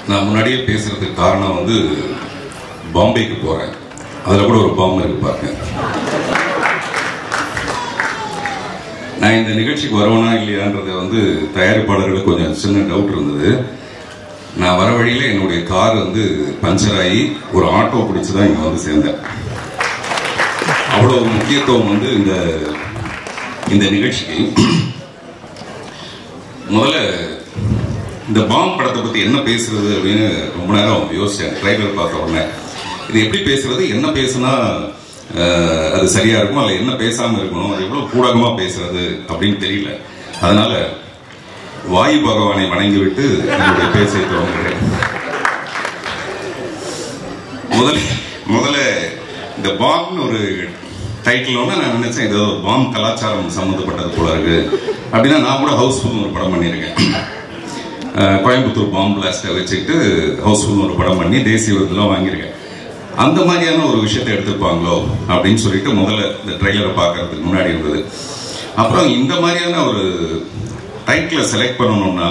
நான் முன்னாடியே பேசுறதுக்கு காரணம் வந்து பாம்பேக்கு போறேன். அதில் கூட ஒரு பாம்பு இருக்கு பாருங்க. நான் இந்த நிகழ்ச்சிக்கு வருவேனா இல்லையான்றது வந்து தயாரிப்பாளர்களுக்கு கொஞ்சம் சின்ன டவுட் இருந்தது. நான் வர வழியில் என்னுடைய கார் வந்து பஞ்சர் ஆகி ஒரு ஆட்டோ பிடிச்சி தான் இங்கே வந்து சேர்ந்தேன். அவ்வளோ முக்கியத்துவம் வந்து இந்த நிகழ்ச்சிக்கு. முதல்ல இந்த பாம் படத்தை பற்றி என்ன பேசுறது அப்படின்னு ரொம்ப நேரம் யோசிச்சேன். ட்ரைலர் பார்த்த உடனே இது எப்படி பேசுறது, என்ன பேசுனா அது சரியா இருக்கும், அல்ல என்ன பேசாமல் இருக்கணும், அது எவ்வளோ கூடகமாக பேசுறது அப்படின்னு தெரியல. அதனால வாயு பகவானை வணங்கிவிட்டு என்னுடைய பேசை துவங்குகிறேன். முதல்ல இந்த பாம்னு ஒரு டைட்டில் ஒன்று நான் நினைச்சேன், இது பாம் கலாச்சாரம் சம்மந்தப்பட்டது போல இருக்கு அப்படின்னா. நான் கூட ஹவுஸ்ஃபுல் ஒரு படம் பண்ணியிருக்கேன். கோயம்புத்தூர் பாம் பிளாஸ்டை வச்சுக்கிட்டு ஹவுஸ்ஃபுல் ஒரு படம் பண்ணி தேசிய விருதுலாம் வாங்கியிருக்கேன். அந்த மாதிரியான ஒரு விஷயத்தை எடுத்துப்பாங்களோ அப்படின்னு சொல்லிட்டு முதல்ல இந்த ட்ரெய்லரை பார்க்கறதுக்கு முன்னாடி இருந்தது. அப்புறம் இந்த மாதிரியான ஒரு டைட்டிலை செலக்ட் பண்ணணும்னா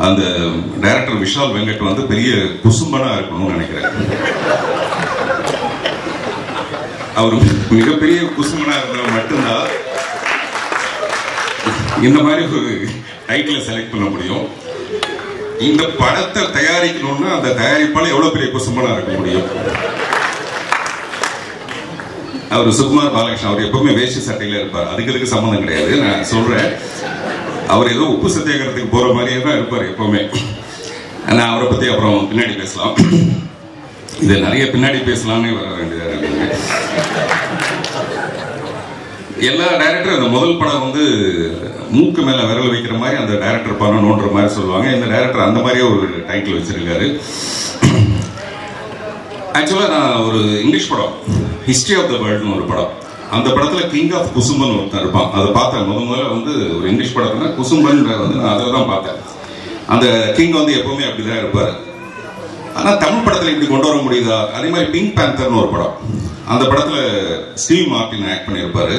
அந்த டைரக்டர் விஷால் வெங்கட் வந்து பெரிய குசும்பனா இருக்கணும்னு நினைக்கிறேன். அவர் மிகப்பெரிய குசும்பனா இருந்தால் மட்டும்தான் இந்த மாதிரி ஒரு டைட்டிலை செலக்ட் பண்ண முடியும். இந்த படத்தை தயாரிக்கணும்னா அந்த தயாரிப்பால எவ்வளவு பெரிய குசும்பனா இருக்க முடியும். அவர் சுகுமார் பாலகிருஷ்ணன், அவர் எப்பவுமே வேஷ்டி சட்டையில இருப்பார். அதுக்கு சம்மந்தம் கிடையாது. நான் சொல்றேன், அவர் ஏதோ உப்பு சத்தியாகிரகத்துக்கு போற மாதிரியே தான் இருப்பார் எப்பவுமே. நான் அவரை பத்தி அப்புறம் பின்னாடி பேசலாம். இது நிறைய பின்னாடி பேசலாம்னு வர வேண்டியதா இருக்கு. எல்லா டைரக்டரும் அந்த முதல் படம் வந்து மூக்கு மேல விரல் வைக்கிற மாதிரி அந்த டைரக்டர் பண்ணணும்ன்ற மாதிரி சொல்லுவாங்க. இந்த டைரக்டர் அந்த மாதிரியே ஒரு டைட்டில் வச்சிருக்காரு. ஆக்சுவலா நான் ஒரு இங்கிலீஷ் படம் ஹிஸ்டரி ஆஃப் த வேர்ல்டுன்னு ஒரு படம், அந்த படத்துல கிங் ஆஃப் குசும்பன் ஒருத்தன் இருப்பான். அதை பார்த்தேன் முதல்ல வந்து ஒரு இங்கிலீஷ் படத்துல குசும்பன் வந்து நான் அதில் தான் பார்த்தேன். அந்த கிங் வந்து எப்பவுமே அப்படிதான் இருப்பாரு. ஆனா தமிழ் படத்துல இப்படி கொண்டு வர முடியுதா? அதே மாதிரி பிங்க் பேந்தர்னு ஒரு படம், அந்த படத்துல ஸ்டீவ் மார்ட்டின் ஆக்ட் பண்ணியிருப்பாரு.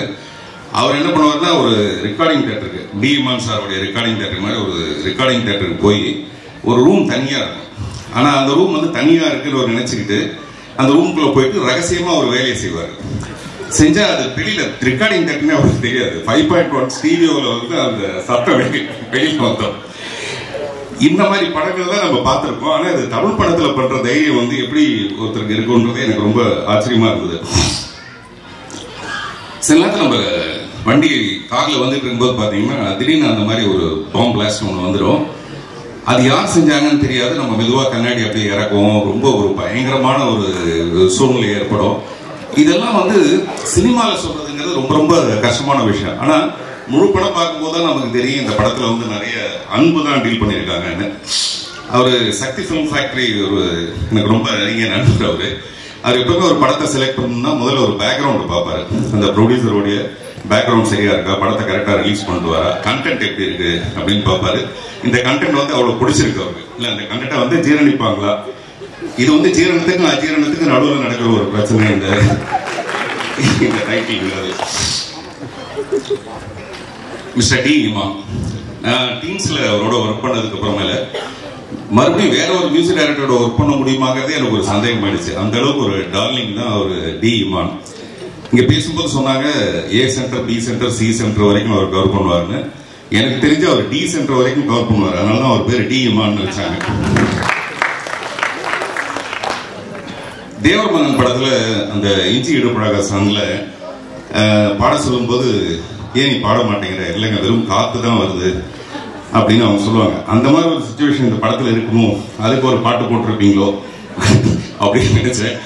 அவர் என்ன பண்ணுவாருன்னா ஒரு ரெக்கார்டிங் தியேட்டருக்கு, டி இமான் சாருடைய ரெக்கார்டிங் தியேட்டர் மாதிரி ஒரு ரெக்கார்டிங் தியேட்டருக்கு போய் ஒரு ரூம் தனியா இருக்கும். ஆனா அந்த ரூம் வந்து தனியா இருக்குன்னு ஒரு நினைச்சுக்கிட்டு அந்த ரூம்குள்ள போயிட்டு ரகசியமா ஒரு வேலையை செய்வார். செஞ்சா அது வெளியில ரெக்கார்டிங் தியேட்டர்னே அவருக்கு தெரியாது. 5.1 ஸ்டீரியோல வந்து அந்த சத்தம் வெளியில வந்தோம். இந்த மாதிரி படங்கள் தான் நம்ம பார்த்திருக்கோம். ஆனா இது தமிழ் படத்துல பண்ற தைரியம் வந்து எப்படி ஒருத்தருக்கு இருக்குன்றது எனக்கு ரொம்ப ஆச்சரியமா இருந்தது. சில நேரத்தில் நம்ம வண்டி கார்ல வந்துட்டு இருக்கும்போது பாத்தீங்கன்னா திடீர்னு அந்த மாதிரி ஒரு பாம் பிளாஸ்ட் ஒன்று வந்துடும். அது யார் செஞ்சாங்கன்னு தெரியாது. நம்ம மெதுவாக கண்ணாடி அப்படியே இறக்கும். ரொம்ப ஒரு பயங்கரமான ஒரு சூழ்நிலை ஏற்படும். இதெல்லாம் வந்து சினிமாவில் சொல்றதுங்கிறது ரொம்ப ரொம்ப கஷ்டமான விஷயம். ஆனா முழு படம் பார்க்கும்போது தான் நமக்கு தெரியும் இந்த படத்துல வந்து நிறைய அன்பு தான் டீல் பண்ணியிருக்காங்கன்னு. அவரு சக்தி ஃபிலிம் ஃபேக்டரி ஒரு எனக்கு ரொம்ப நெருங்கிய நண்பர். அவர் எப்பவுமே ஒரு படத்தை செலக்ட் பண்ணணும்னா முதல்ல ஒரு பேக்ரவுண்ட் பார்ப்பாரு. அந்த ப்ரொடியூசருடைய பேக்ரவுண்ட் சரியா இருக்கா, படத்தை கரெக்டா ரிலீஸ் பண்ணிட்டு வரா, கண்டென்ட் எப்படி இருக்கு அப்படின்னு பார்ப்பாரு. இந்த கண்டென்ட் வந்து அவ்வளவு பிடிச்சிருக்கு அவருக்கு, இல்ல அந்த கண்டென்ட்டை வந்து ஜீரணிப்பாங்களா. இது வந்து ஜீரணத்துக்கும் அஜீரணத்துக்கும் நடுவில் நடக்கிற ஒரு பிரச்சனை இந்த டைட்டில். மிஸ்டர் டி இமான், டீம்ஸ்ல அவரோட ஒர்க் பண்ணதுக்கு அப்புறமேல மறுபடியும் வேற ஒரு மியூசிக் டைரக்டரோட ஒர்க் பண்ண முடியுமாங்கிறதே எனக்கு ஒரு சந்தேகம் ஆயிடுச்சு. அந்த அளவுக்கு ஒரு டார்லிங் தான் ஒரு டி இமான். இங்க பேசும்போது சொன்னாங்க A center, B center, C center வரைக்கும் அவர் கவர் பண்ணுவாருன்னு. எனக்கு தெரிஞ்சு அவர் டி சென்டர் வரைக்கும் கவர் பண்ணுவார். அதனால தான் அவர் பேர் டி இமான் வச்சாங்க. தேவர் மகன் படத்துல அந்த இஞ்சி இடுப்பழக சாங்ல பாட சொல்லும் போது ஏன் நீ பாட மாட்டேங்கிற, இல்லைங்க வெறும் காத்து தான் வருது அப்படின்னு அவங்க சொல்லுவாங்க. அந்த மாதிரி ஒரு சிச்சுவேஷன் இந்த படத்துல இருக்குமோ, அதுக்கு ஒரு பாட்டு போட்டிருப்பீங்களோ அப்படின்னு நினைச்சேன்.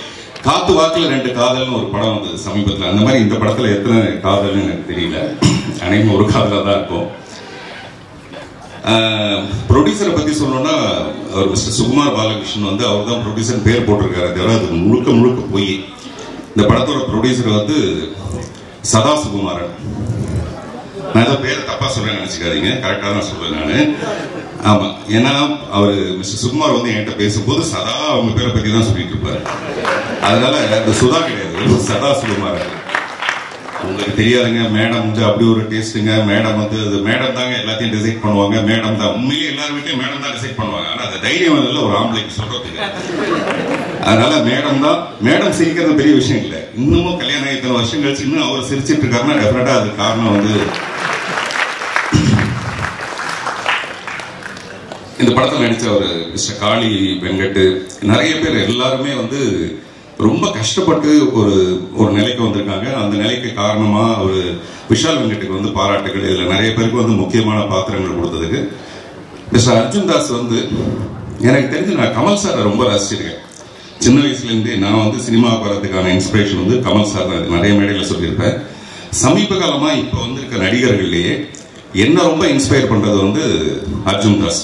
காத்து வாக்குல 2 காதல்னு ஒரு படம் வந்தது சமீபத்தில். அந்த மாதிரி இந்த படத்துல எத்தனை காதல்னு எனக்கு தெரியல, அனைவரும் ஒரு காதலா தான் இருக்கும். ப்ரொடியூசரை பத்தி சொல்லணும்னா அவர் மிஸ்டர் சுகுமார் பாலகிருஷ்ணன் வந்து அவர் தான் ப்ரொடியூசர் பேர் போட்டிருக்காரு. தவிர அது முழுக்க முழுக்க போய் இந்த படத்தோட ப்ரொடியூசர் வந்து சதா சுகுமாரன். நான் ஏதோ பேரை தப்பா சொல்றேன் நினைச்சுக்காதீங்க, கரெக்டா தான் சொல்றேன் நானு. ஆமா, ஏன்னா அவர் மிஸ்டர் சுகுமார் வந்து என்கிட்ட பேசும்போது சதா அவங்க பேரை பத்தி தான் சொல்லிட்டு இருப்பாரு. அதனால அந்த சுதா கிடையாது, சதா சுகுமாரன். உங்களுக்கு தெரியாதுங்க, மேடம் வந்து அப்படி ஒரு டேஸ்ட்டுங்க. மேடம் வந்து அது மேடம் தாங்க எல்லாத்தையும் டிசைட் பண்ணுவாங்க. மேடம் தான் உண்மையிலே எல்லார் வீட்டையும் மேடம் தான் டிசைட் பண்ணுவாங்க. ஆனா அதை தைரியம் இல்லை ஒரு ஆம்பளைக்கு சொல்றதுக்கு. அதனால மேடம் சிரிக்கிறது பெரிய விஷயம் இல்லை. இன்னமும் கல்யாணம் இத்தனை வருஷம் கழிச்சு இன்னும் அவர் சிரிச்சிட்டு இருக்காருன்னா டெஃபினட்டா அது காரணம் வந்து இந்த படத்தில் நடிச்ச ஒரு மிஸ்டர் காளி வெங்கட், நிறைய பேர் எல்லாருமே வந்து ரொம்ப கஷ்டப்பட்டு ஒரு நிலைக்கு வந்திருக்காங்க. அந்த நிலைக்கு காரணமா ஒரு விஷால் வெங்கட்டுக்கு வந்து பாராட்டுகள். இதுல நிறைய பேருக்கு வந்து முக்கியமான பாத்திரங்கள் கொடுத்ததுக்கு மிஸ்டர் அர்ஜுன் தாஸ் வந்து எனக்கு தெரிஞ்சு நான் கமல் சாரை ரொம்ப ரசிச்சிருக்கேன். சின்ன வயசுலேருந்தே நான் வந்து சினிமாவுக்கு வரதுக்கான இன்ஸ்பிரேஷன் வந்து கமல் சார் தான். நிறைய மேடையில் சொல்லியிருப்பேன். சமீப காலமா இப்போ வந்து இருக்க நடிகர்கள்லேயே என்ன ரொம்ப இன்ஸ்பயர் பண்றது வந்து Arjun Das.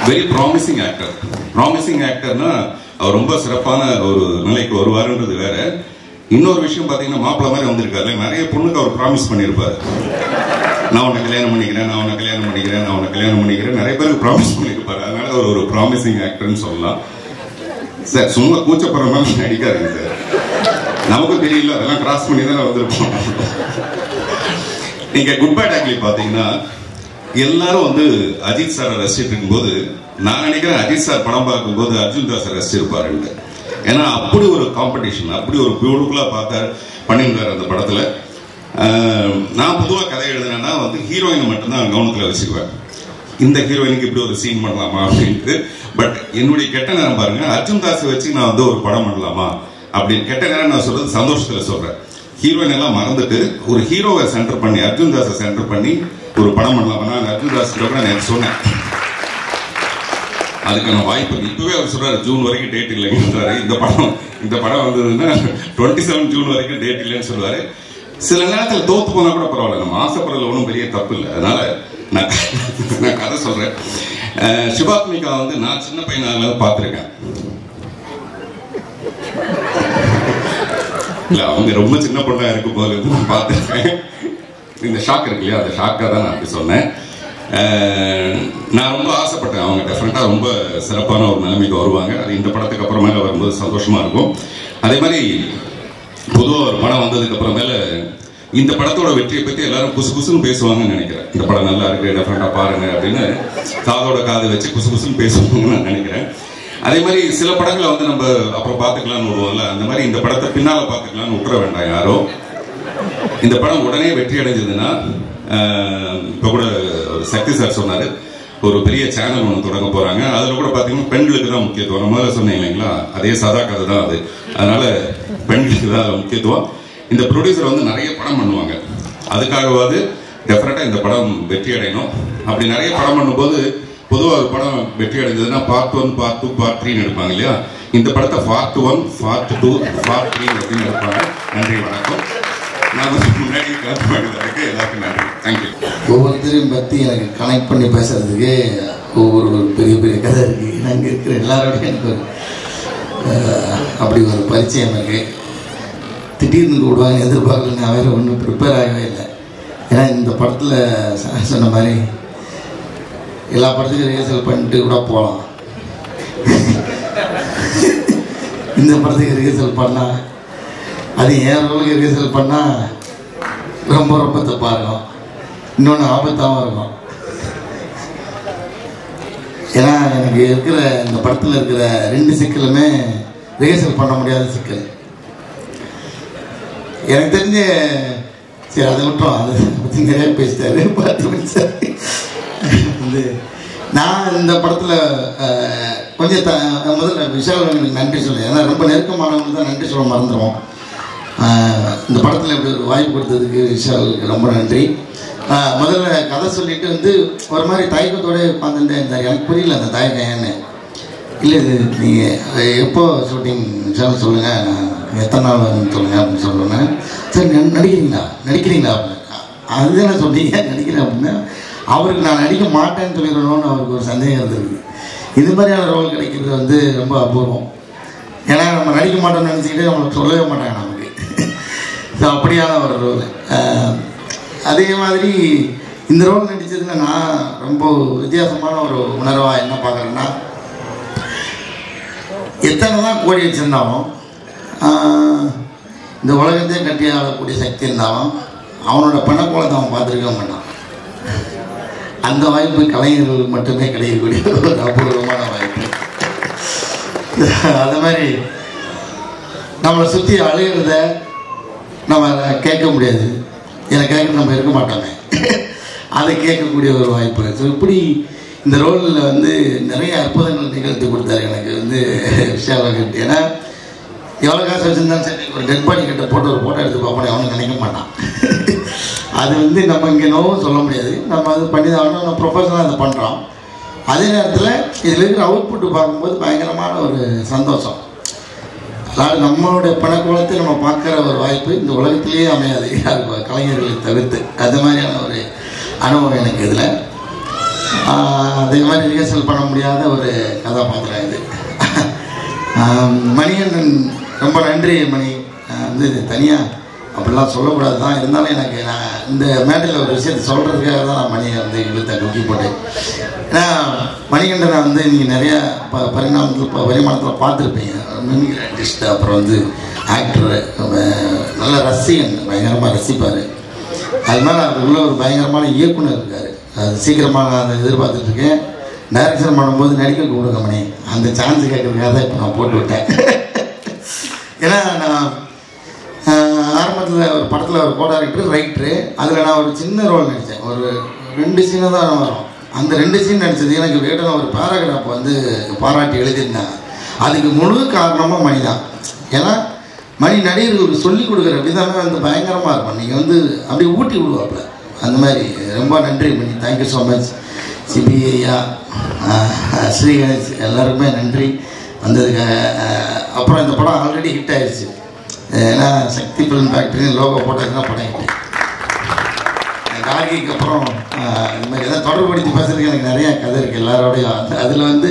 Very promising actor. Promising ஆக்டர்னா அவர் ரொம்ப சிறப்பான ஒரு நிலைக்கு வருவாருன்றது வேற. இன்னொரு விஷயம் பார்த்தீங்கன்னா மாப்பிள்ள மாதிரி வந்திருக்காரு. நிறைய பொண்ணுக்கு அவர் ப்ராமிஸ் பண்ணியிருப்பாரு. நான் உன்னை கல்யாணம் பண்ணிக்கிறேன், நான் உன்னை கல்யாணம் பண்ணிக்கிறேன், நான் உன்னை கல்யாணம் பண்ணிக்கிறேன், நிறைய பேருக்கு ப்ராமிஸ் பண்ணியிருப்பாரு. அதனால அவர் ஒரு ப்ராமிசிங் ஆக்டர்னு சொல்லலாம். சார் சும்மா கூச்சப்படுற மாதிரி நடிக்காதுங்க சார். நமக்கும் தெரியல, அதெல்லாம் கிராஸ் பண்ணி தானே வந்திருப்போம். நீங்க குட் பை டாக்லி பாத்தீங்கன்னா எல்லாரும் வந்து அஜித் சாரை ரசிச்சிட்டு இருக்கும்போது நான் நினைக்கிறேன் அஜித் சார் படம் பார்க்கும்போது அர்ஜுன் தாஸ் ரசிச்சிருப்பாருன்ட்டு. ஏன்னா அப்படி ஒரு காம்படிஷன், அப்படி ஒரு பியூட்டிஃபுல்லா பண்ணியிருந்தாரு அந்த படத்துல. நான் பொதுவாக கதை எழுதுனேன்னா வந்து ஹீரோயினை மட்டும்தான் கவனத்தில் வச்சுக்குவேன். இந்த ஹீரோயினுக்கு இப்படி ஒரு சீன் பண்ணலாமா அப்படின்ட்டு. பட் என்னுடைய கெட்ட நேரம் பாருங்க, அர்ஜுன் தாஸை வச்சு நான் வந்து ஒரு படம் பண்ணலாமா அப்படின்னு. கெட்ட நேரம் நான் சொல்றது சந்தோஷத்துல சொல்றேன். ஹீரோயின் எல்லாம் மறந்துட்டு ஒரு ஹீரோவை சென்டர் பண்ணி அர்ஜுன் தாஸை சென்டர் பண்ணி ஒரு படம் பண்ணலாமா. நான் அர்ஜுன் தாஸ் கூட நான் சொன்னேன் அதுக்கான வாய்ப்பு. இப்பவே அவர் சொல்றாரு ஜூன் வரைக்கும் டேட் இல்லைன்றாரு. இந்த படம் வந்ததுன்னா 27 ஜூன் வரைக்கும் டேட் இல்லைன்னு சொல்லுவாரு. சில நேரத்தில் தோத்து போனா கூட பரவாயில்ல, நம்ம ஆசைப்படுறதுல ஒன்றும் பெரிய தப்பு இல்லை. அதனால நான் கதை சொல்றேன். சிவாத்மிகா வந்து நான் சின்ன பையனால பார்த்துருக்கேன். இல்ல அவங்க ரொம்ப சின்ன பொண்ணா இருக்கும் போது பார்த்துருக்கேன். இந்த ஷாக் இருக்கு இல்லையா, அந்த ஷாக்காக தான் நான் அப்படி சொன்னேன். நான் ரொம்ப ஆசைப்பட்டேன் அவங்க டெஃபினட்டா ரொம்ப சிறப்பான ஒரு நிலைமைக்கு வருவாங்க. அது இந்த படத்துக்கு அப்புறமேல வரும்போது சந்தோஷமா இருக்கும். அதே மாதிரி பொதுவாக ஒரு படம் வந்ததுக்கு அப்புறமேல இந்த படத்தோட வெற்றியை பத்தி எல்லாரும் குசு குசுன்னு பேசுவாங்கன்னு நினைக்கிறேன். இந்த படம் நல்லா இருக்கு, டெஃபினட்டா பாருங்க அப்படின்னு காதோட காது வச்சு குசு குசுன்னு பேசுவாங்கன்னு நான் நினைக்கிறேன். அதே மாதிரி சில படங்களை வந்து நம்ம அப்புறம் பார்த்துக்கலாம்னு விடுவோம்ல, அந்த மாதிரி இந்த படத்தை பின்னால பார்த்துக்கலாம்னு விட்டுற வேண்டாம் யாரோ. இந்த படம் உடனே வெற்றி அடைஞ்சதுன்னா, இப்போ கூட ஒரு சக்தி சார் சொன்னாரு ஒரு பெரிய சேனல் ஒன்று தொடங்க போறாங்க. அதுல கூட பாத்தீங்கன்னா பெண்களுக்கு தான் முக்கியத்துவம். முதல்ல சொன்னேன் இல்லைங்களா, அதே சதா கதை தான் அது. அதனால பெண்களுக்கு தான் அதில் முக்கியத்துவம். இந்த ப்ரொடியூசர் வந்து நிறைய படம் பண்ணுவாங்க. அதுக்காகவாது டெஃபினட்டா இந்த படம் வெற்றி அடையணும். அப்படி நிறைய படம் பண்ணும்போது பொதுவாக ஒரு படம் வெற்றி அடைஞ்சதுன்னா பார்ட் 1, பார்ட் 2, பார்ட் 3 எடுப்பாங்க இல்லையா. இந்த படத்தை பார்ட் 1, பார்ட் 2, பார்ட் 3 அப்படின்னு எடுப்பாங்க. நன்றி, வணக்கம். நான் முன்னாடி எல்லாருக்கும் நன்றி, தேங்க்யூ. ஒவ்வொருத்தரையும் பற்றி எனக்கு கனெக்ட் பண்ணி பேசுறதுக்கு ஒவ்வொரு பெரிய பெரிய கதை இருக்கு. நாங்கள் இருக்கிற எல்லாரோடையும் எனக்கு ஒரு அப்படி ஒரு பரிச்சயம் இருக்கு. திடீர்னு கூடுவாங்க எதிர்பார்க்கல. நான் வேற ஒன்றும் ப்ரிப்பேர் ஆகவே இல்லை. ஏன்னா இந்த படத்தில் சொன்ன மாதிரி எல்லா படத்துக்கும் ரிஹர்சல் பண்ணிட்டு கூட போகலாம். இந்த படத்துக்கு ரிஹர்சல் பண்ணால் அது என் ரோலுக்கு ரிஹர்சல் பண்ணால் ரொம்ப ரொம்ப தப்பாக இருக்கும். இன்னொன்று ஆபத்தாகவும் இருக்கும். ஏன்னா எனக்கு இருக்கிற இந்த படத்தில் இருக்கிற 2 சிக்கலுமே ரிஹர்சல் பண்ண முடியாத சிக்கல். எனக்கு தெரிஞ்ச சரி அதை விட்டோம், அதை பற்றி நிறைய பேசிட்டாரு பார்த்து. வந்து நான் இந்த படத்தில் கொஞ்சம் முதல்ல விஷாலுக்கு நன்றி சொல்லுவேன். ஏன்னா ரொம்ப நெருக்கமானவங்களுக்கு தான் நன்றி சொல்ல மறந்துடுவோம். இந்த படத்தில் இப்படி ஒரு வாய்ப்பு கொடுத்ததுக்கு விஷாலுக்கு ரொம்ப நன்றி. முதல்ல கதை சொல்லிட்டு வந்து ஒரு மாதிரி தயக்கத்தோடு உட்காந்துட்டே இருந்தார். எனக்கு புரியல அந்த தயக்கம் ஏன்னு. இல்லை இது நீங்கள் எப்போ ஷூட்டிங் விஷால் சொல்லுங்கள், நான் எத்தனை நாள் சொல்லுங்கள் அப்படின்னு சொல்லுவேன். சரி நடிக்கிறீங்களா அப்படின்னு. அதுதானே சொன்னீங்க நடிக்கிறேன் அப்படின்னா. அவருக்கு நான் நடிக்க மாட்டேன்னு சொல்லிடணும்னு அவருக்கு ஒரு சந்தேகம் இருந்திருக்கு. இது மாதிரியான ரோல் கிடைக்கிறது வந்து ரொம்ப அபூர்வம். ஏன்னா நம்ம நடிக்க மாட்டோம்னு நினச்சிக்கிட்டே நம்மளுக்கு சொல்லவே மாட்டாங்க நமக்கு. ஸோ அப்படியான ஒரு ரோல். அதே மாதிரி இந்த ரோல் நடித்ததில் நான் ரொம்ப வித்தியாசமான ஒரு உணர்வாக என்ன பார்க்குறேன்னா, எத்தனை தான் கோடி வச்சுருந்தாலும் இந்த உலகத்தையே கட்டி ஆளக்கூடிய சக்தி இருந்தாலும் அவனோட பணக்கோலத்தை அவன் பார்த்துருக்க மாட்டான். அந்த வாய்ப்பு கலைஞர்களுக்கு மட்டுமே கிடைக்கக்கூடிய ஒரு அபூர்வமான வாய்ப்பு. அது மாதிரி நம்மளை சுற்றி அழுகிறத நம்ம கேட்க முடியாது, எனக்கு கேட்க நம்ம இருக்க மாட்டோமே, அதை கேட்கக்கூடிய ஒரு வாய்ப்பு. ஸோ இப்படி இந்த ரோலில் வந்து நிறைய அற்புதங்கள் நிகழ்த்தி கொடுத்தாரு எனக்கு வந்து விஷால் வெங்கட். ஏன்னா எவ்வளோ காசு வச்சுருந்தாலும் சரி, ஒரு டெட் பாடி கிட்ட போட்டு ஒரு ஃபோட்டோ எடுத்து பார்ப்போம் அவனுக்கு நினைக்க மாட்டான். அது வந்து நம்ம இங்கே நோவும் சொல்ல முடியாது, நம்ம அது பண்ணி தான் நம்ம ப்ரொஃபஷனலாக அதை பண்ணுறோம். அதே நேரத்தில் இதில் இருக்கிற அவுட்புட்டு பார்க்கும்போது பயங்கரமான ஒரு சந்தோஷம். அதாவது நம்மளுடைய பணக்குளத்தை நம்ம பார்க்குற ஒரு வாய்ப்பு இந்த உலகத்திலேயே அமையாது யாருக்கு, கலைஞர்களை தவிர்த்து. அது மாதிரியான ஒரு அனுபவம் எனக்கு இதில். அதே மாதிரி ரிஹர்சல் பண்ண முடியாத ஒரு கதாபாத்திரம் இது. மணிகண்டன் ரொம்ப நன்றி மணி. வந்து தனியாக அப்படிலாம் சொல்லக்கூடாது தான், இருந்தாலும் எனக்கு நான் இந்த மேடையில் ஒரு விஷயத்தை சொல்கிறதுக்காக தான் நான் மணியை வந்து இழுத்த குக்கி போட்டேன். ஏன்னா மணிகண்டனை வந்து நீங்கள் நிறையா பரிமாணத்தில் பார்த்துருப்பீங்க. மிமிக்ரி ஆர்டிஸ்ட், அப்புறம் வந்து ஆக்டரு, நல்ல ரசிகன், பயங்கரமாக ரசிப்பார். அது மேலே அதுக்குள்ளே ஒரு பயங்கரமான இயக்குனர் இருக்கார். அது சீக்கிரமாக நான் அதை எதிர்பார்த்துட்ருக்கேன். டைரக்ஷன் பண்ணும்போது நடிக்க கூப்பிடுங்க மணி, அந்த சான்ஸ் கேட்குறதுக்காக தான் இப்போ நான் போட்டு விட்டேன். ஏன்னா நான் ஆரம்பத்தில் ஒரு படத்தில் ஒரு கோ டைரக்டர் ரைட்டரு, அதில் நான் ஒரு சின்ன ரோல் நடித்தேன். ஒரு 2 சீனை தான் வரும். அந்த 2 சீன் நடித்தது எனக்கு வேடன் ஒரு பேராகிராஃப் வந்து பாராட்டி எழுதியிருந்தாங்க. அதுக்கு முழு காரணமாக மணி தான். ஏன்னா மணி நடிகர்களுக்கு சொல்லிக் கொடுக்குற விதமே வந்து பயங்கரமாக இருக்கும். நீங்கள் வந்து அப்படியே ஊட்டி விடுவாப்புல. அந்த மாதிரி ரொம்ப நன்றி மணி, தேங்க்யூ ஸோ மச். சிபிஐயா, ஸ்ரீ கணேஷ் எல்லாருக்குமே நன்றி வந்ததுக்கு. அப்புறம் இந்த படம் ஆல்ரெடி ஹிட் ஆயிடுச்சு. ஏன்னா சக்தி ஃபிலிம் ஃபேக்ட்ரின்னு லோகோ போட்டதுன்னா படம் ஹிட்டு. கார்கிக்கு அப்புறம் இந்த மாதிரி எதாவது தொடர்புபடுத்தி பேசுறதுக்கு எனக்கு நிறையா கதை இருக்குது எல்லாரோடையும். அதில் வந்து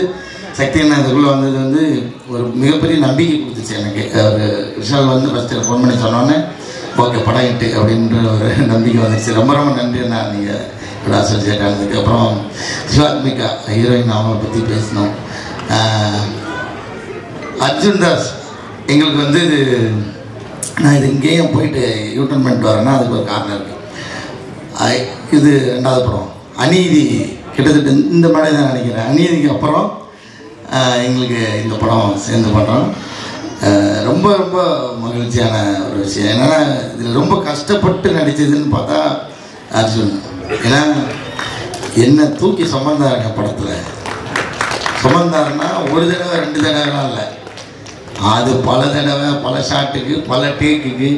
சக்தி அண்ணா இதுக்குள்ளே வந்தது வந்து ஒரு மிகப்பெரிய நம்பிக்கை கொடுத்துச்சு எனக்கு. ஒரு விஷால் வந்து ஃபஸ்ட்டு ஃபோன் பண்ணி சொன்னோன்னே ஓகே படம் ஹிட்டு அப்படின்ற ஒரு நம்பிக்கை வந்துச்சு. ரொம்ப ரொம்ப நன்றி அண்ணா நீங்கள் அசோசியேட் ஆனதுக்கு. அப்புறம் சிவாத்மிகா ஹீரோயின், அவங்கள பற்றி பேசினோம். அர்ஜுன் தாஸ் எங்களுக்கு வந்து இது நான் இது இங்கேயும் போயிட்டு யூட்டன் பண்ணிட்டு வரேன்னா அதுக்கு ஒரு காரணம் இருக்குது. இது 2வது படம் அநீதி, கிட்டத்தட்ட இந்த மேடை தான் நினைக்கிறேன். அநீதிக்கு அப்புறம் எங்களுக்கு இந்த படம் சேர்ந்து பண்ணுறோம். ரொம்ப ரொம்ப மகிழ்ச்சியான ஒரு விஷயம். என்னென்னா இதில் ரொம்ப கஷ்டப்பட்டு நடித்ததுன்னு பார்த்தா அர்ஜுன். ஏன்னா என்னை தூக்கி சுமந்தாருங்க படத்தில். சுமந்தாருன்னா ஒரு தடவை 2 தடவைலாம் இல்லை, அது பல தடவை, பல ஷாட்டுக்கு, பல டேக்குக்கு,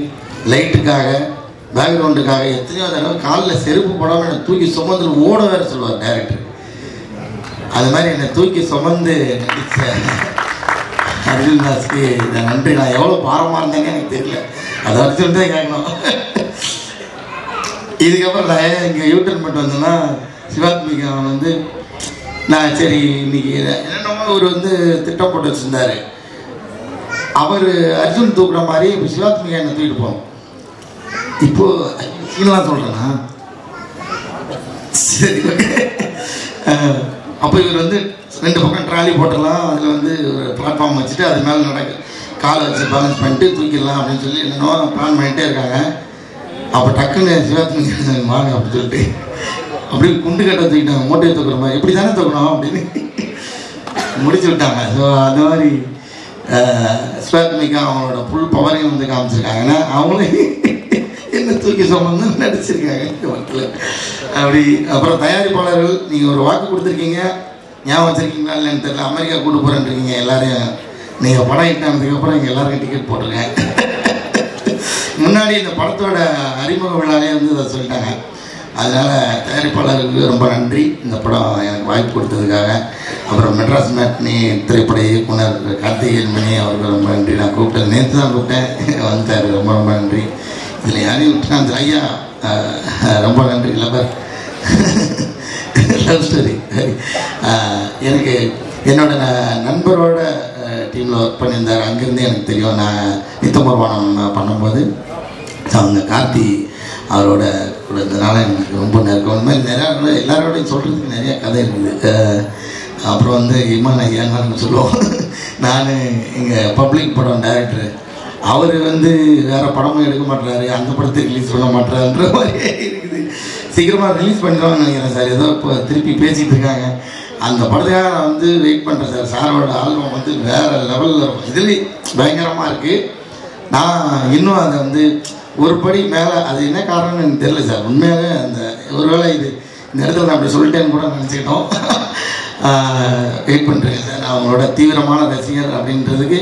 லைட்டுக்காக, பேக்ரவுண்டுக்காக எத்தனையோ தடவை காலில் செருப்பு போடாமல் என்னை தூக்கி சுமந்து ஓட வேறு சொல்லுவார் டைரக்டர். அது மாதிரி என்னை தூக்கி சுமந்து நடித்த அர்ஜுன் தாஸ்க்கு நன்றி. நான் எவ்வளோ பாரமாக இருந்தேன்னு எனக்கு தெரியல, அதை அர்ஜுன் தான் கேட்கணும். இதுக்கப்புறம் நான் இங்கே யூட்டர்ன் பண்ணிட்டு வந்தேன்னா சிவாத்மிகா வந்து நான் சரி இன்னைக்கு என்னென்னமோ ஒரு வந்து திட்டம் போட்டு வச்சுருந்தாரு. அவர் அர்ஜுன் தூக்குற மாதிரி இப்போ சிவாத்மிகா என்னை தூக்கிட்டு போகணும். இப்போது சீனெலாம் சொல்கிறேன்னா சரி ஓகே. அப்போ இவர் வந்து 2 பக்கம் ட்ராலி போட்டுடலாம், அதில் வந்து ஒரு பிளாட்ஃபார்ம் வச்சுட்டு அது மேலே காலை வச்சு பேலன்ஸ் பண்ணிட்டு தூக்கிடலாம் அப்படின்னு சொல்லி என்னென்னோ பிளான் பண்ணிகிட்டே இருக்காங்க. அப்போ டக்குன்னு சிவாத்மிகா வாங்க அப்படின்னு சொல்லிட்டு அப்படியே குண்டு கட்ட தூக்கிட்டாங்க, மூட்டையை தூக்குற மாதிரி. எப்படி தானே தூக்கணும் அப்படின்னு முடிச்சு விட்டாங்க. ஸோ அந்த மாதிரி சிவாத்மிகா அவங்களோட ஃபுல் பவரையும் வந்து காமிச்சிருக்காங்கன்னா அவங்களே என்ன தூக்கி சுமந்து நடிச்சிருக்காங்க மக்கள் அப்படி. அப்புறம் தயாரிப்பாளர்கள் நீங்கள் ஒரு வாக்கு கொடுத்துருக்கீங்க, ஞாபகம் வச்சுருக்கீங்களா இல்லைன்னு தெரியல. அமெரிக்கா கூட்டு போகிறேன்றீங்க எல்லாரையும். நீங்கள் படம் ஹிட் ஆனதுக்கப்புறம் இங்கே எல்லாருக்கும் டிக்கெட் போட்டிருக்கேன். முன்னாடி இந்த படத்தோட அறிமுக விழாலே வந்து அதை சொல்லிட்டாங்க. அதனால் தயாரிப்பாளருக்கு ரொம்ப நன்றி இந்த படம் எனக்கு வாய்ப்பு கொடுத்ததுக்காக. அப்புறம் மெட்ராஸ் மேட்னி திரைப்பட இயக்குனர் கார்த்திகேயன் மணி அவருக்கு ரொம்ப நன்றி. நான் கூப்பிட்டேன், நேற்று தான் கூப்பிட்டேன், வந்துட்டார். ரொம்ப ரொம்ப நன்றி. இதில் யாரையும் விட்டுனா அந்த ஐயா ரொம்ப நன்றி. லவர் லவ் ஸ்டோரி எனக்கு என்னோட நண்பரோட டீமில் ஒர்க் பண்ணியிருந்தார். அங்கேருந்து எனக்கு தெரியும். நான் நித்தமர்வானம் பண்ணும்போது அவங்க கார்த்தி அவரோட கூட இருந்ததுனால எனக்கு ரொம்ப நெருக்கம். இந்த மாதிரி நிறையா எல்லாரோடையும் சொல்கிறதுக்கு நிறையா கதை இருக்குது. அப்புறம் வந்து இமான் ஐயான்னு சொல்லுவோம். நான் எங்கள் பப்ளிக் படம் டைரக்டரு, அவர் வந்து வேறு படமும் எடுக்க மாட்டாரு, அந்த படத்தை ரிலீஸ் பண்ண மாட்டாருன்ற மாதிரியே இருக்குது. சீக்கிரமாக ரிலீஸ் பண்ணிடுவாங்கன்னு நினைக்கிறேன் சார். ஏதோ இப்போ திருப்பி பேசிகிட்டு இருக்காங்க. அந்த படத்துக்காக நான் வந்து வெயிட் பண்ணுறேன் சார். சாரோட ஆல்பம் வந்து வேறு லெவலில் இருக்கும். இதுலேயும் பயங்கரமாக இருக்குது. நான் இன்னும் அதை வந்து ஒரு படி மேலே, அது என்ன காரணம்னு எனக்கு தெரியல சார். உண்மையாகவே அந்த ஒருவேளை இது இந்த இடத்துல நான் அப்படி சொல்லிட்டேன்னு கூட நினச்சிக்கிட்டோம். வெயிட் பண்ணுறேன் சார். நான் அவங்களோட தீவிரமான ரசிகர் அப்படின்றதுக்கு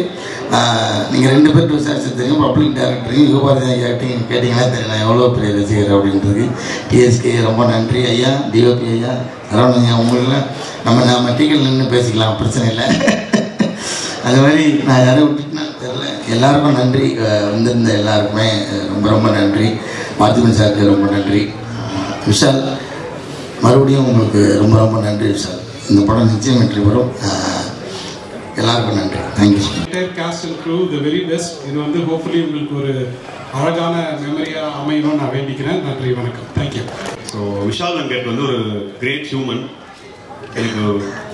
நீங்கள் 2 பேர்ட்டு விசாரிச்சு தெரியும். பப்ளிக் டைரக்டரையும் யுகபாரதி ஐயாட்டையும் கேட்டிங்கன்னா தெரியும் நான் எவ்வளோ பெரிய ரசிகர் அப்படின்றது. டிஎஸ்கே ரொம்ப நன்றி ஐயா, டிஓபி ஐயா, சரவணன் ஐயா, உங்களெலாம் நம்ம டிக்கெட் நின்று பேசிக்கலாம், பிரச்சனை இல்லை. அது மாதிரி நான் யாரும் விட்டுட்டுனா தெரியல. எல்லாருக்கும் நன்றி. வந்திருந்த எல்லாருக்குமே ரொம்ப ரொம்ப நன்றி. பார்த்திபன் சாருக்கு ரொம்ப நன்றி. விஷால் மறுபடியும் உங்களுக்கு ரொம்ப ரொம்ப நன்றி விஷால். இந்த படம் நிச்சயம் வெற்றி பெறும். எல்லாருக்கும் நன்றி. Thank you. Cast and crew the very best. இது வந்து ஹோப்ஃபுல்லி உங்களுக்கு ஒரு அழகான மெமரியாக அமையணும்னு நான் வேண்டிக்கிறேன். நன்றி, வணக்கம், தேங்க்யூ. ஸோ விஷால் வெங்கட் வந்து ஒரு கிரேட் ஹியூமன். எனக்கு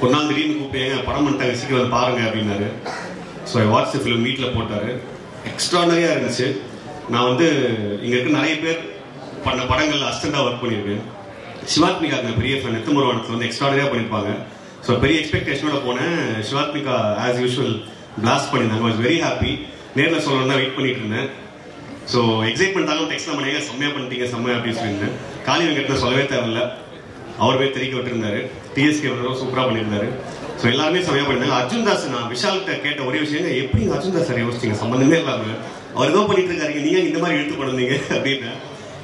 ஒரு நாள் திடீர்னு கூப்பிட்டு படம் பண்ணிட்டாங்க, சீக்கிரம் வந்து பாருங்க அப்படின்னாரு. ஸோ வாட்ஸ் தி ஃபிலிம் வீட்டில் போட்டார். எக்ஸ்ட்ரானரியாக இருந்துச்சு. நான் வந்து இங்கே இருக்க நிறைய பேர் பண்ண படங்களில் அசிஸ்டண்டாக ஒர்க் பண்ணியிருக்கேன். சிவாத்மிகா பெரிய ஃபேன். எத்தமுருவானத்தில் வந்து எக்ஸ்ட்ரானரியாக பண்ணியிருப்பாங்க. ஸோ பெரிய எக்ஸ்பெக்டேஷனோட போனேன். சிவாத்மிகா ஆஸ் யூஷுவல் பிளாஸ்ட் பண்ணியிருந்தாங்க. Was very happy. நேரில் சொல்லணும் தான் வெயிட் பண்ணிட்டு இருந்தேன். ஸோ எக்ஸைட்மெண்ட் ஆகும். டெக்ஸ்ட்லாம் பண்ணிங்க, செம்மையாக பண்ணிட்டீங்க, செம்மையா அப்படின்னு சொல்லியிருந்தேன். காளி வெங்கட் சொல்லவே தேவையில்லை, அவர் போய் தெரிவிக்க விட்டுருந்தாரு. டிஎஸ்கே சூப்பராக பண்ணியிருந்தாரு. ஸோ எல்லாருமே செம்மையாக பண்ணியிருந்தாங்க. அர்ஜுன் தாஸ், நான் விஷால்கிட்ட கேட்ட ஒரே விஷயம், எப்படி அர்ஜுன் தாஸ் சார் யோசிச்சிங்க, சம்பந்தமே இல்லாமல் அவர் ஏதோ பண்ணிட்டு இருக்காரு, நீங்கள் இந்த மாதிரி எடுத்து பண்ணுவீங்க அப்படின்னு.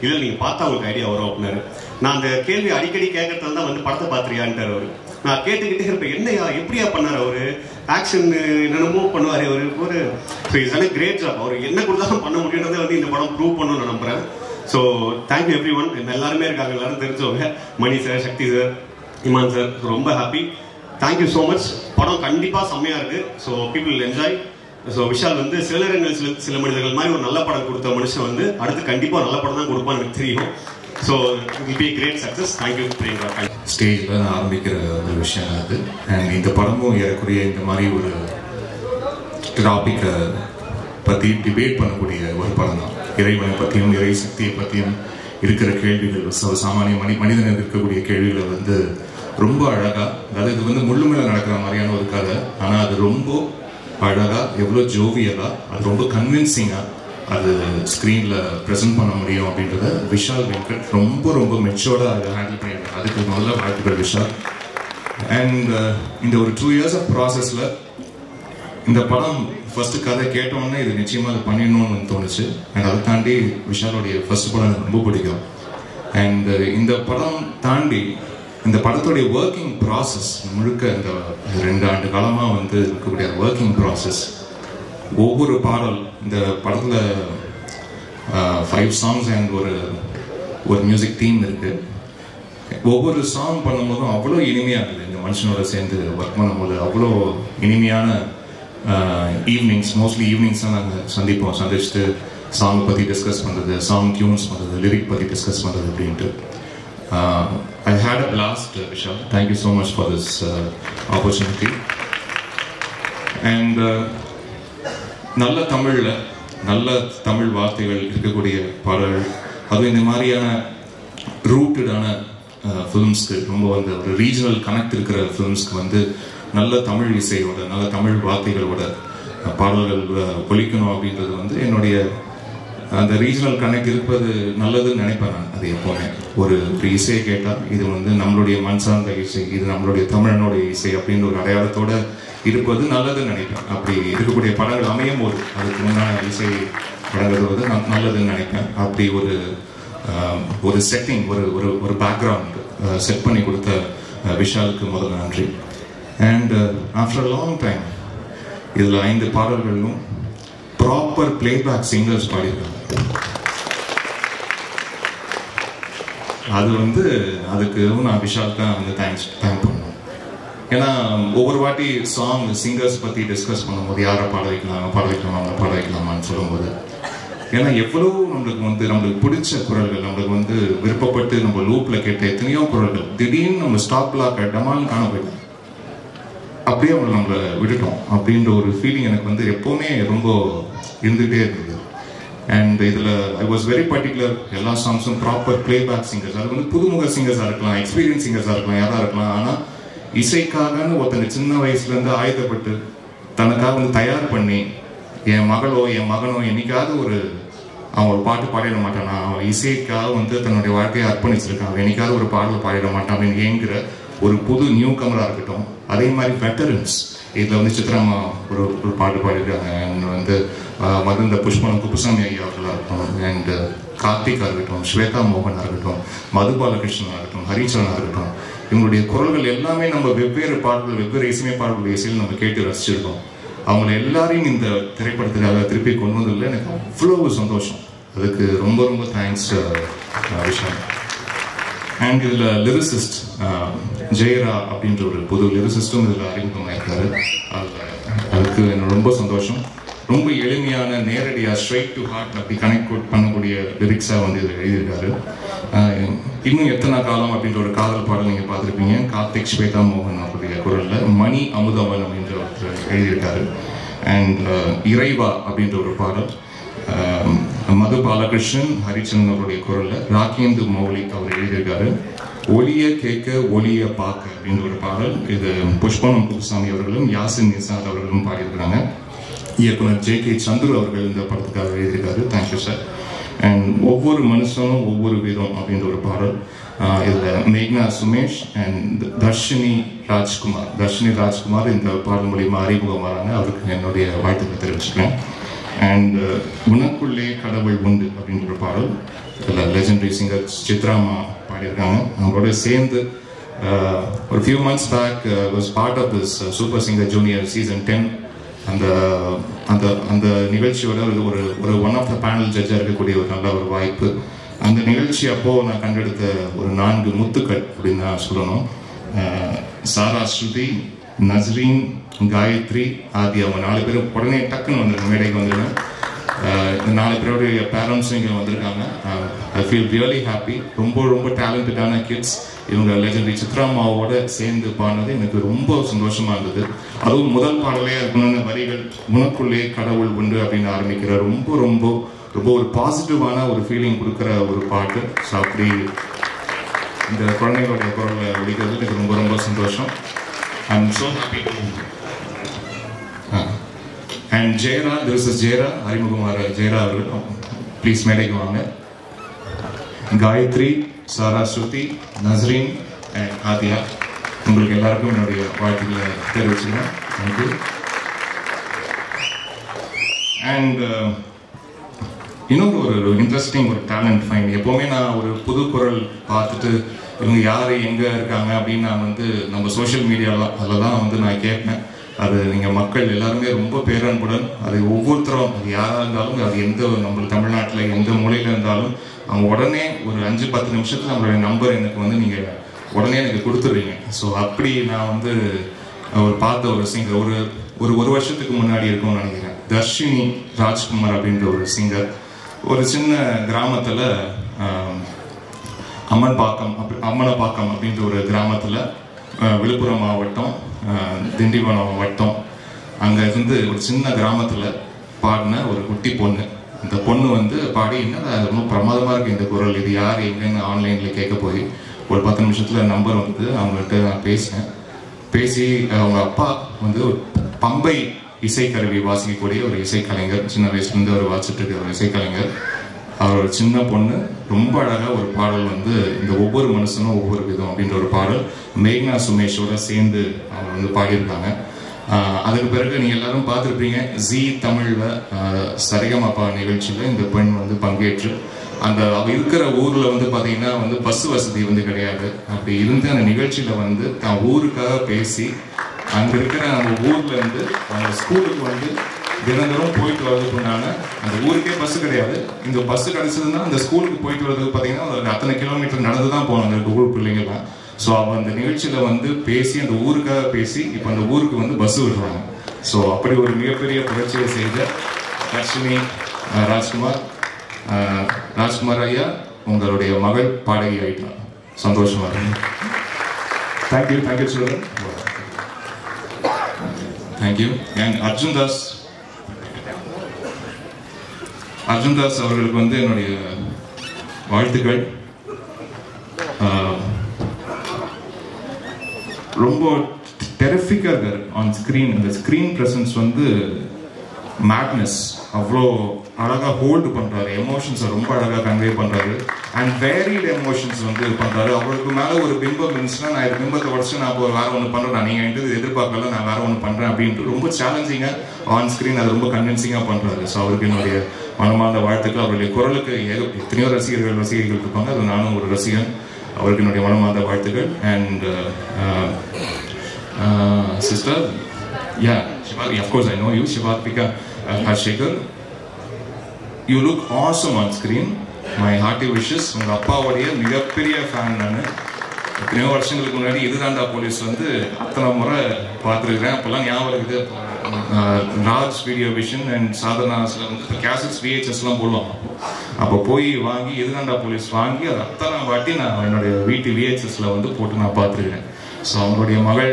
இல்லை நீங்கள் பார்த்தா உங்களுக்கு ஐடியா வரும் அப்படின்னாரு. நான் அந்த கேள்வி அடிக்கடி கேட்கறதால தான் வந்து படத்தை பார்த்துறியான்ட்டார் அவர். நான் கேட்டுக்கிட்டே இருப்பேன், என்னையா எப்படியா பண்ணார் அவரு, ஆக்ஷன் என்னென்னமோ பண்ணுவார் அவர். ஒரு so it's a great job. அவர் என்ன கொடுத்தாலும் பண்ண முடியுன்றதை வந்து இந்த படம் ப்ரூவ் பண்ணணும்னு நான் நம்புறேன். So thank you every one. எல்லாருமே இருக்காங்க, எல்லாரும் தெரிஞ்சவங்க. மணி sir, Sakthi sir, Imman sir, ரொம்ப ஹாப்பி. Thank you so much. படம் கண்டிப்பாக செம்மையாக இருக்கு. So people enjoy. So Vishal வந்து சில நேரங்கள் சில மனிதர்கள் மாதிரி ஒரு நல்ல படம் கொடுத்த மனுஷன் வந்து அடுத்து கண்டிப்பாக நல்ல படம் தான் கொடுப்பான்னு எனக்கு தெரியும். So it will be great success. Thank you Priyanka. ஸ்டேஜில் ஆரம்பிக்கிற ஒரு விஷயம் அது. அண்ட் இந்த படமும் ஏறக்குறைய இந்த மாதிரி ஒரு டாப்பிக்கை பற்றி டிபேட் பண்ணக்கூடிய ஒரு படம் தான். இறைவனை பற்றியும் இறை சக்தியை பற்றியும் இருக்கிற கேள்விகள், சாமானிய மனிதனுக்கு இருக்கக்கூடிய கேள்விகளை வந்து ரொம்ப அழகாக, அதாவது இது வந்து முள்ளு மேலே நடக்கிற மாதிரியான ஒரு கதை, ஆனால் அது ரொம்ப அழகாக, எவ்வளோ ஜோவியலாக, அது ரொம்ப கன்வின்சிங்காக அது ஸ்க்ரீனில் ப்ரெசென்ட் பண்ண முடியும் அப்படின்றத விஷால் வெங்கட் ரொம்ப ரொம்ப மெச்சோர்டாக அதை ஹேண்டில் பண்ணியிருக்காங்க. அதுக்கு நல்ல வாழ்த்துக்கள் விஷால். அண்ட் இந்த ஒரு 2 years ஆஃப் ப்ராசஸில் இந்த படம் ஃபர்ஸ்ட் கதை கேட்டோன்னே இது நிச்சயமாக அது பண்ணிடணும்னு தோணுச்சு. அண்ட் அதை தாண்டி விஷாலோடைய ஃபர்ஸ்ட் படம் எனக்கு ரொம்ப பிடிக்கும். அண்ட் இந்த படம் தாண்டி இந்த படத்துடைய ஒர்க்கிங் ப்ராசஸ் முழுக்க இந்த 2 ஆண்டு காலமாக வந்து இருக்கக்கூடிய ஒர்க்கிங் ப்ராசஸ், ஒவ்வொரு பாடல், இந்த படத்தில் 5 songs அண்ட் ஒரு மியூசிக் டீம் இருக்கு. ஒவ்வொரு சாங் பண்ணும்போதும் அவ்வளோ இனிமையாக இருக்குது. இந்த மனுஷனோட சேர்ந்து ஒர்க் பண்ணும்போது அவ்வளோ இனிமையான ஈவினிங்ஸ், மோஸ்ட்லி ஈவினிங்ஸ் தான் நாங்கள் சந்திச்சுட்டு சாங் பற்றி டிஸ்கஸ் பண்ணுறது, சாங் டியூன்ஸ் பண்ணுறது, லிரிக் பற்றி டிஸ்கஸ் பண்ணுறது அப்படின்ட்டு. I had a blast, Vishal. Thank you so much for this opportunity. And நல்ல தமிழில் நல்ல தமிழ் வார்த்தைகள் இருக்கக்கூடிய பாடல்கள், அதுவும் இந்த மாதிரியான ரூட்டடான ஃபிலிம்ஸ்க்கு, ரொம்ப வந்து ஒரு ரீஜனல் கனெக்ட் இருக்கிற ஃபிலிம்ஸ்க்கு வந்து நல்ல தமிழ் இசையோட, நல்ல தமிழ் வார்த்தைகளோட பாடல்கள் ஒலிக்கணும் அப்படின்றது வந்து என்னுடைய அந்த ரீஜனல் கனெக்ட் இருப்பது நல்லதுன்னு நினைப்பேன் நான். அது எப்போவுமே ஒரு இசையை கேட்டால் இது வந்து நம்மளுடைய மண் சார்ந்த இசை, இது நம்மளுடைய தமிழனுடைய இசை அப்படின்ற ஒரு அடையாளத்தோட இருப்பது நல்லதுன்னு நினைப்பேன். அப்படி இருக்கக்கூடிய படங்கள் அமையும் போது அதுக்கு முன்னாடி இசை வழங்குவது நல்லதுன்னு நினைப்பேன். அப்படி ஒரு செட்டிங், ஒரு பேக்ரவுண்ட் செட் பண்ணி கொடுத்த விஷாலுக்கு முதல்ல நன்றி. அண்ட் ஆஃப்டர் லாங் டைம் இதில் 5 பாடல்களும் ப்ராப்பர் பிளேபேக் சிங்கர்ஸ் பாடியிருக்காங்க. அது வந்து அதுக்கு நான் விஷால் தான் வந்து தேங்க் பண்ணணும். ஏன்னா ஒவ்வொரு வாட்டி சாங் சிங்கர்ஸ் பற்றி டிஸ்கஸ் பண்ணும்போது யாரை பாட வைக்கலாமான்னு சொல்லும்போது, ஏன்னா எவ்வளோ நம்மளுக்கு பிடிச்ச குரல்கள், நம்மளுக்கு வந்து விருப்பப்பட்டு நம்ம லூப்பில் கேட்ட எத்தனையோ குரல்கள் திடீர்னு நம்ம ஸ்டாப் பிளாக் டமால்னு காண போயிட்டோம். அப்படியே நம்மளை விட்டுட்டோம் அப்படின்ற ஒரு ஃபீலிங் எனக்கு வந்து எப்போவுமே ரொம்ப இருந்துகிட்டே இருந்தது. அண்ட் இதில் ஐ வாஸ் வெரி பர்டிகுலர். எல்லா சாங்ஸும் ப்ராப்பர் பிளேபேக் சிங்கர்ஸ், அது வந்து புதுமுக சிங்கர்ஸாக இருக்கலாம், எக்ஸ்பீரியன்ஸ் சிங்கர்ஸாக இருக்கலாம், யாராக இருக்கலாம். ஆனால் இசைக்காகன்னு ஒருத்தங்க சின்ன வயசுலேருந்து ஆயுதப்பட்டு தனக்காக வந்து தயார் பண்ணி, என் மகளோ என் மகனோ என்னைக்காவது அவன் ஒரு பாட்டு பாடிட மாட்டான், அவன் இசைக்காக வந்து தன்னுடைய வாழ்க்கையை அர்ப்பணிச்சிருக்கான், அவன் என்னைக்காவது ஒரு பாடல் பாடிட மாட்டான் அப்படின்னு ஏங்குற ஒரு புது நியூ கமராக இருக்கட்டும். அதே மாதிரி வெட்டரன்ஸ், இதில் வந்து சித்ராமா ஒரு பாட்டு பாடிருக்காங்க, அண்ட் வந்து மருந்த புஷ்பனம் குப்புசாமி ஐயா அவர்களாக இருக்கட்டும், அண்ட் கார்த்திகா இருக்கட்டும், ஸ்வேதா மோகனாக இருக்கட்டும், மது பாலகிருஷ்ணனாக இருக்கட்டும், ஹரிச்சரனாக இருக்கட்டும். இவங்களுடைய குரல்கள் எல்லாமே நம்ம வெவ்வேறு பாடல்கள், வெவ்வேறு இசையமைப்பாளர்களுடைய இசையில் நம்ம கேட்டு ரசிச்சிருக்கோம். அவங்கள எல்லாரையும் இந்த திரைப்படத்துக்காக திருப்பி கொண்டு வந்ததில் எனக்கு அவ்வளவு சந்தோஷம். அதுக்கு ரொம்ப ரொம்ப தேங்க்ஸ் விஷால். அண்ட் இதில் லிரிசிஸ்ட் ஜெயரா அப்படின்ற ஒரு புது லிரிசிஸ்டும் இதில் அறிமுகமாயிருக்காரு. அதுக்கு எனக்கு ரொம்ப சந்தோஷம். ரொம்ப எளிமையான, நேரடியாக ஸ்ட்ரைட் டு ஹார்ட் அப்படி கனெக்ட் பண்ணக்கூடிய லிரிக்ஸாக வந்து இதில் எழுதியிருக்காரு. இன்னும் எத்தனை காலம் அப்படின்ற ஒரு காதல் பாடல் நீங்கள் பார்த்துருப்பீங்க, கார்த்திக் ஸ்வேதா மோகன் அவருடைய குரலில். மணி அமுதவன் அப்படின்ற ஒருத்தர் எழுதியிருக்காரு. அண்ட் இறைவா அப்படின்ற ஒரு பாடல் மது பாலகிருஷ்ணன், ஹரிச்சந்திரன் அவருடைய குரலில் ராகேந்து மௌலி அவர் எழுதியிருக்காரு. ஒளிய கேட்க ஒளிய பார்க்க அப்படின்ற ஒரு பாடல், இது புஷ்பனம் குப்புசாமி அவர்களும் யாசின் நிசாத் அவர்களும் பாடியிருக்கிறாங்க. இயக்குனர் ஜே.கே. சந்துரு அவர்கள் இந்த படத்துக்காக எழுதியிருக்காரு. Thank you sir. அண்ட் ஒவ்வொரு மனுஷனும் ஒவ்வொரு விதம் அப்படின்ற ஒரு பாடல், இதில் மேக்னா சுமேஷ் அண்ட் தர்ஷினி ராஜ்குமார் இந்த பாடல் மூலியமாக அறிமுகம் வராங்க. அவருக்கு என்னுடைய வாழ்த்துக்களை தெரிவிச்சுக்கிறேன். அண்ட் உனக்குள்ளே கடவுள் உண்டு அப்படின்ற ஒரு பாடல், இதில் லெஜெண்டரி சிங்கர் சித்ராமா பாடியிருக்காங்க. அவங்களோட சேர்ந்து ஒரு few months back was part of this super singer junior season 10. அந்த நிகழ்ச்சியோட ஒரு ஒன் ஆஃப் த பேனல் ஜட்ஜாக இருக்கக்கூடிய ஒரு நல்ல ஒரு வாய்ப்பு. அந்த நிகழ்ச்சி அப்போது நான் கண்டெடுத்த ஒரு 4 முத்துக்கள் அப்படின்னு தான் சொல்லணும். சாரா, ஸ்ருதி, நஸ்ரீன், காயத்ரி, ஆதி, அவங்க 4 பேரும் உடனே டக்குன்னு வந்துருக்காங்க, மேடைக்கு வந்துருக்கேன். இந்த 4 பேருடைய பேரண்ட்ஸும் இங்கே வந்திருக்காங்க. I feel really happy. ரொம்ப ரொம்ப டேலண்டடான கிட்ஸ். இவங்க லெஜெண்டரி சித்ராமாவோட சேர்ந்து பாடினது எனக்கு ரொம்ப சந்தோஷமாக இருந்தது. அதுவும் முதல் பாடலே இருக்கணும்னு வரிகள், உனக்குள்ளே கடவுள் உண்டு அப்படின்னு ஆரம்பிக்கிற ரொம்ப ரொம்ப ரொம்ப ஒரு பாசிட்டிவான ஒரு ஃபீலிங் கொடுக்குற ஒரு பாட்டு. ஸோ அப்படி இந்த குழந்தைங்களோட குரலை ஒழிக்கிறது எனக்கு ரொம்ப ரொம்ப சந்தோஷம். I am so happy. And Jayara, this is Jayara, அறிமுகமாற ஜெயரா அவர்கள் ப்ளீஸ் மேடைக்கு வாங்க. காயத்ரி, சாரா, ஸ்ருதி, நஸ்ரீன் அண்ட் ஆதியா, உங்களுக்கு எல்லாருக்கும் என்னுடைய வாழ்த்துக்களை தெரிவிச்சுக்கிறேன். தேங்க்யூ. அண்ட் இன்னொரு ஒரு இன்ட்ரெஸ்டிங் ஒரு டேலண்ட் ஃபைண்ட். எப்போவுமே நான் ஒரு புது குரல் பார்த்துட்டு இவங்க யார் எங்கே இருக்காங்க அப்படின்னு நான் வந்து நம்ம சோஷியல் மீடியாவில் அதில் தான் வந்து நான் கேட்பேன். அது நீங்கள் மக்கள் எல்லாருமே ரொம்ப பேரன்புடன், அது ஒவ்வொருத்தரும், அது யாராக இருந்தாலும், அது நம்ம தமிழ்நாட்டில் எந்த மூலையில் இருந்தாலும் அவங்க உடனே ஒரு 5-10 நிமிஷத்தில் நம்மளுடைய நம்பர் எனக்கு வந்து நீங்கள் உடனே எனக்கு கொடுத்துட்றீங்க. ஸோ அப்படி நான் வந்து பார்த்த ஒரு சிங்கர் ஒரு வருஷத்துக்கு முன்னாடி இருக்கும்னு நினைக்கிறேன். தர்ஷினி ராஜ்குமார் அப்படின்ற ஒரு சிங்கர் ஒரு சின்ன கிராமத்தில் அம்மனப்பாக்கம் அப்படின்ற ஒரு கிராமத்தில், விழுப்புரம் மாவட்டம், திண்டிவனம் வட்டம், அங்கே இருந்து ஒரு சின்ன கிராமத்தில் பாடின ஒரு குட்டி பொண்ணு. அந்த பொண்ணு வந்து பாடி, என்ன ரொம்ப பிரமாதமாக இருக்குது இந்த குரல், இது யார் எங்கன்னு ஆன்லைனில் கேட்க போய் ஒரு 10 நிமிஷத்தில் நம்பர் வந்து அவங்கள்ட்ட நான் பேசி அவங்க அப்பா வந்து ஒரு பம்பை இசைக்கருவி வாசிக்கக்கூடிய ஒரு இசைக்கலைஞர், சின்ன வயசுலேருந்து அவர் வாசிச்சுட்டு இருக்க ஒரு இசைக்கலைஞர். அவர் ஒரு சின்ன பொண்ணு ரொம்ப அழகாக ஒரு பாடல் வந்து இந்த ஒவ்வொரு மனுஷனும் ஒவ்வொரு விதம் அப்படின்ற ஒரு பாடல் மேக்னா சுமேஷோட சேர்ந்து அவங்க வந்து பாடியிருக்காங்க. அதுக்கு பிறகு நீங்கள் எல்லாரும் பார்த்துருப்பீங்க, ஜி தமிழில் சரிகமப்பா நிகழ்ச்சியில் இந்த பெண் வந்து பங்கேற்று அவ இருக்கிற ஊரில் வந்து பார்த்தீங்கன்னா வந்து பஸ் வசதி வந்து கிடையாது. அப்படி இருந்து அந்த நிகழ்ச்சியில் வந்து தான் ஊருக்காக பேசி அங்கே இருக்கிற அந்த ஊரில் இருந்து அவங்க ஸ்கூலுக்கு வந்து தினந்தோறும் போயிட்டு வர்றதுக்குண்டான, அந்த ஊருக்கே பஸ்ஸு கிடையாது, இந்த பஸ்ஸு கிடச்சதுன்னா அந்த ஸ்கூலுக்கு போயிட்டு வர்றதுக்கு பார்த்தீங்கன்னா ஒரு அத்தனை கிலோமீட்டர் நடந்து தான் போனாங்க அந்த ஊர் பிள்ளைங்கள்லாம். ஸோ அவன் அந்த நிகழ்ச்சியில் வந்து பேசி அந்த ஊருக்காக பேசி இப்போ அந்த ஊருக்கு வந்து பஸ்ஸு விடுறாங்க. ஸோ அப்படி ஒரு மிகப்பெரிய புரட்சியை செய்த தர்ஷினி ராஜ்குமார் ஐயா, உங்களுடைய மகள் பாடகி ஆயிட்டான். சந்தோஷமா இருக்கு. Thank you children. Thank you. And Arjun Das Arjun Das அவர்களுக்கு வந்து என்னுடைய வாழ்த்துக்கள். ரொம்ப டெரிஃபிக்காக இருக்கார் ஆன் ஸ்க்ரீன். அந்த ஸ்க்ரீன் ப்ரெசன்ஸ் வந்து மேட்னஸ். அவ்வளோ அழகாக ஹோல்டு பண்ணுறாரு, எமோஷன்ஸை ரொம்ப அழகாக கன்வே பண்ணுறாரு. அண்ட் வேரிட் எமோஷன்ஸ் வந்து பண்ணுறாரு. அவருக்கு மேலே ஒரு பிம்பம் இருந்துச்சுன்னா, நான் இந்த பிம்பத்தை உடச்சு நான் இப்போ வேறு ஒன்று பண்ணுறேன், நீங்கள் என்கிட்ட எதிர்பார்க்கல, நான் வேறு ஒன்று பண்ணுறேன் அப்படின்ட்டு ரொம்ப சேலஞ்சிங்காக ஆன் ஸ்க்ரீன் அதை ரொம்ப கன்வின்சிங்காக பண்ணுறாரு. ஸோ அவருக்கு என்னுடைய மனமார்ந்த வாழ்த்துக்கள். அவருடைய குரலுக்கு எத்தனையோ ரசிகர்கள் இருப்பாங்க, அது நானும் ஒரு ரசிகன். அவருக்கு என்னுடைய மனமார்ந்த வாழ்த்துக்கள். And sister, yeah, Shivati, of course I know you, Shivatika Harshekar. You look awesome on screen. My hearty wishes. உங்க அப்பாவுடைய மிகப்பெரிய ஃபேன் நான். எத்தனையோ வருஷங்களுக்கு முன்னாடி இதுதாண்டா போலீஸ் வந்து அத்தனை முறை பார்த்துருக்குறேன். அப்போல்லாம் ஞாபகம் இருக்குது. ராஜ் வீடியோ விஷன் அண்ட் சாதனாஸில் வந்து இப்போ கேசட்ஸ் விஹெச்எஸ்லாம் போடுவாங்க. அப்போ போய் வாங்கி இதுதாண்டா போலீஸ் வாங்கி அது அத்தனை வாட்டி நான் என்னுடைய வீட்டு விஹெச்எஸ்ல வந்து போட்டு நான் பார்த்துருக்கேன். ஸோ அவங்களுடைய மகள்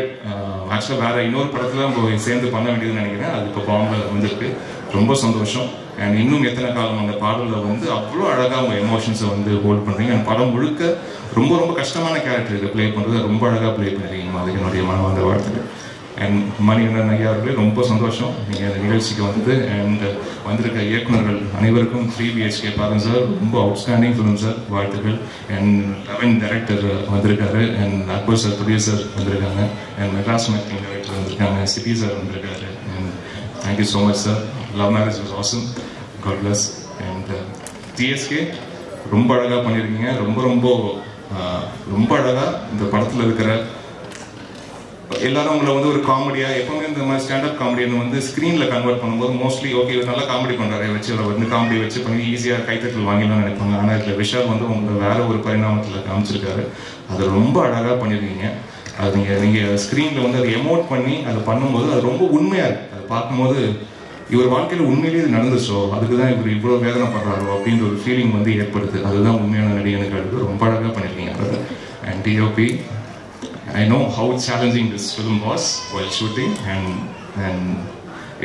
ஆக்சுவலாக வேறு இன்னொரு படத்தில் நம்ம சேர்ந்து பண்ண வேண்டியதுன்னு நினைக்கிறேன். அது இப்போ பாம்பில் வந்திருக்கு. ரொம்ப சந்தோஷம். அண்ட் இன்னும் எத்தனை காலம் அந்த பாடலில் வந்து அவ்வளோ அழகாக அவங்க எமோஷன்ஸை வந்து ஹோல்ட் பண்ணுறீங்க. அந்த படம் முழுக்க ரொம்ப ரொம்ப கஷ்டமான கேரக்டர் இதை ப்ளே பண்ணுறது ரொம்ப அழகாக ப்ளே பண்ணுறீங்க. அதுக்கு என்னுடைய மனமார்ந்த வாழ்த்துக்கள். அண்ட் மணிகண்டன் ஐயா அவர்களே ரொம்ப சந்தோஷம் நீங்கள் அந்த நிகழ்ச்சிக்கு வந்தது. அண்ட் வந்திருக்க இயக்குநர்கள் அனைவருக்கும் 3 BHK பாருங்க சார், ரொம்ப அவுட்ஸ்டாண்டிங் ஃபிலிம் சார், வாழ்த்துக்கள். அண்ட் லெவன் டைரக்டர் வந்திருக்காரு. அண்ட் அக்பர் சார் ப்ரொடியூசர் வந்திருக்காங்க. அண்ட் மெட்ராஸ் மேக்கிங் டைரக்டர் வந்திருக்காங்க. சிபி சார் வந்திருக்காரு. And thank you so much sir. Love marriage was awesome. God bless. And TSK ரொம்ப அழகாக பண்ணியிருக்கீங்க. ரொம்ப ரொம்ப ரொம்ப அழகாக இந்த படத்தில் இருக்கிற எல்லாரும் உங்களை வந்து ஒரு காமெடியாக எப்பவுமே இந்த மாதிரி ஸ்டாண்டப் காமெடியன் வந்து ஸ்க்ரீனில் கன்வெர்ட் பண்ணும்போது மோஸ்ட்லி ஓகே நல்லா காமெடி பண்ணுறாரு வச்சு அதை வந்து காமெடி வச்சு பண்ணி ஈஸியாக கைத்தட்டல் வாங்கிடலாம்னு நினைப்பாங்க. ஆனால் இதில் விஷால் வந்து உங்களை வேற ஒரு பரிணாமத்தில் காமிச்சிருக்காரு. அதை ரொம்ப அழகாக பண்ணியிருக்கீங்க. அது நீங்கள் ஸ்க்ரீனில் வந்து அதை எமோட் பண்ணி அதை பண்ணும்போது அது ரொம்ப உண்மையாக இருக்குது. அதை பார்க்கும்போது இவர் வாழ்க்கையில் உண்மையிலேயே இது நடந்துச்சோ, அதுக்கு தான் இவர் இவ்வளோ வேதனைப்படுறாரோ அப்படின்ற ஒரு ஃபீலிங் வந்து ஏற்படுது. அதுதான் உண்மையான நடிகனுக்கு அடுத்து ரொம்ப அழகாக பண்ணியிருக்கீங்க. And DOP, I know how challenging this film was while shooting, and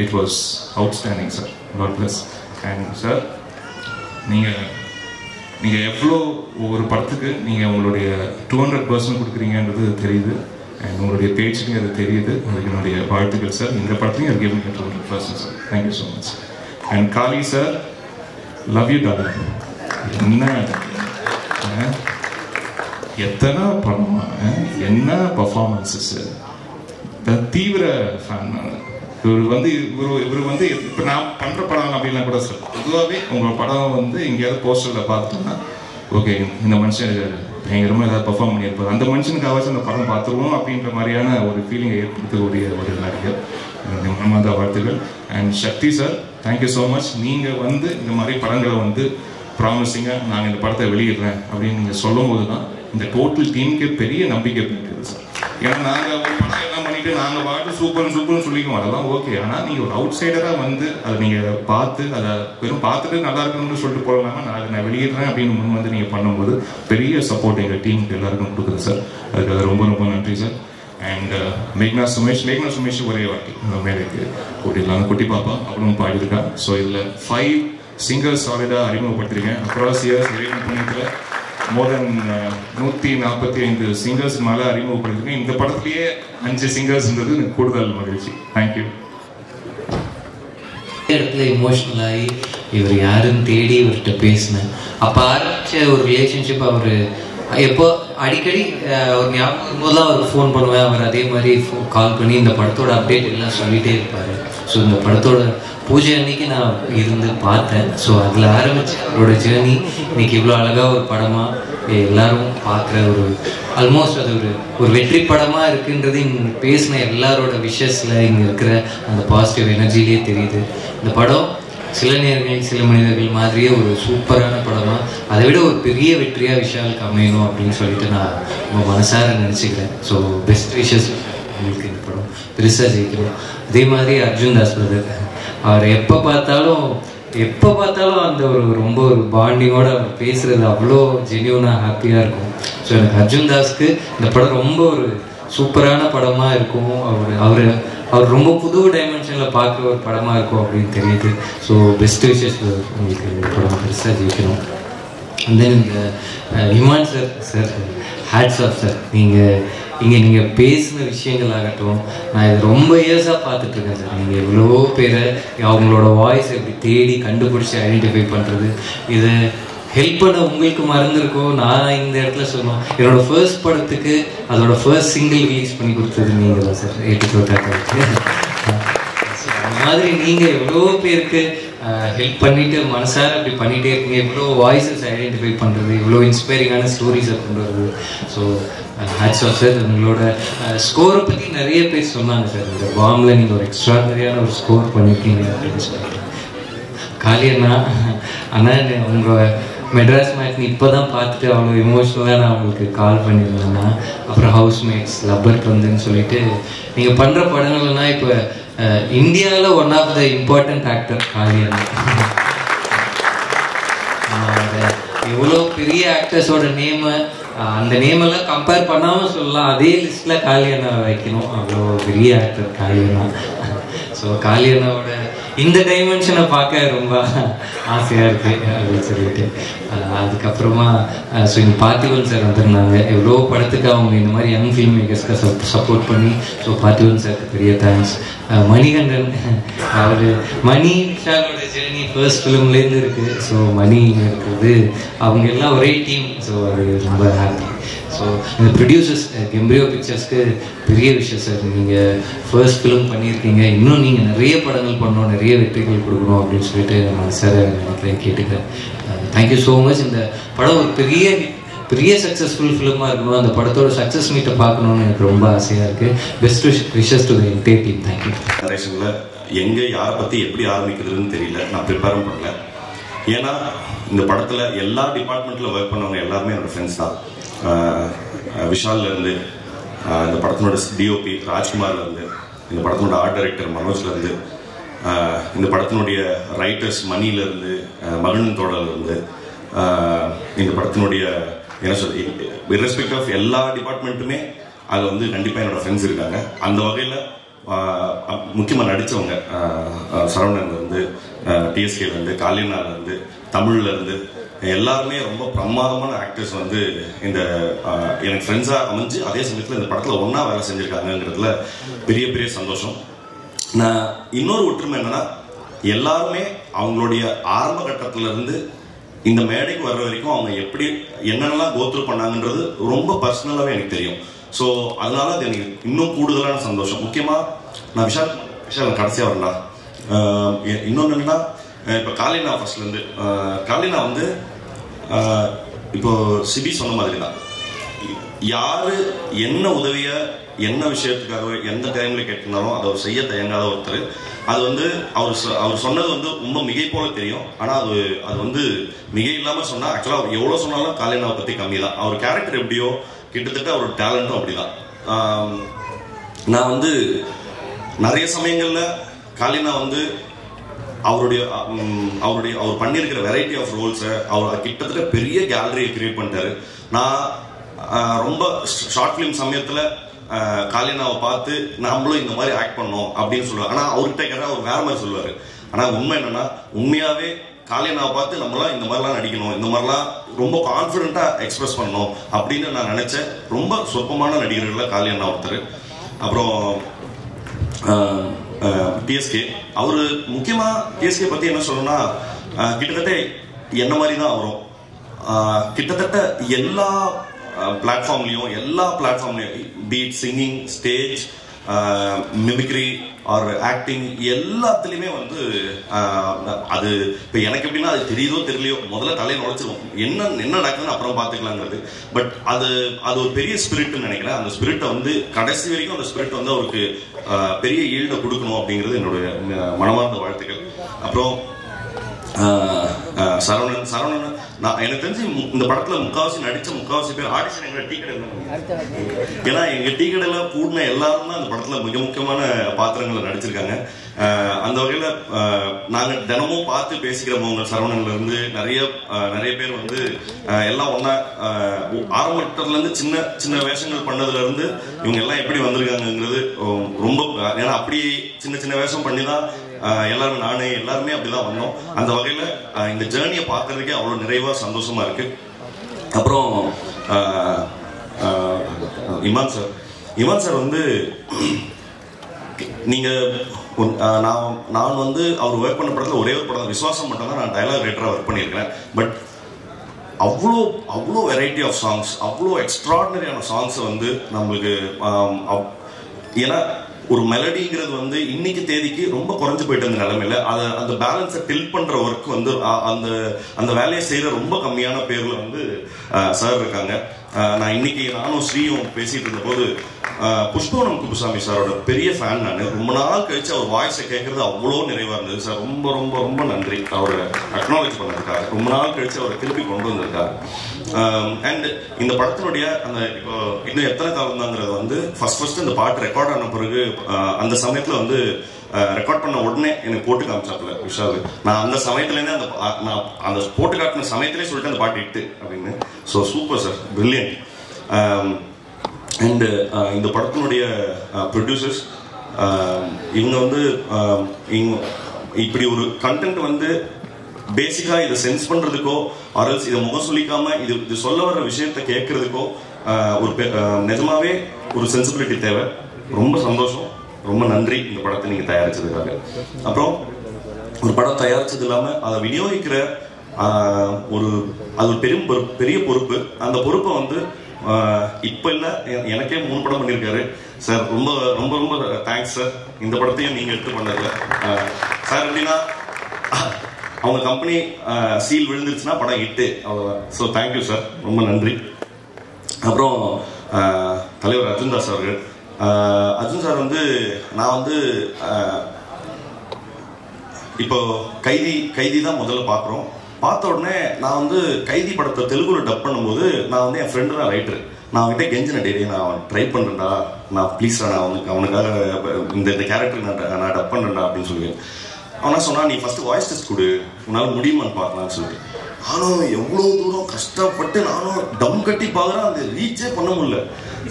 it was outstanding, sir. God bless. And sir, நீங்கள் எவ்வளோ ஒரு படத்துக்கு நீங்கள் உங்களுடைய 200% கொடுக்குறீங்கன்றது தெரியுது. அண்ட் உங்களுடைய பேச்சுலையும் அது தெரியுது. அதுக்கு என்னுடைய வாழ்த்துக்கள் சார். இந்த படத்துலையும் அது giving 200% sir. Thank you so much. And Kali sir, love you darling. என்ன எத்தனை படமா, என்ன பர்ஃபார்மன்ஸஸ். தீவிர ஃபேன் நான். இவர் வந்து இப்போ நான் பண்ணுற படம் அப்படின்னா கூட சார் பொதுவாகவே உங்கள் படம் வந்து எங்கேயாவது போஸ்டரில் பார்த்துட்டோம்னா ஓகே இந்த மனுஷன் பயங்கரமாக ஏதாவது பர்ஃபார்ம் பண்ணியிருப்பார், அந்த மனுஷனுக்காகவாச்சும் அந்த படம் பார்த்துருவோம் அப்படின்ற மாதிரியான ஒரு ஃபீலிங்கை ஏற்படுத்தக்கூடிய ஒரு நடிகர். என்னுடைய மனமார்ந்த வாழ்த்துக்கள். And Sakthi sir, thank you so much. நீங்கள் வந்து இந்த மாதிரி படங்களை வந்து ப்ராமிசிங்காக நாங்கள் இந்த படத்தை வெளியிடுறேன் அப்படின்னு நீங்கள் சொல்லும் போது தான் இந்த டோட்டல் டீமுக்கே பெரிய நம்பிக்கை இருக்குது சார். ஏன்னா நாங்கள் ஒரு படம் எல்லாம் பண்ணிட்டு நாங்கள் பாட்டு சூப்பர்னு சொல்லிக்குவோம், அதெல்லாம் ஓகே. ஆனால் நீங்கள் ஒரு அவுட் சைடராக வந்து அதை நீங்கள் பார்த்து அதை வெறும் பார்த்துட்டு நல்லா இருக்கணும்னு சொல்லிட்டு போகலாமா, நான் வெளியிடுறேன் அப்படின்னு முன் வந்து நீங்கள் பண்ணும்போது பெரிய சப்போர்ட் எங்கள் டீமுக்கு எல்லாருக்கும் கொடுக்குது சார். அதுக்காக ரொம்ப ரொம்ப நன்றி சார். அண்ட் மேக்னா சுமேஷ் ஒரே வாட்டி மேலேக்கு கூட்டிடலாம். குட்டி பாப்பா அவளும் பாடியிருக்கா. ஸோ இதில் 5 சிங்கர்ஸ் சாலிடாக அறிமுகப்படுத்திருக்கேன். அக்ராஸ் இயர்ஸ் புண்ணியத்தில் மோர் தென் 145 சிங்கர்ஸ் மேலே அறிமுகப்படுத்திருக்கேன். இந்த படத்துலேயே 5 சிங்கர்ஸ்ன்றது எனக்கு கூடுதல் மகிழ்ச்சி. தேங்க்யூ. இடத்துல இமோஷனல் ஆகி இவர் யாருன்னு தேடி இவர்கிட்ட பேசினேன். அப்போ ஆரம்பித்த ஒரு ரிலேஷன்ஷிப் அவர் எப்போ அடிக்கடி அவர் ஞாபகம் போதெல்லாம் அவருக்கு ஃபோன் பண்ணுவேன். அவர் அதே மாதிரி கால் பண்ணி இந்த படத்தோட அப்டேட் எல்லாம் சொல்லிகிட்டே இருப்பார். ஸோ இந்த படத்தோட பூஜை அன்னைக்கு நான் இருந்து பார்த்தேன். ஸோ அதில் ஆரம்பிச்சு அவரோட ஜேர்னி இன்னைக்கு இவ்வளோ அழகாக ஒரு படமாக எல்லாரும் பார்க்குற ஒரு ஆல்மோஸ்ட் அது ஒரு வெற்றி படமாக இருக்குன்றது இங்கே பேசின எல்லாரோட விஷஸில் இங்கே இருக்கிற அந்த பாசிட்டிவ் எனர்ஜிலேயே தெரியுது. இந்த படம் சில நேர்கள் சில மனிதர்கள் மாதிரியே ஒரு சூப்பரான படமாக அதை விட ஒரு பெரிய வெற்றியாக விஷாலுக்கு அமையணும் அப்படின்னு சொல்லிட்டு நான் ரொம்ப மனசார நினச்சிக்கிறேன். ஸோ பெஸ்ட் விஷஸ் உங்களுக்கு இந்த படம் பெருசாக ஜெயிக்கணும். அதே மாதிரி அர்ஜுன் தாஸ் பிரதர், அவர் எப்போ பார்த்தாலும் அந்த ரொம்ப ஒரு பாண்டிங்கோடு அவர் பேசுகிறது அவ்வளோ ஜென்யூனாக ஹாப்பியாக இருக்கும். ஸோ எனக்கு அர்ஜுன் தாஸ்க்கு இந்த படம் ரொம்ப ஒரு சூப்பரான படமாக இருக்கும். அவர் அவர் ரொம்ப புது டைமென்ஷனில் பார்க்குற ஒரு படமாக இருக்கும் அப்படின்னு தெரியுது. ஸோ பெஸ்ட் விஷஸ் உங்களுக்கு இந்த படம் பெருசாக ஜெயிக்கணும். அண்ட் தென் இந்த Imman sir hats off sir. நீங்கள் பேசின விஷயங்கள் ஆகட்டும், நான் இது ரொம்ப இயர்ஸாக பார்த்துட்ருக்கேன் சார். நீங்கள் எவ்வளோ பேரை அவங்களோட வாய்ஸ் எப்படி தேடி கண்டுபிடிச்சி ஐடென்டிஃபை பண்ணுறது, இதை ஹெல்ப் பண்ண உங்களுக்கு மறந்துருக்கோம். நான் இந்த இடத்துல சொன்னோம், என்னோடய ஃபர்ஸ்ட் படத்துக்கு அதோட ஃபர்ஸ்ட் சிங்கிள் ரிலீஸ் பண்ணி கொடுத்தது நீங்கள் தான் சார். 84 அந்த மாதிரி நீங்கள் எவ்வளோ பேருக்கு ஹெல்ப் பண்ணிவிட்டு மனசார அப்படி பண்ணிகிட்டே இருக்கீங்க. எவ்வளோ வாய்ஸஸ் ஐடென்டிஃபை பண்ணுறது, இவ்வளோ இன்ஸ்பைரிங்கான ஸ்டோரிஸை கொண்டு வருது. So hats off sir. உங்களோட ஸ்கோரை பற்றி நிறைய பேர் சொன்னாங்க சார். இந்த பாம்பில் நீங்கள் ஒரு எக்ஸ்ட்ராடனரியான ஒரு ஸ்கோர் பண்ணியிருக்கீங்க அப்படின்னு சொல்லிட்டு. காளி அண்ணா உங்கள் மெட்ராஸ் மேட்னி இப்போ தான் பார்த்துட்டு அவ்வளோ எமோஷ்னலாக நான் உங்களுக்கு கால் பண்ணியிருந்தேன்னா, அப்புறம் ஹவுஸ்மேட்ஸ், லப்பர் பந்துன்னு சொல்லிட்டு நீங்கள் பண்ணுற படங்கள்னா இப்போ இந்தியாவில் one of the important actor Kali அண்ணா. எவ்வளோ பெரிய ஆக்டர்ஸோட நேமை அந்த நேமெல்லாம் கம்பேர் பண்ணாமல் சொல்லலாம், அதே லிஸ்ட்டில் காளி அண்ணா வைக்கணும். அவ்வளோ பெரிய ஆக்டர் காளி அண்ணா. ஸோ காளி அண்ணாவோட இந்த டைமென்ஷனை பார்க்க ரொம்ப ஆசையாக இருக்குது அப்படின்னு சொல்லிட்டு. அதுக்கப்புறமா ஸோ இங்கே பார்த்திபன் சார் வந்திருந்தாங்க. எவ்வளோ படத்துக்கு அவங்க இந்த மாதிரி யங் ஃபில்ம் மேக்கர்ஸ்க்கு சப்போர்ட் பண்ணி, ஸோ பார்த்திபன் சாருக்கு பெரிய தேங்க்ஸ். மணிகண்டன் அவர் மணி விஷாலோட ஜேர்னி ஃபர்ஸ்ட் ஃபிலிம்லேருந்து இருக்குது. ஸோ மணி இருக்கிறது அவங்க எல்லாம் ஒரே டீம். ஸோ அது ரொம்ப ஹாப்பி. ஸோ இந்த ப்ரொடியூசர்ஸ் எம்ப்ரியோ பிக்சர்ஸ்க்கு பெரிய விஷயம் சார். நீங்கள் ஃபர்ஸ்ட் ஃபிலிம் பண்ணியிருக்கீங்க, இன்னும் நீங்கள் நிறைய படங்கள் பண்ணணும், நிறைய வெற்றிகள் கொடுக்கணும் அப்படின்னு சொல்லிட்டு நான் சார் நினைக்கிறேன், கேட்டுக்கிறேன். Thank you so much. இந்த படம் ஒரு பெரிய சக்ஸஸ்ஃபுல் ஃபிலிமாக இருக்கணும். அந்த படத்தோட சக்ஸஸ் மீட்டை பார்க்கணுன்னு எனக்கு ரொம்ப ஆசையாக இருக்குது. Best wishes to the entire team. Thank you. நரேஷனில் எங்கே யாரை பற்றி எப்படி ஆரம்பிக்கிறதுன்னு தெரியல, நான் ப்ரிப்பேரும் பண்ணல. ஏன்னா இந்த படத்தில் எல்லா டிபார்ட்மெண்ட்டில் ஒர்க் பண்ணவங்க எல்லாருமே என்னோடய ஃப்ரெண்ட்ஸ் தான். விஷால்லேருந்து, இந்த படத்தினோட டிஓபி ராஜ்குமார்லேருந்து, இந்த படத்தினோட ஆர்ட் டைரக்டர் மனோஜ்லேருந்து, இந்த படத்தினுடைய ரைட்டர்ஸ் மணிலேருந்து, மகன் தோழர்லேருந்து, இந்த படத்தினுடைய என்ன சொல்றது, இர்ரெஸ்பெக்ட் ஆஃப் எல்லா டிபார்ட்மெண்ட்டுமே அதில் வந்து கண்டிப்பாக என்னோடய ஃப்ரெண்ட்ஸ் இருக்காங்க. அந்த வகையில் முக்கியமாக நடித்தவங்க சரவணன்லேருந்து, டிஎஸ்கேலேருந்து, காளியனாலேருந்து, தமிழ்லேருந்து எல்லாருமே ரொம்ப பிரமாதமான ஆக்டர்ஸ் வந்து இந்த எனக்கு ஃப்ரெண்ட்ஸாக அமைஞ்சு அதே சமயத்தில் இந்த படத்தில் ஒன்றா வேலை செஞ்சுருக்காங்கங்கிறதுல பெரிய பெரிய சந்தோஷம். நான் இன்னொரு ஒற்றுமை என்னன்னா, எல்லாருமே அவங்களுடைய ஆரம்ப கட்டத்திலேருந்து இந்த மேடைக்கு வர்ற வரைக்கும் அவங்க எப்படி என்னென்னலாம் கோத்ரூ பண்ணாங்கன்றது ரொம்ப பர்சனலாகவே எனக்கு தெரியும். ஸோ அதனால அது எனக்கு இன்னும் கூடுதலான சந்தோஷம். முக்கியமாக நான் விஷால் கடைசியாக வரேன்டா. இன்னொன்று என்னன்னா, இப்போ காளினா ஃபர்ஸ்ட்லேருந்து காளினா வந்து இப்போ சிபி சொன்ன மாதிரி தான், யார் என்ன உதவியை என்ன விஷயத்துக்காக எந்த டைமில் கேட்டிருந்தாலும் அதை அவர் செய்ய தயங்காத ஒருத்தர். அது வந்து அவர் சொன்னது வந்து ரொம்ப மிகை போல தெரியும், ஆனால் அது வந்து மிகை இல்லாமல் சொன்னால் ஆக்சுவலாக அவர் எவ்வளோ சொன்னாலும் காளினாவை பற்றி கம்மி தான். அவர் கேரக்டர் எப்படியோ கிட்டத்தட்ட அவரோட டேலண்ட்டும் அப்படி தான். நான் வந்து நிறைய சமயங்களில் காளினா வந்து அவர் பண்ணியிருக்கிற வெரைட்டி ஆஃப் ரோல்ஸை அவர் கிட்டத்தட்ட பெரிய கேலரியை கிரியேட் பண்ணிட்டாரு. நான் ரொம்ப ஷார்ட் ஃபிலிம் சமயத்தில் காளினாவை பார்த்து நம்மளும் இந்த மாதிரி ஆக்ட் பண்ணோம் அப்படின்னு சொல்லுவார். ஆனால் அவர்கிட்ட கேட்டால் அவர் வேற மாதிரி சொல்லுவார். ஆனால் உண்மை என்னன்னா, உண்மையாகவே காளினாவை பார்த்து நம்மளாம் இந்த மாதிரிலாம் நடிக்கணும், இந்த மாதிரிலாம் ரொம்ப கான்ஃபிடென்ட்டாக எக்ஸ்பிரஸ் பண்ணணும் அப்படின்னு நான் நினச்சேன். ரொம்ப சொற்பமான நடிகர்களில் காளியண்ணா ஒருத்தர். அப்புறம் டிஎஸ்கே, அவர் முக்கியமாக டிஎஸ்கே பற்றி என்ன சொல்லணும்னா, கிட்டத்தட்ட என்ன மாதிரி தான் வரும். கிட்டத்தட்ட எல்லா பிளாட்ஃபார்ம்லையும் beat singing, stage, mimicry or acting எல்லாத்துலேயுமே வந்து அது இப்போ எனக்கு எப்படின்னா அது தெரியுதோ தெரியலையோ முதல்ல தலையை நுழைச்சிரும், என்ன நடக்குதுன்னு அப்புறம் பார்த்துக்கலாங்கிறது. பட் அது ஒரு பெரிய ஸ்பிரிட்னு நினைக்கிறேன். அந்த ஸ்பிரிட்டை வந்து கடைசி வரைக்கும் அந்த ஸ்பிரிட் வந்து அவருக்கு பெரிய ஈல்டை கொடுக்கணும் அப்படிங்கிறது என்னுடைய மனமார்ந்த வாழ்த்துக்கள். அப்புறம் சரவணன் நான் எனக்கு தெரிஞ்சு இந்த படத்துல முக்காவாசி பேர் ஆடிஷன் எங்க டீ கடை, ஏன்னா எங்க டீ கடையில கூடின எல்லாரும் தான் அந்த படத்துல மிக முக்கியமான பாத்திரங்களை நடிச்சிருக்காங்க. அந்த வகையில நாங்க தினமும் பார்த்து பேசிக்கிறவங்க சரவணன்ல இருந்து நிறைய பேர் வந்து எல்லாம் ஒன்னா ஆரம்பத்துல இருந்து சின்ன சின்ன வேஷங்கள் பண்ணதுல இருந்து இவங்க எல்லாம் எப்படி வந்திருக்காங்கிறது ரொம்ப, ஏன்னா அப்படி சின்ன சின்ன வேஷம் பண்ணிதான் எல்லாரும் எல்லாருமே அப்படிதான் வந்தோம். அந்த வகையில இந்த ஜேர்னியை பார்க்கறதுக்கே அவ்வளவு நிறைவா சந்தோஷமா இருக்கு. அப்புறம் இமான் சார் வந்து நீங்க நான் வந்து அவர் ஒர்க் பண்ண படத்துல ஒரே ஒரு படம் விசுவாசம் மட்டும் தான் நான் டயலாக் ரைட்டரா ஒர்க் பண்ணியிருக்கிறேன். பட் அவ்வளோ வெரைட்டி ஆஃப் சாங்ஸ், அவ்வளோ எக்ஸ்ட்ராடினரியான சாங்ஸ் வந்து நம்மளுக்கு, ஏன்னா ஒரு மெலடிங்கிறது வந்து இன்னைக்கு தேதிக்கு ரொம்ப குறைஞ்சு போயிட்டு இருந்த நிலைமையில அந்த பேலன்ஸை டில்ட் பண்ற ஒர்க் வந்து அந்த வேலையை செய்யற ரொம்ப கம்மியான பேர்ல வந்து சார் இருக்காங்க. நான் இன்னைக்கு நானும் ஸ்ரீயும் பேசிட்டு இருந்த போது புஷ்பவனம் குப்புசாமி சாரோட பெரிய ஃபேன் நான். ரொம்ப நாள் கழிச்சு அவர் வாய்ஸை கேட்கறது அவ்வளோ நிறைவா இருந்தது சார். ரொம்ப ரொம்ப ரொம்ப நன்றி அவரை அக்னாலேஜ் பண்ணிருக்காரு. ரொம்ப நாள் கழிச்சு அவரை திருப்பி கொண்டு வந்திருக்காரு. அண்ட் இந்த படத்தினுடைய அந்த இப்போ இன்னும் எத்தனை காலம் தாங்கிறது வந்து ஃபர்ஸ்ட் இந்த பாட்டு ரெக்கார்ட் ஆன பிறகு அந்த சமயத்துல வந்து ரெக்கார்ட் பண்ண உடனே எனக்கு போட்டு காமிச்சாப்புல விஷால். நான் அந்த சமயத்துலேருந்தே நான் அந்த போட்டு காட்டின சமயத்திலே சொல்லிட்டு அந்த பாட்டு இட்டு அப்படின்னு. So super sir, brilliant. And இந்த படத்தினுடைய ப்ரொடியூசர்ஸ் இவங்க வந்து இப்படி ஒரு கண்டென்ட் வந்து பேசிக்கா இதை சென்ஸ் பண்றதுக்கோ ஆர்எல்ஸ் இதை முகம் சொல்லிக்காம இது சொல்ல வர்ற விஷயத்தை கேட்கறதுக்கோ ஒரு நிஜமாவே ஒரு சென்சிபிலிட்டி தேவை. ரொம்ப சந்தோஷம், ரொம்ப நன்றி இந்த படத்தை நீங்க தயாரிச்சதுக்காக. அப்புறம் ஒரு படம் தயாரிச்சது இல்லாம அதை விநியோகிக்கிற அது ஒரு பெரிய பொறுப்பு. அந்த பொறுப்பை வந்து இப்ப இல்ல, எனக்கே 3 படம் பண்ணிருக்காரு சார். ரொம்ப ரொம்ப ரொம்ப தேங்க்ஸ் சார். இந்த படத்தையும் நீங்க எடுத்து பண்ணல சார். எப்படின்னா அவங்க கம்பெனி சீல் விழுந்துருச்சுன்னா படம் இட்டு அவ்வளவுதான். ஸோ தேங்க்யூ சார், ரொம்ப நன்றி. அப்புறம் தலைவர் அர்ஜுன் தாஸ் அவர்கள். அர்ஜுன் சார் வந்து நான் வந்து இப்போ கைதி தான் முதல்ல பார்க்குறோம். பார்த்த உடனே நான் வந்து கைதி படத்தை தெலுங்குல டப் பண்ணும்போது நான் வந்து என் ஃப்ரெண்டு தான் ரைட்டர். நான் அவன்கிட்ட கெஞ்சின டெய்லி நான் ட்ரை பண்ணுறேன்டா, நான் ப்ளீஸ்டா நான் அவனுக்காக இந்த கேரக்டருக்கு நான் டப் பண்ணுறேன்டா அப்படின்னு சொல்லி. அவனா சொன்னா நீ ஃபர்ஸ்ட் வாய்ஸ் டெஸ்ட் கொடு, உன்னால முடியுமான்னு பார்க்கலாம்னு சொல்லிட்டு. நானும் எவ்வளோ தூரம் கஷ்டப்பட்டு நானும் டம் கட்டி பார்க்குறேன், அது ரீச்சே பண்ண முடியல.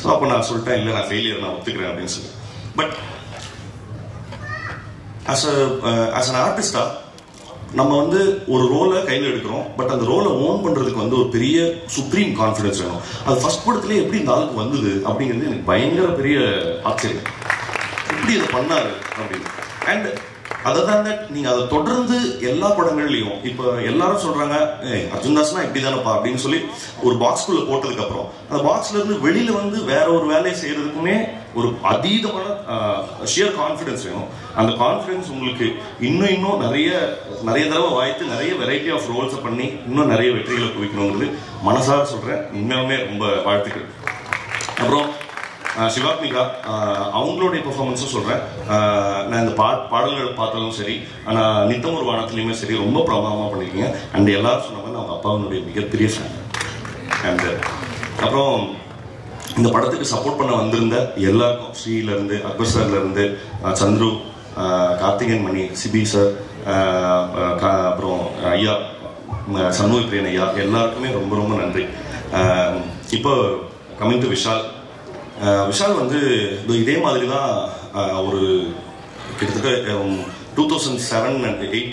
ஸோ அப்போ நான் சொல்லிட்டேன் இல்லை நான் ஃபெயிலியர், நான் ஒத்துக்கிறேன் அப்படின்னு சொல்லி. பட் ஆஸ் அன் ஆர்டிஸ்டா நம்ம வந்து ஒரு ரோலை கையில் எடுக்கிறோம். பட் அந்த ரோலை ஓன் பண்றதுக்கு வந்து ஒரு பெரிய சுப்ரீம் கான்ஃபிடன்ஸ் வேணும். அது ஃபர்ஸ்ட் படத்துலேயே எப்படி இந்த ஆளுக்கு வந்தது அப்படிங்கிறது எனக்கு பயங்கர பெரிய ஆச்சரியம். எப்படி இதை பண்ணாரு அப்படின்னு. அண்ட் அதான் நீங்க அதை தொடர்ந்து எல்லா படங்கள்லயும் இப்ப எல்லாரும் சொல்றாங்க அர்ஜுன் தாஸ்னா இப்படி தானப்பா அப்படின்னு சொல்லி ஒரு பாக்ஸ்குள்ள போட்டதுக்கு அப்புறம் அந்த பாக்ஸ்ல இருந்து வெளியில வந்து வேற ஒரு வேலையை செய்யறதுக்குமே ஒரு அதீதமான ஷியர் கான்ஃபிடன்ஸ் வேணும். அந்த கான்ஃபிடன்ஸ் உங்களுக்கு இன்னும் நிறைய தடவை வாய்த்து நிறைய வெரைட்டி ஆஃப் ரோல்ஸை பண்ணி இன்னும் நிறைய வெற்றிகளை குவிக்கணுங்கிறது மனசார சொல்றேன். உண்மையாலுமே ரொம்ப வாழ்த்துக்கள். அப்புறம் சிவாத்மிகா அவங்களுடைய பெர்ஃபார்மன்ஸும் சொல்றேன். நான் இந்த பாடல்கள் பார்த்தாலும் சரி, ஆனால் நித்தம் ஒரு வானத்துலையுமே சரி ரொம்ப பிரமாதமாக பண்ணிருக்கீங்க. அண்ட் எல்லாரும் சொன்ன மாதிரி அவங்க அப்பாவுடைய மிகப்பெரிய ஃபேன். அண்ட் அப்புறம் இந்த படத்துக்கு சப்போர்ட் பண்ண வந்திருந்த எல்லாருக்கும், ஸ்ரீலேருந்து அக்பர் சார்லேருந்து சந்துரு, கார்த்திகேயன் மணி, சிபி சார், அப்புறம் ஐயா சண்முக பிரியன் ஐயா, எல்லாருக்குமே ரொம்ப ரொம்ப நன்றி. இப்போ கமிங் டு விஷால் வந்து இதே மாதிரி தான் ஒரு கிட்டத்தட்ட 2007 and 2008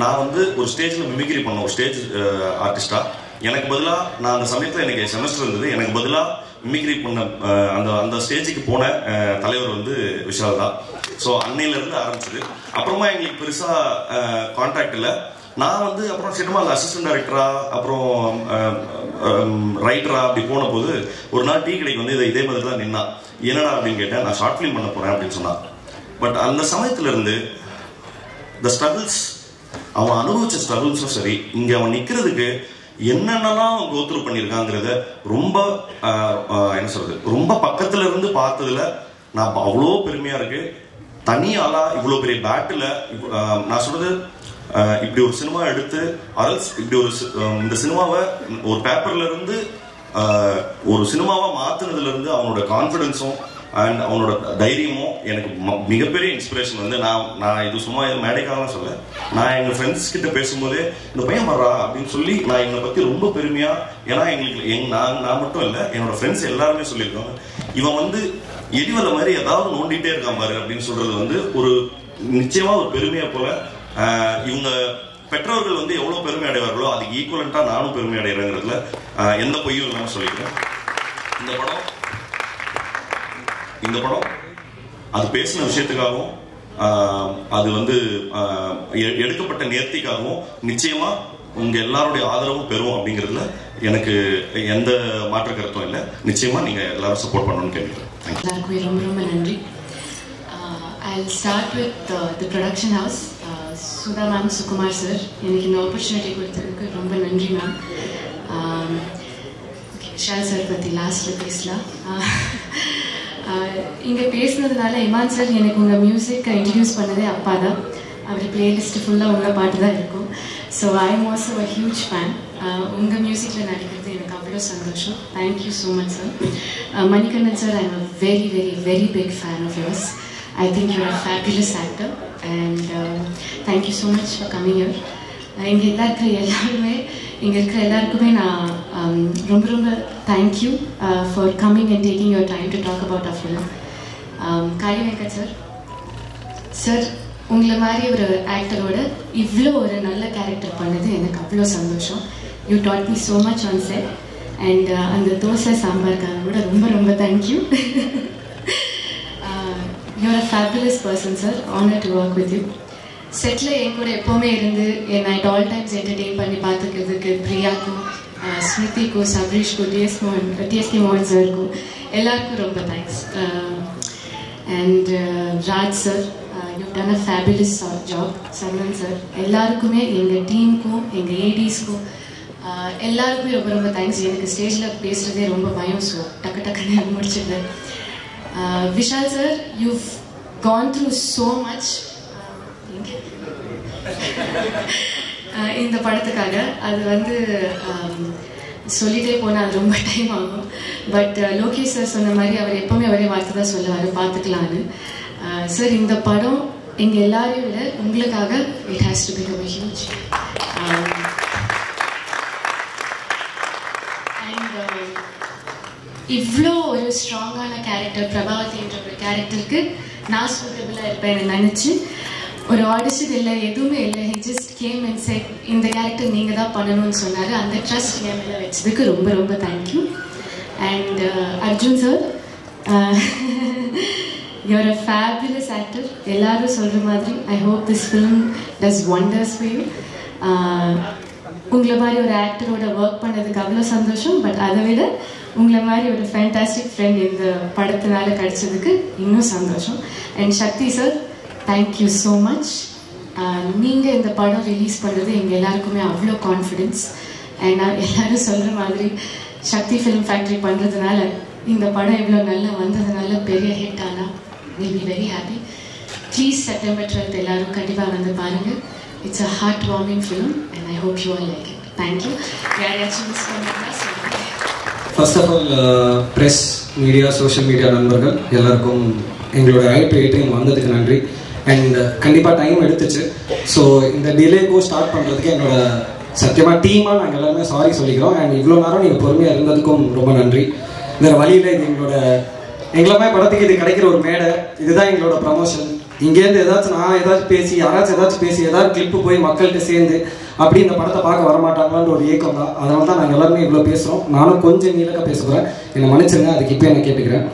நான் வந்து ஒரு ஸ்டேஜில் மிமிக்ரி பண்ண ஒரு ஸ்டேஜ் ஆர்டிஸ்டா. எனக்கு பதிலாக நான் அந்த சமயத்தில் எனக்கு செமஸ்டர் இருந்தது, எனக்கு பதிலாக மிமிக்ரி பண்ண அந்த ஸ்டேஜுக்கு போன தலைவர் வந்து விஷால் தான். ஸோ அன்னையிலேருந்து ஆரம்பிச்சது. அப்புறமா எங்களுக்கு பெருசாக கான்டாக்ட் இல்லை. நான் வந்து அப்புறம் சினிமா அசிஸ்டன்ட் டைரக்டரா அப்புறம் ரைட்டரா அப்படி போன போது ஒரு நாள் டீ கடைக்கு வந்து இதே மாதிரி தான் நின்னா. என்னடா அப்படின்னு கேட்டேன். நான் ஷார்ட் ஃபிலிம் பண்ண போறேன் அப்படின்னு சொன்னான். பட் அந்த சமயத்துல இருந்து த ஸ்ட்ரகிள்ஸ், அவன் அனுபவிச்ச ஸ்ட்ரகிள்ஸும் சரி, இங்க அவன் நிக்கிறதுக்கு என்னென்னலாம் அவன் கோத்ரூ பண்ணியிருக்காங்கிறத ரொம்ப என்ன சொல்றது, ரொம்ப பக்கத்துல இருந்து பார்த்ததுல நான் அவ்வளோ பெருமையாக இருக்குது. தனி ஆளாக இவ்வளோ பெரிய பேட்டில் நான் சொல்கிறது, இப்படி ஒரு சினிமா எடுத்து இப்படி ஒரு இந்த சினிமாவை ஒரு பேப்பர்ல இருந்து ஒரு சினிமாவா மாத்தினதுல இருந்து அவனோட கான்ஃபிடன்ஸும் அண்ட் அவனோட தைரியமும் எனக்கு மிகப்பெரிய இன்ஸ்பிரேஷன். வந்து நான் இது சும்மா மேடைக்காகலாம் சொல்ல, நான் எங்கள் ஃப்ரெண்ட்ஸ் கிட்ட பேசும்போதே இந்த பையன் வர்றா அப்படின்னு சொல்லி நான் எங்களை பற்றி ரொம்ப பெருமையா, ஏன்னா எங்களுக்கு நான் மட்டும் இல்லை, என்னோட ஃப்ரெண்ட்ஸ் எல்லாருமே சொல்லியிருக்காங்க, இவன் வந்து எரிவலை மாதிரி ஏதாவது நோண்டிகிட்டே இருக்கான் பாரு அப்படின்னு சொல்றது வந்து ஒரு நிச்சயமா ஒரு பெருமையை போல. இவங்க பெற்றோர்கள் வந்து எவ்வளவு பெருமை அடைவார்களோ அதுக்கு ஈக்குவலண்டா நானும் பெருமை அடைகிறேங்கிறதுல எந்த பொய்யும் இல்லாமல் சொல்லிக்கிறேன். இந்த படம் அது பேசின விஷயத்துக்காகவும் அது வந்து எடுக்கப்பட்ட நேர்த்திக்காகவும் நிச்சயமா உங்க எல்லாருடைய ஆதரவும் பெறும் அப்படிங்கிறதுல எனக்கு எந்த மாற்று கருத்தும் இல்லை. நிச்சயமா நீங்க எல்லாரும் சப்போர்ட் பண்ணணும்னு கேட்கிறேன். எல்லாருக்கும் ரொம்ப ரொம்ப நன்றி. I'll start with the production house. Sudha ma'am, Sukumar sir, எனக்கு இந்த ஆப்பர்ச்சுனிட்டி கொடுத்ததுக்கு ரொம்ப நன்றி மேம். விஷால் சார் பற்றி லாஸ்ட்டில் பேசலாம். இங்கே பேசுனதுனால இமான் சார் எனக்கு உங்கள் மியூசிக்கை இன்ட்ரடியூஸ் பண்ணதே அப்பா தான். அவர் பிளேலிஸ்ட்டு ஃபுல்லாக உங்கள் பாட்டு தான் இருக்கும். So I am also a huge fan. உங்கள் மியூசிக்கில் நடிக்கிறது எனக்கு அவ்வளோ சந்தோஷம். Thank you so much sir. Manikandan sir, I am a very very very big fan of yours. I think you're a fabulous actor and thank you so much for coming here. இங்கே இருக்கிற எல்லாருக்குமே நான் ரொம்ப ரொம்ப thank you for coming and taking your time to talk about our film. Kali Venkat sir, sir உங்களை மாதிரி ஒரு ஆக்டரோட இவ்வளோ ஒரு நல்ல கேரக்டர் பண்ணது எனக்கு அவ்வளோ சந்தோஷம். You dot me so much on set and அந்த தோசை சாம்பார்க்காக கூட ரொம்ப ரொம்ப thank you. You're a fabulous person, sir. Honored to work with you. செட்டில் என் கூட எப்போவுமே இருந்து என்னை அட் ஆல் டைம்ஸ் என்டர்டெயின் பண்ணி பார்த்துக்கிறதுக்கு பிரியாக்கும், ஸ்மிருதிக்கும், சபரீஷ்க்கும், டிஎஸ்கே மோகன் சாருக்கும் எல்லாருக்கும் ரொம்ப thanks. And Raj sir, you done a fabulous job. Saravanan sir, எல்லாருக்குமே எங்கள் டீமுக்கும் எங்கள் ஏடிஸ்க்கும் எல்லாருக்குமே ரொம்ப ரொம்ப தேங்க்ஸ். எனக்கு ஸ்டேஜில் பேசுகிறதே ரொம்ப பயம், ஸோ டக்கு டக்குன்னு முடிச்சிடுறேன். Vishal sir, you've gone through so much இந்த படத்துக்காக. அது வந்து சொல்லிட்டே போனால் அது ரொம்ப டைம் ஆகும். பட் லோகேஷ் சார் சொன்ன மாதிரி அவர் எப்போவுமே ஒரே வார்த்தை தான் சொல்லுவார், பார்த்துக்கலான்னு. சார், இந்த படம் எங்கள் எல்லாரையும் விட உங்களுக்காக it has to become a huge. இவ்வளோ ஒரு ஸ்ட்ராங்கான கேரக்டர், பிரபாவதின்ற ஒரு கேரக்டருக்கு நான் சூட்டபிளாக இருப்பேன் நினச்சி ஒரு ஆடிஷன் இல்லை, எதுவுமே இல்லை. He just game and set இந்த கேரக்டர் நீங்கள் தான் பண்ணணும்னு சொன்னார். அந்த ட்ரஸ்ட் என் மேலே வச்சதுக்கு ரொம்ப ரொம்ப thank you. And Arjun sir, you are a fabulous actor. எல்லாரும் சொல்கிற மாதிரி I hope this film does wonders for you. உங்களை மாதிரி ஒரு ஆக்டரோட ஒர்க் பண்ணதுக்கு அவ்வளோ சந்தோஷம். பட் அதை விட உங்களை மாதிரி ஒரு ஃபேண்டாஸ்டிக் ஃப்ரெண்ட் இந்த படத்தினால கிடைச்சதுக்கு இன்னும் சந்தோஷம். And Sakthi sir, thank you so much. நீங்கள் இந்த படம் ரிலீஸ் பண்ணுறது எங்கள் எல்லாருக்குமே அவ்வளோ கான்ஃபிடென்ஸ். அண்ட் நான் எல்லோரும் சொல்கிற மாதிரி சக்தி ஃபிலிம் ஃபேக்ட்ரி பண்ணுறதுனால இந்த படம் இவ்வளோ நல்லா வந்ததுனால பெரிய ஹிட் ஆனால் will be very happy. Please September 12th எல்லோரும் கண்டிப்பாக வந்து பாருங்கள். It's a heart warming film and I hope you all like it. Thank you. யாரையாச்சும் மிஸ் பண்ணுறதா சொல்லுங்கள். First of all press, media, social media நண்பர்கள் எல்லாருக்கும் எங்களோட ரைட் வந்ததுக்கு நன்றி. அண்ட் கண்டிப்பாக டைம் எடுத்துச்சு. ஸோ இந்த டிலேக்கும் ஸ்டார்ட் பண்ணுறதுக்கு என்னோட சத்தியமாக டீமாக நாங்கள் எல்லாருமே சாரி சொல்லிக்கிறோம். அண்ட் இவ்வளோ நேரம் நீங்கள் பொறுமையாக இருந்ததுக்கும் ரொம்ப நன்றி. வேறு வழியில் இது எங்களுமே படத்துக்கு இது கிடைக்கிற ஒரு மேடை, இதுதான் எங்களோட ப்ரமோஷன். இங்கேருந்து நான் ஏதாச்சும் பேசி ஏதாவது கிளிப்பு போய் மக்கள்கிட்ட சேர்ந்து அப்படி இந்த படத்தை பார்க்க வரமாட்டாங்களான்ற ஒரு ஏக்கம் தான். அதனால தான் நாங்கள் எல்லாருமே இவ்வளோ பேசுகிறோம். நானும் கொஞ்சம் நீளக்க பேச போகிறேன், என்னை மன்னிச்சிருங்க. அதுக்கு இப்போ என்ன கேட்டுக்கிறேன்.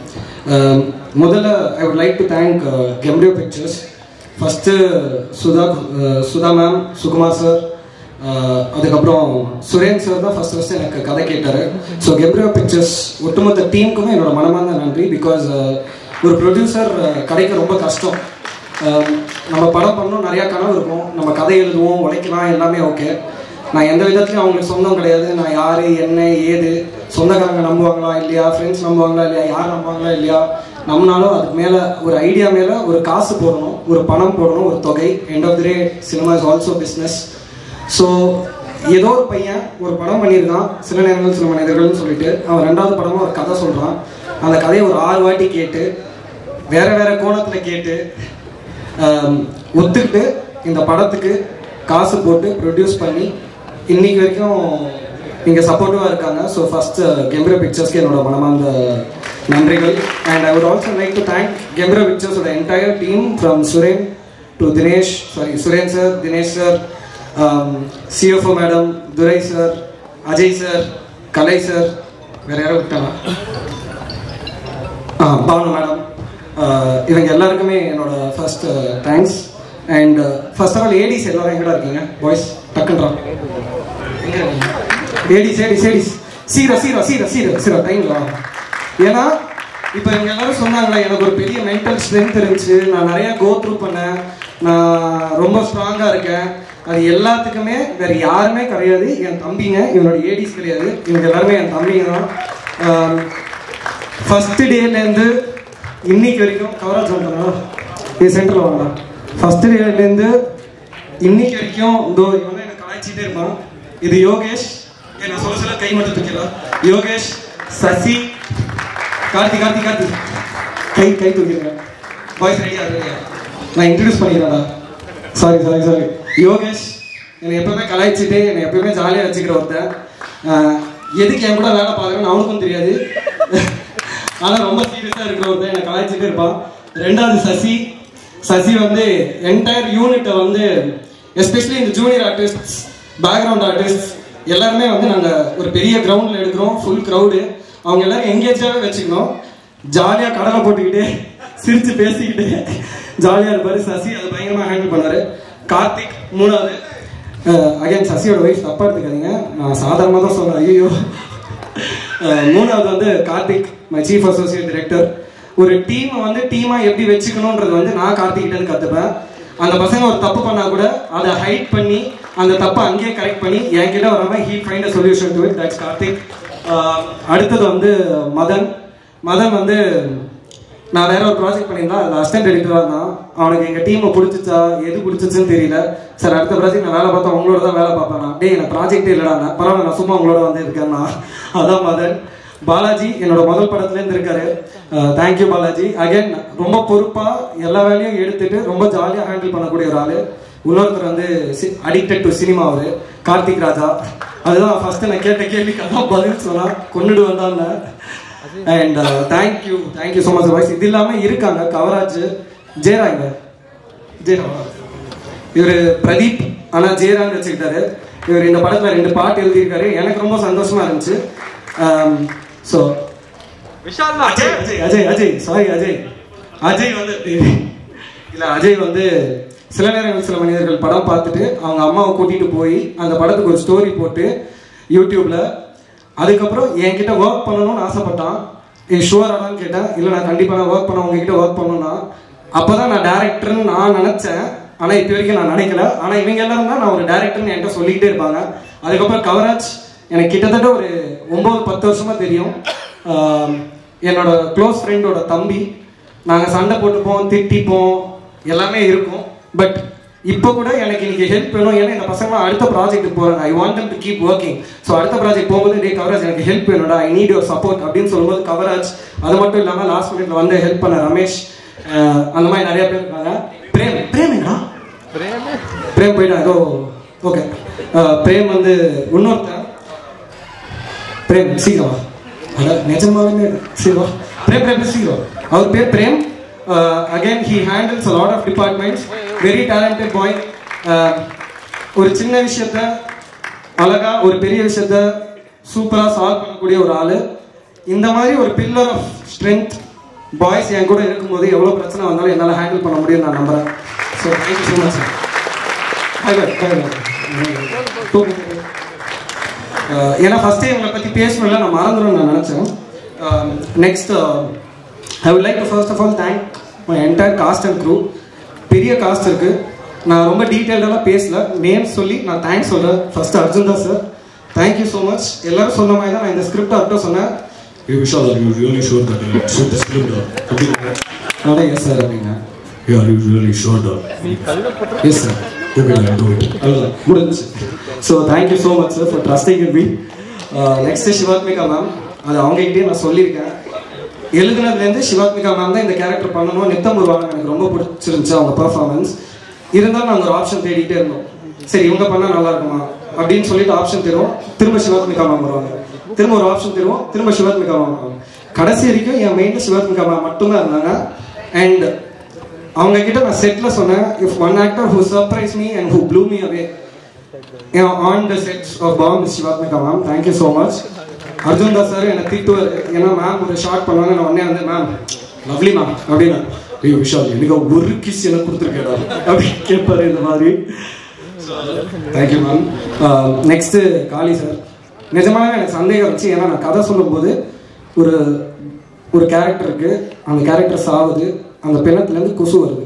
முதல்ல I would like to thank கெம்ரியோ pictures. First Sudha ma'am, Sukumar sir, அதுக்கப்புறம் சுரேன் சார் தான் ஃபஸ்ட்டு எனக்கு கதை கேட்டார். ஸோ கெம்ரியோ பிக்சர்ஸ் ஒட்டுமொத்த டீமுக்குமே என்னோட மனமார்ந்த நன்றி. பிகாஸ் ஒரு ப்ரொடியூசர் கிடைக்க ரொம்ப கஷ்டம். நம்ம படம் பண்ணணும், நிறையா கனவு இருக்கும், நம்ம கதை எழுதுவோம், உழைக்கலாம், எல்லாமே ஓகே. நான் எந்த விதத்துலையும் அவங்களுக்கு சொந்தம் கிடையாது. நான் யார், என்ன, ஏது, சொந்தக்காரங்க நம்புவாங்களா இல்லையா, ஃப்ரெண்ட்ஸ் நம்புவாங்களா இல்லையா, யார் நம்புவாங்களா இல்லையா, நம்மளாலும் அதுக்கு மேலே ஒரு ஐடியா மேலே ஒரு காசு போடணும், ஒரு பணம் போடணும், ஒரு தொகை. End of the day cinema is also business. So ஏதோ ஒரு பையன் ஒரு படம் பண்ணியிருக்கான், சில நேரங்கள் சில மனிதர்கள்னு சொல்லிட்டு அவன் 2வது படமாக ஒரு கதை சொல்கிறான். அந்த கதையை ஒரு 6 வாட்டி கேட்டு வேற வேற கோணத்தில் கேட்டு ஒத்துக்கிட்டு இந்த படத்துக்கு காசு போட்டு ப்ரொடியூஸ் பண்ணி இன்னைக்கு வரைக்கும் இங்கே சப்போர்ட்டிவாக இருக்காங்க. ஸோ ஃபஸ்ட்டு கெம்பீரா பிக்சர்ஸ்க்கு என்னோட மனமார்ந்த நன்றிகள். And I would also like to thank கெம்பீரா பிக்சர்ஸோட entire team from Suren to Suren sir, Dinesh sir, CFO madam, Durai sir, Ajay sir, Kalai sir, வேற யாரும் விட்டானா, பானு மேடம், இவங்க எல்லாருக்குமே என்னோட first thanks. And first of all ADs எல்லாரும் எங்கடா இருக்கீங்க பாய்ஸ்? டக்குன்றான் ஏடிஸ் சீரா டைம்ல. ஏன்னா இப்போ இவங்க எல்லாரும் சொன்னாங்களே, எனக்கு ஒரு பெரிய மென்டல் ஸ்ட்ரென்த் இருந்துச்சு, நான் நிறைய கோ த்ரூ பண்ணேன், நான் ரொம்ப ஸ்ட்ராங்காக இருக்கேன். அது எல்லாத்துக்குமே வேற யாருமே கிடையாது, என் தம்பிங்க. இவனோட ஏடிஸ் கிடையாது, இவங்க எல்லாருமே என் தம்பிங்க தான். ஃபர்ஸ்ட் டேலேருந்து இன்னைக்கு வரைக்கும் கவரேஜ் வந்தோம்னா இது சென்டரில் வாங்கலாம். ஃபர்ஸ்ட் டேலேருந்து இன்னைக்கு வரைக்கும் இதோ இவன் எனக்கு கலாய்ச்சிட்டே இருப்பான். இது யோகேஷ், நான் சொல்ல கை மட்டும் தூக்கலாம். யோகேஷ், சசி, கார்த்தி கை தூக்கிடுங்க. வாய்ஸ் ரெடியா? நான் இன்ட்ரடியூஸ் பண்ணிக்கிறேன்டா. சாரி. யோகேஷ் என்னை எப்பவுமே கலாய்ச்சிட்டு என்னை எப்பவுமே ஜாலியாக வச்சுக்கிற ஒருத்தன். எதுக்கு என் கூட வேலை பார்க்குறேன்னு அவனுக்கும் தெரியாது, ஆனால் ரொம்ப சீரியஸாக இருக்கிற ஒருத்தன் என்னை கலாய்ச்சிட்டே இருப்பான். 2வது சசி வந்து என்டையர் யூனிட்டை வந்து எஸ்பெஷலி இந்த ஜூனியர் ஆர்டிஸ்ட், பேக்ரவுண்ட் ஆர்டிஸ்ட் எல்லாருமே வந்து நாங்கள் ஒரு பெரிய கிரவுண்டில் எடுக்கிறோம், ஃபுல் க்ரௌடு. அவங்க எல்லாரும் எங்கேஜாகவே வச்சுக்கணும், ஜாலியாக கடலை போட்டுக்கிட்டு சிரித்து பேசிக்கிட்டு ஜாலியாக இருப்பார் சசி. அது பயங்கரமாக ஹேண்டில் பண்ணார். கார்த்திக் 3வது. அகைன் சசியோட வைஃப் தப்பாக எடுத்துக்காதீங்க, நான் சாதாரணமாக தான் சொல்கிறேன். ஐயோ. 3வது வந்து Karthik, my chief associate director. ஒரு டீமை வந்து டீமாக எப்படி வச்சுக்கணுன்றது வந்து நான் கார்த்திக்கிட்டேருந்து கற்றுப்பேன். அந்த பசங்க ஒரு தப்பு பண்ணால் கூட அதை ஹைட் பண்ணி அந்த தப்பை அங்கேயே கரெக்ட் பண்ணி என்கிட்ட வராமல் he find a solution to it. That's Karthik. அடுத்தது வந்து மதன் வந்து நான் வேற ஒரு ப்ராஜெக்ட் பண்ணியிருந்தேன், அதில் அசிஸ்டன்ட் எடிட்டராக இருந்தான். அவனுக்கு எங்கள் டீமை பிடிச்சிச்சா எது பிடிச்சிச்சுன்னு தெரியல. சார் அடுத்த ப்ராஜெக்ட் நான் வேலை பார்த்தா உங்களோட தான் வேலை பார்ப்பேன். டே எனக்கு ப்ராஜெக்டே இல்லைடா, பரவாயில்ல நான் சும்மா உங்களோட வந்து இருக்கேன்னா. அதான் மதன். பாலாஜி என்னோட முதல் படத்துலேருந்து இருக்காரு. தேங்க்யூ பாலாஜி. அகைன் ரொம்ப பொறுப்பாக எல்லா வேலையும் எடுத்துட்டு ரொம்ப ஜாலியாக ஹேண்டில் பண்ணக்கூடிய ஒரு ஆள். இன்னொருத்தர் வந்து அடிக்டட் டு சினிமா, அவர் கார்த்திக் ராஜா. அதுதான் ஃபர்ஸ்ட் நான் கேட்ட கேள்விக்கு அதான் பதில் சொன்னா, கொண்டுட்டு வந்தான்னு. And thank you so much voice. இது இல்லாமல் இருக்காங்க கவராஜ், ஜெயராங்க, இவர் பிரதீப் ஆனால் ஜெயரான்னு வச்சுக்கிட்டாரு. இவர் இந்த படத்தில் 2 பாட்டு எழுதியிருக்காரு, எனக்கு ரொம்ப சந்தோஷமா இருந்துச்சு. ஸோ அஜய் வந்து சில நேரங்கள் சில மனிதர்கள் படம் பார்த்துட்டு அவங்க அம்மாவை கூட்டிட்டு போய் அந்த படத்துக்கு ஒரு ஸ்டோரி போட்டு யூடியூப்ல, அதுக்கப்புறம் என்கிட்ட ஒர்க் பண்ணணும்னு ஆசைப்பட்டான். ஷுவரானான்னு கேட்டேன். இல்லை நான் கண்டிப்பாக நான் ஒர்க் பண்ண உங்ககிட்ட ஒர்க் பண்ணணும்னா அப்போதான் நான் டேரக்டர்னு நான் நினச்சேன். ஆனால் இப்போ வரைக்கும் நான் நினைக்கல. ஆனால் இவங்க எல்லாரும் தான் நான் ஒரு டேரக்டர்னு என்கிட்ட சொல்லிக்கிட்டே இருப்பாங்க. அதுக்கப்புறம் கவராஜ் எனக்கு கிட்டத்தட்ட ஒரு 9-10 வருஷமா தெரியும். என்னோட க்ளோஸ் ஃப்ரெண்டோட தம்பி. நாங்கள் சண்டை போட்டுப்போம், திட்டிப்போம், எல்லாமே இருக்கும். பட் இப்போ கூட எனக்கு இன்னைக்கு ஹெல்ப் வேணும், ஏன்னா இந்த பசங்களாம் அடுத்த ப்ராஜெக்ட் போகிறாங்க. I want them to keep working. So அடுத்த ப்ராஜெக்ட் போகும்போது டே கவராஜ் எனக்கு ஹெல்ப் வேணும்டா, ஐ நீட் யுவர் சப்போர்ட் அப்படின்னு சொல்லும்போது கவராஜ். அது மட்டும் இல்லாமல் லாஸ்ட் மினிட்ல வந்து ஹெல்ப் பண்ண ரமேஷ், அந்த மாதிரி நிறைய பேர் இருக்காங்க. பிரேம் போயிட்டா ஏதோ ஓகே. பிரேம் வந்து இன்னொருத்தன், பிரேம் சீக்கிரம் நிஜமாவே சீக்கிரம் பிரேம் சீக்கிரம், அவர் பேர் frame. Again he handles a lot of departments, very talented boy. ஒரு சின்ன விஷயத்த அழகா ஒரு பெரிய விஷயத்த சூப்பரா சால்வ் பண்ணக்கூடிய ஒரு ஆளு. இந்த மாதிரி ஒரு பில்லர் ஆஃப் ஸ்ட்ரென்த் பாய்ஸ் என் கூட இருக்கும்போது எவ்வளவு பிரச்சனை வந்தாலும் என்னால் ஹேண்டில் பண்ண முடியும் நான் நம்புறேன். So thank you so much. ஏன்னா ஃபர்ஸ்டே இவங்களை பற்றி பேசணும்ல நான் மறந்துடும் நான் நினச்சேன். Next I would like to first of all thank my entire cast and crew. பெரிய காஸ்ட் இருக்கு, நான் ரொம்ப டீட்டெயில்டாக பேசல, நேம் சொல்லி நான் தேங்க்ஸ் சொல்கிறேன். ஃபர்ஸ்ட் அர்ஜுன் தான் சார், தேங்க்யூ ஸோ மச். எல்லாரும் சொன்ன மாதிரி தான் நான் இந்த ஸ்கிரிப்ட் அவர்கிட்ட சொன்னேன். Hey Vishal, are you really sure that you shoot this film? Not yes sir அப்படிங்க. Yeah, are you really sure that? Yes sir. Okay, I'll do it. அவ்வளோதான் முடிஞ்சு. So thank you so much sir for trusting in me. Next Shivathmika ma'am, அது அவங்ககிட்டயே நான் சொல்லியிருக்கேன். எழுதுனதுலேருந்து Shivathmika ma'am தான் இந்த character பண்ணணும். நித்தம் ஒரு வாரம் எனக்கு ரொம்ப பிடிச்சிருந்துச்சு அவங்க பர்ஃபார்மன்ஸ். இருந்தாலும் நாங்கள் ஒரு ஆப்ஷன் தேடிக்கிட்டே இருந்தோம். சரி இவங்க பண்ணால் நல்லா இருக்குமா அப்படின்னு சொல்லிட்டு ஆப்ஷன் தருவோம். திரும்ப சிவாத்மிகா மேம் வருவாங்க. திரும்ப ஒரு ஆப்ஷன் தருவோம். திரும்ப சிவாத்மிகா மேம் வருவாங்க. கடைசி வரைக்கும் என் மெயினில் சிவாத்மிகா மேம் மட்டும்தான் இருந்தாங்க. அண்ட் அவங்க கிட்ட நான் செட்டில் சொன்னேன், if one actor who surprise me and who blew me away on the sets of Bomb is Sivathmika ma'am. Thank you so much. Arjun Das sir என்னை திட்டுவார், ஏன்னா மேம் ஒரு ஷார்ட் பண்ணுவாங்க, நான் உடனே வந்து மேம் லவ்லி மேம் அப்படின்னா, ஐயோ விஷால் எனக்கு ஒரு கிஸ் எனக்கு கொடுத்துருக்கேடா அப்படின்னு கேட்பாரு இந்த மாதிரி. Thank you ma'am. நெக்ஸ்ட்டு காளி சார், நிஜமானவே எனக்கு சந்தேகம் இருந்துச்சு. ஏன்னா நான் கதை சொல்லும்போது ஒரு கேரக்டருக்கு அந்த கேரக்டர் சாவுது, அந்த பிணத்துலேருந்து கொசு வருது.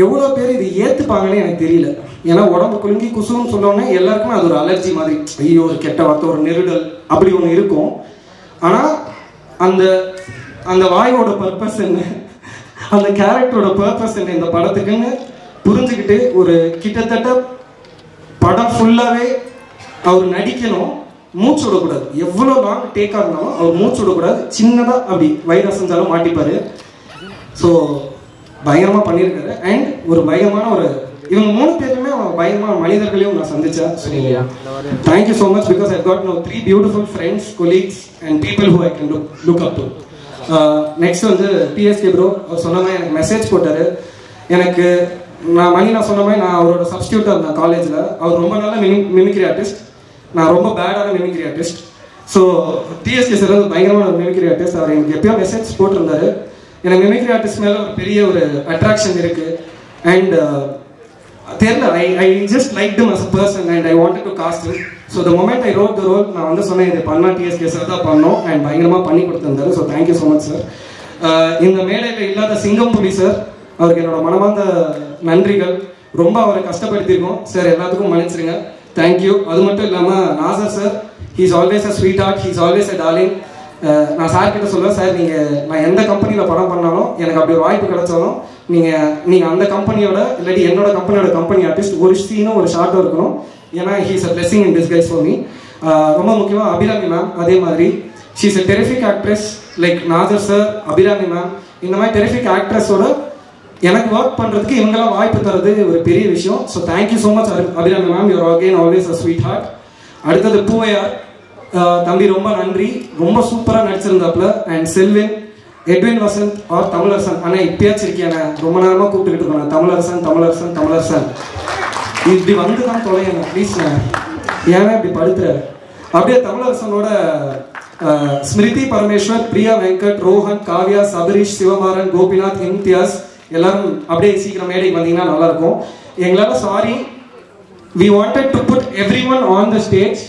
எவ்வளோ பேர் இது ஏற்றுப்பாங்கன்னு எனக்கு தெரியல. ஏன்னா உடம்பு குலுங்கி குசுன்னு சொன்னோன்னே எல்லாருக்குமே அது ஒரு அலர்ஜி மாதிரி, ஐயோ ஒரு கெட்ட வார்த்தை, ஒரு நெருடல் அப்படி ஒன்று இருக்கும். ஆனால் அந்த வாயோட பர்பஸ் என்ன, அந்த கேரக்டரோட பர்பஸ் என்ன இந்த படத்துக்குன்னு புரிஞ்சுக்கிட்டு ஒரு கிட்டத்தட்ட படம் ஃபுல்லாகவே அவர் நடிக்கணும், மூச்சு விடக்கூடாது. எவ்வளோ லாங் டேக்காக இருந்தாலும் அவர் மூச்சு விடக்கூடாது. சின்னதாக அப்படி வைரஸ் செஞ்சாலும் மாட்டிப்பார். ஸோ பயங்கரமாக பண்ணியிருக்காரு. அண்ட் ஒரு பயங்கரமான இவங்க 3 பேருமே பயங்கரமான மனிதர்களையும் நான் சந்தித்தேன். சரிங்களா, thank you so much because I got no 3 beautiful friends, colleagues and people who I can look up to. Next வந்து பிஎஸ்கே ப்ரோ, அவர் சொன்ன மாதிரி எனக்கு மெசேஜ் போட்டார். எனக்கு நான் சொன்ன மாதிரி நான் அவரோட சப்ஸ்டியூட்டாக இருந்தேன் காலேஜில். அவர் ரொம்ப நல்ல மிமிக்ரி ஆர்டிஸ்ட், நான் ரொம்ப பேடான mimicry artist. So TSK sir வந்து பயங்கரமான ஒரு மிமிக்ரி ஆர்டிஸ்ட். அவர் எனக்கு எப்பயோ மெசேஜ் போட்டிருந்தாரு. எனக்கு மிமிக்ரி ஆர்டிஸ்ட் மேலே ஒரு பெரிய ஒரு அட்ராக்ஷன் இருக்குது. அண்ட் தெரியல, I just like him as a person and I wanted to cast him. So the moment I read the role, நான் வந்து சொன்னேன் இது பண்ணா டிஎஸ்கே சார் தான் பண்ணோம். அண்ட் பயங்கரமாக பண்ணி கொடுத்துருந்தாரு. So thank you so much sir. இந்த மேடையில் இல்லாத சிங்கம் புலி சார், அவருக்கு என்னோட மனமார்ந்த நன்றிகள். ரொம்ப அவரை கஷ்டப்படுத்தியிருக்கோம் சார், எல்லாத்துக்கும் மன்னிச்சிருங்க. தேங்க்யூ. அது மட்டும் இல்லாமல் Nassar sir, he's always a sweet heart, he's always a darling. நான் சார் கிட்ட சொல்லுவேன், சார் நான் எந்த கம்பெனியில் படம் பண்ணாலும் எனக்கு அப்படி ஒரு வாய்ப்பு கிடைச்சாலும் நீங்கள் அந்த கம்பெனியோட இல்லாட்டி என்னோட கம்பெனியோட கம்பெனி ஆர்டிஸ்ட் ஒரு சீனும் ஒரு ஷார்ட்டும் இருக்கணும். ஏன்னா he's a blessing in disguise for me. ரொம்ப முக்கியமாக அபிராமி மேம், அதே மாதிரி she's a terrific actress. Like Nassar sir, Abirami ma'am, இந்த மாதிரி டெரிஃபிக் ஆக்ட்ரஸோட எனக்கு ஒர்க் பண்ணுறதுக்கு இவங்கெல்லாம் வாய்ப்பு தரது ஒரு பெரிய விஷயம். So thank you so much Abhirami ma'am, your again always a sweet heart. அடுத்தது பூவையார் தம்பி, ரொம்ப நன்றி, ரொம்ப சூப்பராக நடிச்சிருந்தாப்புல. And Selvin, Edwin Vasanth R Tamilarasan, ஆனால் இப்பயாச்சும் இருக்கேன், ரொம்ப நேரமாக கூப்பிட்டுக்கிட்டு இருக்கேன் தமிழரசன் இப்படி வந்து தான் தொலைங்க ப்ளீஸ். ஏன்னா இப்படி படுத்துறாரு. அப்படியே தமிழரசனோட ஸ்மிருதி பரமேஸ்வர், பிரியா வெங்கட், ரோஹன், காவ்யா, சபரீஷ், சிவமாறன், கோபிநாத், இம்தியாஸ் எல்லாரும் அப்படியே சீக்கிரம் மேடைக்கு வந்தீங்கன்னா நல்லா இருக்கும். எங்களால் sorry, we wanted to put everyone on the stage.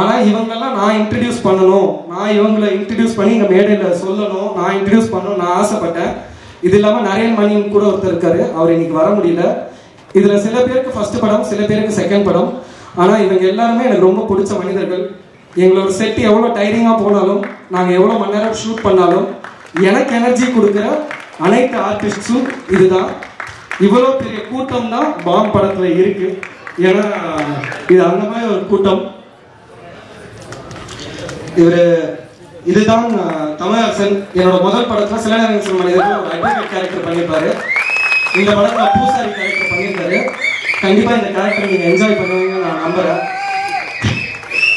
ஆனால் இவங்களெல்லாம் நான் இன்ட்ரடியூஸ் பண்ணணும், நான் இவங்களை இன்ட்ரடியூஸ் பண்ணி இந்த மேடையில் சொல்லணும், நான் இன்ட்ரடியூஸ் பண்ணணும் நான் ஆசைப்பட்டேன். இது இல்லாமல் நரேன் மணியும் கூட ஒருத்தர் இருக்காரு, அவர் இன்னைக்கு வர முடியல. இதில் சில பேருக்கு ஃபர்ஸ்ட் படம், சில பேருக்கு செகண்ட் படம். ஆனால் இவங்க எல்லாருமே எனக்கு ரொம்ப பிடிச்ச மனிதர்கள். எங்களோட செட் எவ்வளோ டைரிங்காக போனாலும், நாங்கள் எவ்வளோ மணி நேரம் ஷூட் பண்ணாலும் எனக்கு எனர்ஜி கொடுக்குற அனைத்து ஆர்டிஸ்ட்ஸும் இதுதான். இவ்வளோ பெரிய கூட்டம் தான் பாம் படத்தில் இருக்கு. ஏன்னா இது அந்த மாதிரி ஒரு கூட்டம். இதுதான் தமிழரசன். என்னோட முதல் படத்தில் சில நேரங்கள் மனிதர்கள் ஒரு அட்வொகேட் கேரக்டர் பண்ணியிருப்பாரு. இந்த படத்தில் பூசாரி கேரக்டர் பண்ணியிருக்காரு. கண்டிப்பாக இந்த கேரக்டர் நீங்கள் என்ஜாய் பண்ணுவீங்கன்னு நான் நம்புகிறேன்.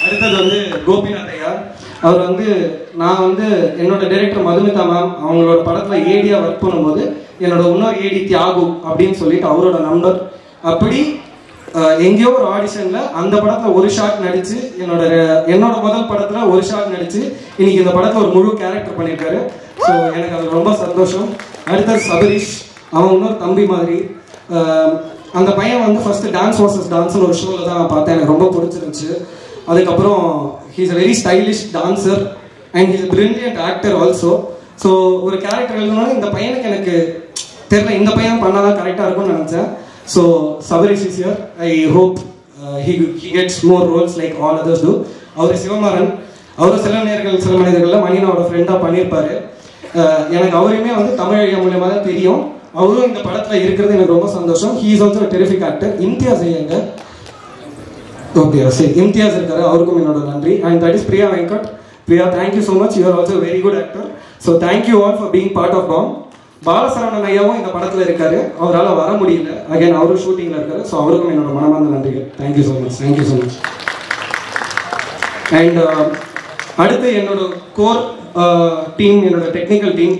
அடுத்தது வந்து கோபிநாத் ஐயா, அவர் நான் என்னோட டைரக்டர் மதுமிதா மேம் அவங்களோட படத்தில் ஏடியா ஒர்க் பண்ணும்போது என்னோட இன்னொரு ஏடி தியாகு அப்படின்னு சொல்லிட்டு அவரோட நம்பர். அப்படி எங்கேயோ ஒரு ஆடிஷனில் அந்த படத்தில் ஒரு ஷாட் நடிச்சு, என்னோட முதல் படத்தில் ஒரு ஷாட் நடிச்சு இன்னைக்கு இந்த படத்தில் ஒரு முழு கேரக்டர் பண்ணியிருக்காரு. ஸோ எனக்கு அது ரொம்ப சந்தோஷம். அடுத்தது சபரீஷ், அவன் இன்னொரு தம்பி மாதிரி. அந்த பையன் ஃபர்ஸ்ட் டான்ஸ் வர்சஸ் டான்ஸ்னு ஒரு ஷோவில் தான் நான் பார்த்தேன், எனக்கு ரொம்ப பிடிச்சிருந்துச்சு. அதுக்கப்புறம் he's a very stylish dancer and he's a brilliant actor also. So ஒரு கேரக்டர் எழுதணும்னா இந்த பையனுக்கு எனக்கு தெரியல, இந்த பையன் பண்ணாதான் கரெக்டாக இருக்கும்னு நினச்சேன். So Sabarish is here. I hope he gets more roles like all others do. அவர் சிவமாறன், அவரும் சில நேரங்கள் சில மனிதர்களில் மணியனோட ஃப்ரெண்டாக பண்ணியிருப்பாரு. எனக்கு அவரையுமே வந்து தமிழ் ஐயா மூலியமாக தான் தெரியும். அவரும் இந்த படத்தில் இருக்கிறது எனக்கு ரொம்ப சந்தோஷம். He is also terrific actor. Imtiaz ஐயாங்க, ஓகே சரி, இம்தியாஸ் இருக்காரு, அவருக்கும் என்னோட நன்றி. And that is Priya Venkat. Priya, thank you so much, you are also very good actor. So thank you all for being part of Bomb. Balasaravanan ஐயாவும் இந்த படத்தில் இருக்காரு, அவரால் வர முடியல, அகைன் அவரும் ஷூட்டிங்கில் இருக்காரு. ஸோ அவருக்கும் என்னோட மனமார்ந்த நன்றிகள். Thank you so much, thank you so much. And அடுத்து என்னோட கோர் டீம், என்னோட டெக்னிக்கல் டீம்,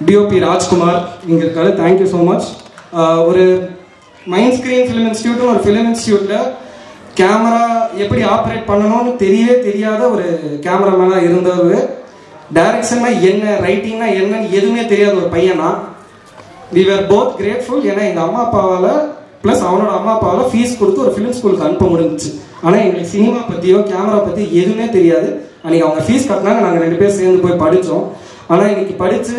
டிஓபி ராஜ்குமார் இங்கே இருக்காரு. Thank you so much. ஒரு மைண்ட் ஸ்க்ரீன் ஃபிலிம் இன்ஸ்டியூட்டும் ஒரு ஃபிலிம் இன்ஸ்டியூட்டில் கேமரா எப்படி ஆப்ரேட் பண்ணணும்னு தெரியவே தெரியாத ஒரு கேமராமேனாக இருந்தவர். டைரக்ஷன்னா என்ன, ரைட்டிங்னா என்னன்னு எதுவுமே தெரியாத ஒரு பையனா. We were both grateful. ஏன்னா எங்கள் அம்மா அப்பாவால் ப்ளஸ் அவனோட அம்மா அப்பாவால் ஃபீஸ் கொடுத்து ஒரு ஃபிலிம் ஸ்கூலுக்கு அனுப்ப முடிஞ்சிச்சு. ஆனால் எங்களுக்கு சினிமா பற்றியோ கேமரா பற்றி எதுவுமே தெரியாது. அன்றைக்கி அவங்க ஃபீஸ் கட்டினாங்க, நாங்கள் 2 பேர் சேர்ந்து போய் படித்தோம். ஆனால் இன்னைக்கு படித்து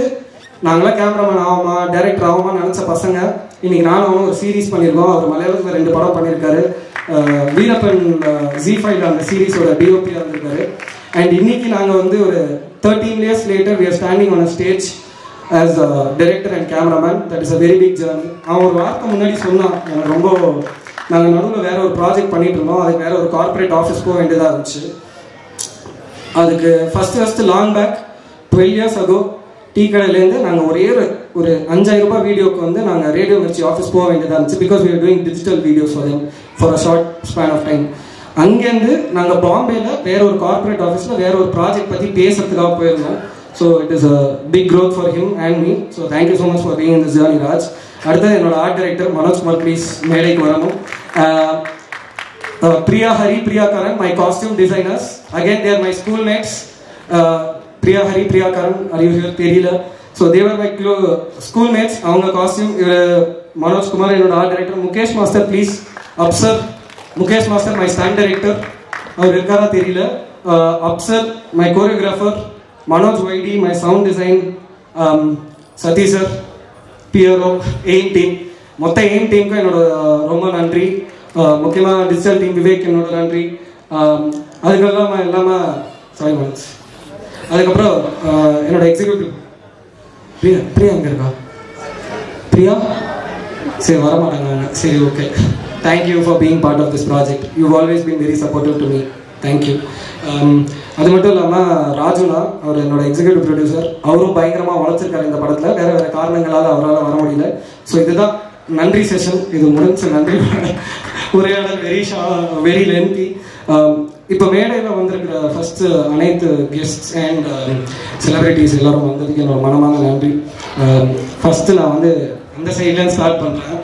நாங்களாம் கேமராமேன் ஆகுமா, டைரக்டர் ஆகுமான்னு நினச்ச பசங்க இன்னைக்கு நானும் அவனும் ஒரு சீரீஸ் பண்ணியிருக்கோம். அவர் மலையாளத்தில் 2 படம் பண்ணியிருக்காரு. வீரப்பன் Z5 அந்த சீரீஸோட டிஓபியாக இருந்திருக்காரு. அண்ட் இன்னைக்கு நாங்கள் வந்து ஒரு 13 years later we are standing on a stage as a director and cameraman. That is a very big journey. அவன் ஒரு வார்த்தை முன்னாடி சொன்னான், ரொம்ப நாங்கள் நடுவில் வேற ஒரு ப்ராஜெக்ட் பண்ணிட்டு இருந்தோம். அதுக்கு வேற ஒரு கார்பரேட் ஆஃபீஸ் போக வேண்டியதாக இருந்துச்சு. அதுக்கு first long back 12 years ago tea கடையிலேருந்து நாங்கள் ஒரு 5000 ரூபாய் வீடியோக்கு வந்து நாங்கள் ரேடியோ மிர்ச்சி ஆஃபீஸ் போக வேண்டியதாக இருந்துச்சு. Because we are doing digital videos for a short span of time. அங்கேருந்து நாங்கள் பாம்பேயில் வேற ஒரு கார்பரேட் ஆஃபீஸில் வேற ஒரு ப்ராஜெக்ட் பற்றி பேசுறதுக்காக போயிருந்தோம். So it is a big growth for him and me. So thank you so much for being in this journey Raj. அடுத்தது என்னோட ஆர்ட் டைரக்டர் மனோஜ்குமார், ப்ளீஸ் மேடைக்கு வரணும். Priya Hari, Priya Karan, my costume designers. Again there my school mates. Priya Hari, Priya Karan அறிவு தெரியல. So they're my school mates. அவங்க costume Manojkumar என்னோட art director. Mukesh master please அப்சர். Mukesh master my stunt director, அவர் இருக்காரா தெரியல. Afsar my choreographer. Manoj Vaidy my sound design. Satish sir, பியரோ, எய்ம் டீம். மொத்த எய்ம் டீமுக்கும் என்னோட ரொம்ப நன்றி. முக்கியமாக டிஜிட்டல் டீம் விவேக் என்னோட நன்றி. அதுக்கெல்லாம் இல்லாமல் சாரி மனோஜ். அதுக்கப்புறம் என்னோட எக்ஸிக்யூட்டிவ் பிரியா. பிரியா அங்கே இருக்கா? பிரியா சரி, வரமாட்டாங்க. சரி, okay. Thank you for being part of this project. You've always been very supportive to me. Thank you. அது மட்டும் இல்லாமல் ராஜுனா, அவர் என்னோட எக்ஸிக்யூட்டிவ் ப்ரொடியூசர். அவரும் பயங்கரமாக வளர்த்துருக்காரு இந்த படத்தில். வேறு காரணங்களால் அவரால் வர முடியல. ஸோ இதுதான் நன்றி செஷன். இது முடிஞ்ச நன்றி உரையாடல் வெரி லென்த்தி. இப்போ மேடையில் வந்திருக்கிற ஃபஸ்ட்டு அனைத்து கெஸ்ட்ஸ் அண்ட் செலிபிரிட்டிஸ் எல்லாரும் வந்ததுக்கு என்னோட மனமான நன்றி. ஃபஸ்ட்டு நான் வந்து அந்த சைட்லேருந்து ஸ்டார்ட் பண்ணுறேன்.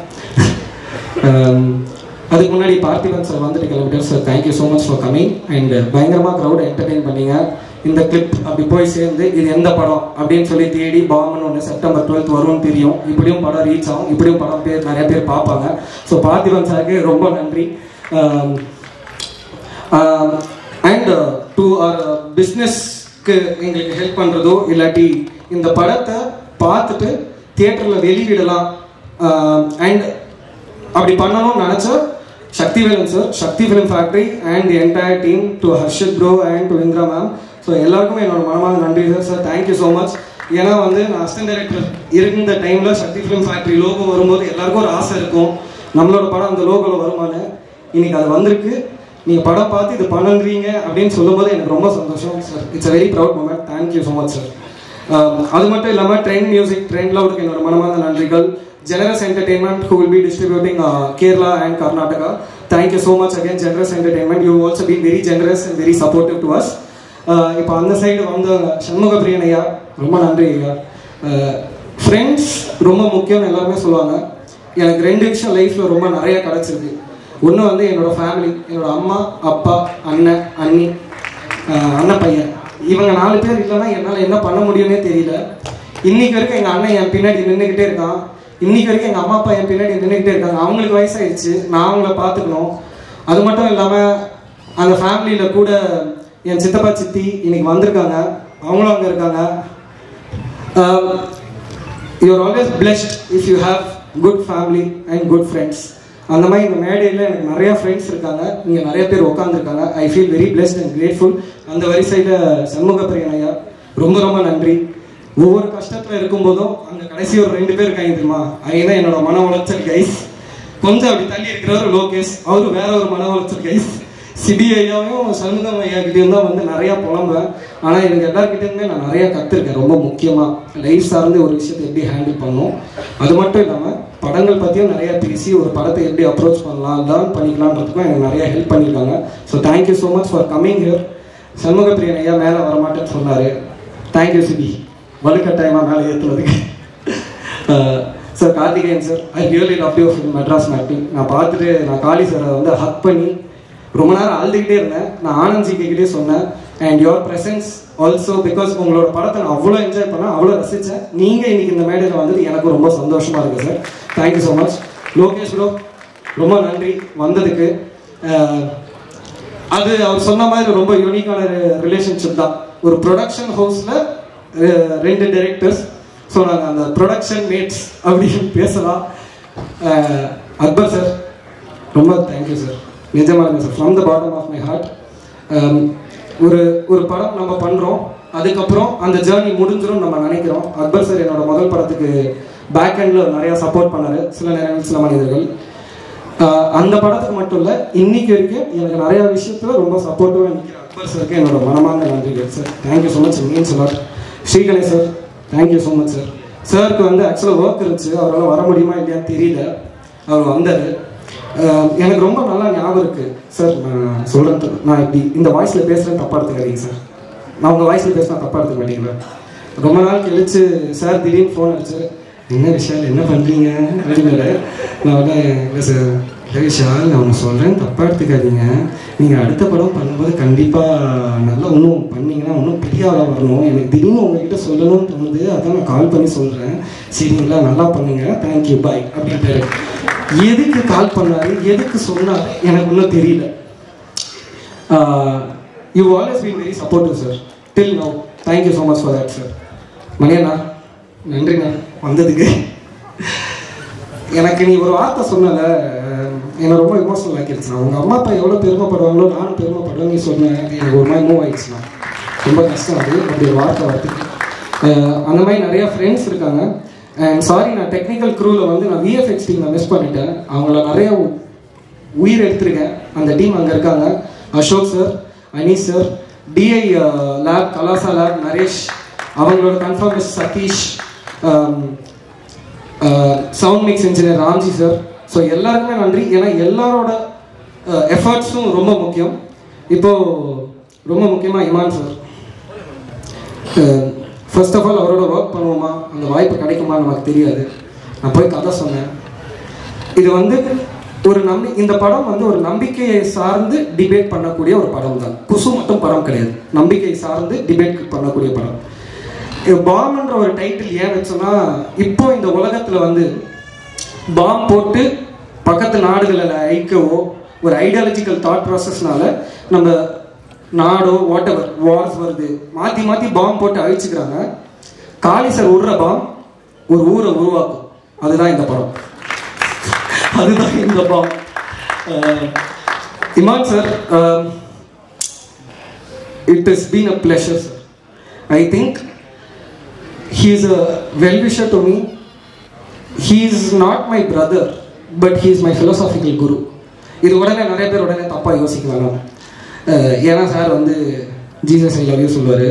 அதுக்கு முன்னாடி பார்த்திபன் சார் வந்துட்டு கிளம்பிட்டார். Sir thank you so much for coming. And பயங்கரமாக க்ரௌட் என்டர்டெயின் பண்ணீங்க. இந்த கிளிப் அப்படி போய் சேர்ந்து இது எந்த படம் அப்படின்னு சொல்லி தேடி பாம்னு ஒன்று September 12th வரும்னு தெரியும். இப்படியும் படம் ரீச் ஆகும், இப்படியும் படம் நிறைய பேர் பார்ப்பாங்க. ஸோ பார்த்திபன் சாருக்கு ரொம்ப நன்றி. அண்ட் டு அவர் பிஸ்னஸ்க்கு எங்களுக்கு ஹெல்ப் பண்ணுறதோ இல்லாட்டி இந்த படத்தை பார்த்துட்டு தியேட்டரில் வெளியிடலாம் அண்ட் அப்படி பண்ணணும்னு நினச்சா Sakthivelan sir, Sakthi film factory and the entire team, to Harshith bro and to Indira ma'am. So எல்லாருக்குமே என்னோட மனமான நன்றி sir. Sir thank you so much. ஏன்னா வந்து நான் அசிஸ்டன்ட் டைரக்டர் இருந்த டைமில் சக்தி ஃபிலிம் ஃபேக்ட்ரி லோகோ வரும்போது எல்லாருக்கும் ஒரு ஆசை இருக்கும், நம்மளோட படம் அந்த லோகோவில் வருமானு. இன்னைக்கு அது வந்திருக்கு. நீங்கள் படம் பார்த்து இது பண்ணுறீங்க அப்படின்னு சொல்லும்போது எனக்கு ரொம்ப சந்தோஷம் sir. It's a very proud moment. Thank you so much sir. அது மட்டும் இல்லாமல் ட்ரெண்ட் மியூசிக், ட்ரெண்ட் லவுடுக்கு என்னோட மனமான நன்றிகள். Generous Entertainment, who will be distributing Kerala and Karnataka. Thank you so much again, Generous Entertainment. You have also been very generous and very supportive to us. இப்போ அந்த side வந்து சண்முக பிரியன் ஐயா, ரொம்ப நன்றி ஐயா. ஃப்ரெண்ட்ஸ் ரொம்ப முக்கியம்னு எல்லாருமே சொல்லுவாங்க. எனக்கு 2 விஷயம் லைஃப்பில் ரொம்ப நிறையா கிடச்சிருக்கு. ஒன்று வந்து என்னோட ஃபேமிலி, என்னோட அம்மா, அப்பா, அண்ணன், அண்ணி, அண்ணன் பையன். இவங்க 4 பேர் இல்லைன்னா என்னால் என்ன பண்ண முடியும்னே தெரியல. இன்னைக்கு வரைக்கும் எங்கள் அண்ணன் என் பின்னாடி நின்றுக்கிட்டே இருக்கான். இன்னைக்கு வரைக்கும் எங்கள் அம்மா அப்பா என் பின்னாடி நின்றுக்கிட்டே இருக்காங்க. அவங்களுக்கு வயசாயிடுச்சு, நான் அவங்கள பார்த்துக்கணும். அது மட்டும் இல்லாமல் அந்த ஃபேமிலியில் கூட என் சித்தப்பா சித்தி இன்னைக்கு வந்திருக்காங்க, அவங்களும் அங்கே இருக்காங்க. You are always blessed if you have good family and good friends. அந்த மாதிரி இந்த மேடையில் எனக்கு நிறையா ஃப்ரெண்ட்ஸ் இருக்காங்க, இங்கே நிறைய பேர் உட்காந்துருக்காங்க. I feel very blessed and grateful. அந்த வரிசையில் சண்முகப்பிரியன் ஐயா ரொம்ப ரொம்ப நன்றி. ஒவ்வொரு கஷ்டத்தில் இருக்கும்போதும் அந்த கடைசி ஒரு 2 பேர் இருக்காங்க தெரியுமா, அவங்க தான் என்னோட மன உளைச்சல் கைஸ். கொஞ்சம் அப்படி தள்ளி இருக்கிறவர் லோகேஷ், அவரு வேற ஒரு மன உளைச்சல் கைஸ். சிபி ஐயாவும் சண்முகம் ஐயா கிட்டேயும் தான் வந்து நிறையா புலம்புவேன். ஆனால் இவங்க எல்லாருக்கிட்டேருந்தே நான் நிறையா கற்றுருக்கேன். ரொம்ப முக்கியமாக லைஃப் சார்ந்து ஒரு விஷயத்தை எப்படி ஹேண்டில் பண்ணணும், அது மட்டும் இல்லாமல் படங்கள் பற்றியும் நிறையா பேசி ஒரு படத்தை எப்படி அப்ரோச் பண்ணலாம், லேர்ன் பண்ணிக்கலான்றதுக்கும் எனக்கு நிறையா ஹெல்ப் பண்ணியிருக்காங்க. So thank you so much for coming here. Shanmugapriyan ஐயா மேலே வரமாட்டேன்னு சொன்னார். தேங்க்யூ சிபி, வலுக்கட்டாயமாக மேலே ஏற்றுனதுக்கு. Sir Karthikeyan sir, I really love you film Madras Matinee. நான் பார்த்துட்டு நான் காளி சாரை வந்து ஹக் பண்ணி ரொம்ப நேரம் அழுதுகிட்டே இருந்தேன். நான் ஆனந்த் ஜிக்கிட்டே சொன்னேன், and your presence also, because உங்களோட படத்தை நான் அவ்வளோ என்ஜாய் பண்ணேன், அவ்வளோ ரசித்தேன். நீங்கள் இன்னைக்கு இந்த மேடையில் வந்தது எனக்கு ரொம்ப சந்தோஷமாக இருக்குது sir. Thank you so much. Lokesh bro ரொம்ப நன்றி வந்ததுக்கு. அது அவர் சொன்ன மாதிரி ரொம்ப யூனிக்கான ரிலேஷன்ஷிப் தான். ஒரு ப்ரொடக்ஷன் ஹவுஸில் 2 டைரக்டர்ஸ், ஸோ நாங்கள் அந்த ப்ரொடக்ஷன் மேட்ஸ் அப்படின்னு பேசலாம். அக்பர் சார் ரொம்ப தேங்க்யூ சார், நிஜமாக sir, from the bottom of my heart. ஒரு படம் நம்ம பண்ணுறோம், அதுக்கப்புறம் அந்த ஜேர்னி முடிஞ்சிடும் நம்ம நினைக்கிறோம். அக்பர் சார் என்னோட முதல் படத்துக்கு பேக் எண்டில் நிறையா சப்போர்ட் பண்ணார், சில நேரங்கள் சில மனிதர்கள். அந்த படத்துக்கு மட்டும் இல்லை, இன்னைக்கு வரைக்கும் எனக்கு நிறையா விஷயத்தில் ரொம்ப சப்போர்ட்டிவாக நிற்கிற அக்பர் சாருக்கு என்னோட மனமார்ந்த நன்றிகள் sir. Thank you so much, means lot. Sri Ganesh sir thank you so much sir. சாருக்கு வந்து ஆக்சுவலாக ஒர்க் இருந்துச்சு, அவரால் வர முடியுமா இல்லையான்னு தெரியல, அவர் வந்தார். எனக்கு ரொம்ப நல்லா ஞாபகம் இருக்குது சார். நான் சொல்கிறேன், நான் இப்படி இந்த வாய்ஸில் பேசுகிறேன், தப்பாக எடுத்துக்காதீங்க சார். நான் உங்கள் வாய்ஸில் பேசுனா தப்பாக எடுத்துக்க மாட்டீங்களா? ரொம்ப நாள் கழிச்சு சார் திடீர்னு ஃபோன் அடிச்சு, என்ன விஷால் என்ன பண்ணுறீங்க அப்படின்னாரு. நான் உடனே இல்லை சார், இல்லை விஷால் நான் ஒன்று சொல்கிறேன், தப்பாக எடுத்துக்காதீங்க. நீங்கள் அடுத்த படம் பண்ணும்போது கண்டிப்பாக நல்லா இன்னும் பண்ணிங்கன்னா இன்னும் பெரிய ஆளாக வரணும். எனக்கு திடீர்னு உங்ககிட்ட சொல்லணும்னு தோணுது, அதான் நான் கால் பண்ணி சொல்கிறேன். சரிங்களா, நல்லா பண்ணுங்க, தேங்க்யூ பாய் அப்படின்ட்டாரு. எதுக்கு கால் பண்ணாரு, எதுக்கு சொன்னார் எனக்கு இன்னும் தெரியல. You always been very supportive sir till now. Thank you so much for that sir. மணியண்ணா நன்றிண்ணா வந்ததுக்கு. எனக்கு நீ ஒரு வார்த்தை சொன்னல, என்னை ரொம்ப எமோஷனல் ஆக்கிடுச்சுண்ணா. உங்கள் அம்மா அப்பா எவ்வளோ பெருமைப்படுவாங்களோ நானும் பெருமைப்படுவேன் நீ சொன்னேன். எனக்கு ஒரு மாதிரி மூவ் ஆகிடுச்சுண்ணா. ரொம்ப கஷ்டம் அது அப்படி ஒரு வார்த்தை வரத்துக்கு. அந்த மாதிரி நிறையா ஃப்ரெண்ட்ஸ் இருக்காங்க. அண்ட் சாரி, நான் டெக்னிக்கல் க்ரூவில் வந்து நான் விஎஃப்எக்ஸ் டீம் நான் மிஸ் பண்ணிட்டேன். அவங்கள நிறைய உயிர் எடுத்திருக்கேன். அந்த டீம் அங்கே இருக்காங்க. Ashok sir, Anees sir, DI lab, Kalasa lab, Naresh, அவங்களோட confirmation Satish, sound mix engineer Ramji sir. So எல்லாருக்குமே நன்றி. ஏன்னா எல்லாரோட எஃபர்ட்ஸும் ரொம்ப முக்கியம். இப்போது ரொம்ப முக்கியமாக Imman sir, first of all அவரோட ஒர்க் பண்ணுவோமா, அந்த வாய்ப்பு கிடைக்குமான்னு நமக்கு தெரியாது. நான் போய் கதை சொன்னேன். இது வந்து ஒரு இந்த படம் வந்து ஒரு நம்பிக்கையை சார்ந்து டிபேட் பண்ணக்கூடிய ஒரு படம் தான். குசு மட்டும் படம் கிடையாது, நம்பிக்கையை சார்ந்து டிபேட் பண்ணக்கூடிய படம். பாம்ன்ற ஒரு டைட்டில் ஏன் வச்சோன்னா, இப்போ இந்த உலகத்தில் வந்து பாம் போட்டு பக்கத்து நாடுகளில் ஐக்கவோ ஒரு ஐடியாலஜிக்கல் தாட் ப்ராசஸ்னால நம்ம நாடோ வாட் எவர் வார்ஸ் வருது, மாற்றி மாற்றி பாம் போட்டு அழிச்சுக்கிறாங்க. காளி சார் விடுற பாம் ஒரு ஊரை உருவாக்கும். அதுதான் இந்த படம், அதுதான் இந்த Bomb. Imman sir, it has been a pleasure sir. I think he is a well-wisher to me. He is not my brother, but he is my philosophical guru. இது உடனே நிறைய பேர் உடனே தப்பாக யோசிக்கலாம். ஏன்னா சார் வந்து ஜீசஸ் ஐ லவ் யூ சொல்லுவார்,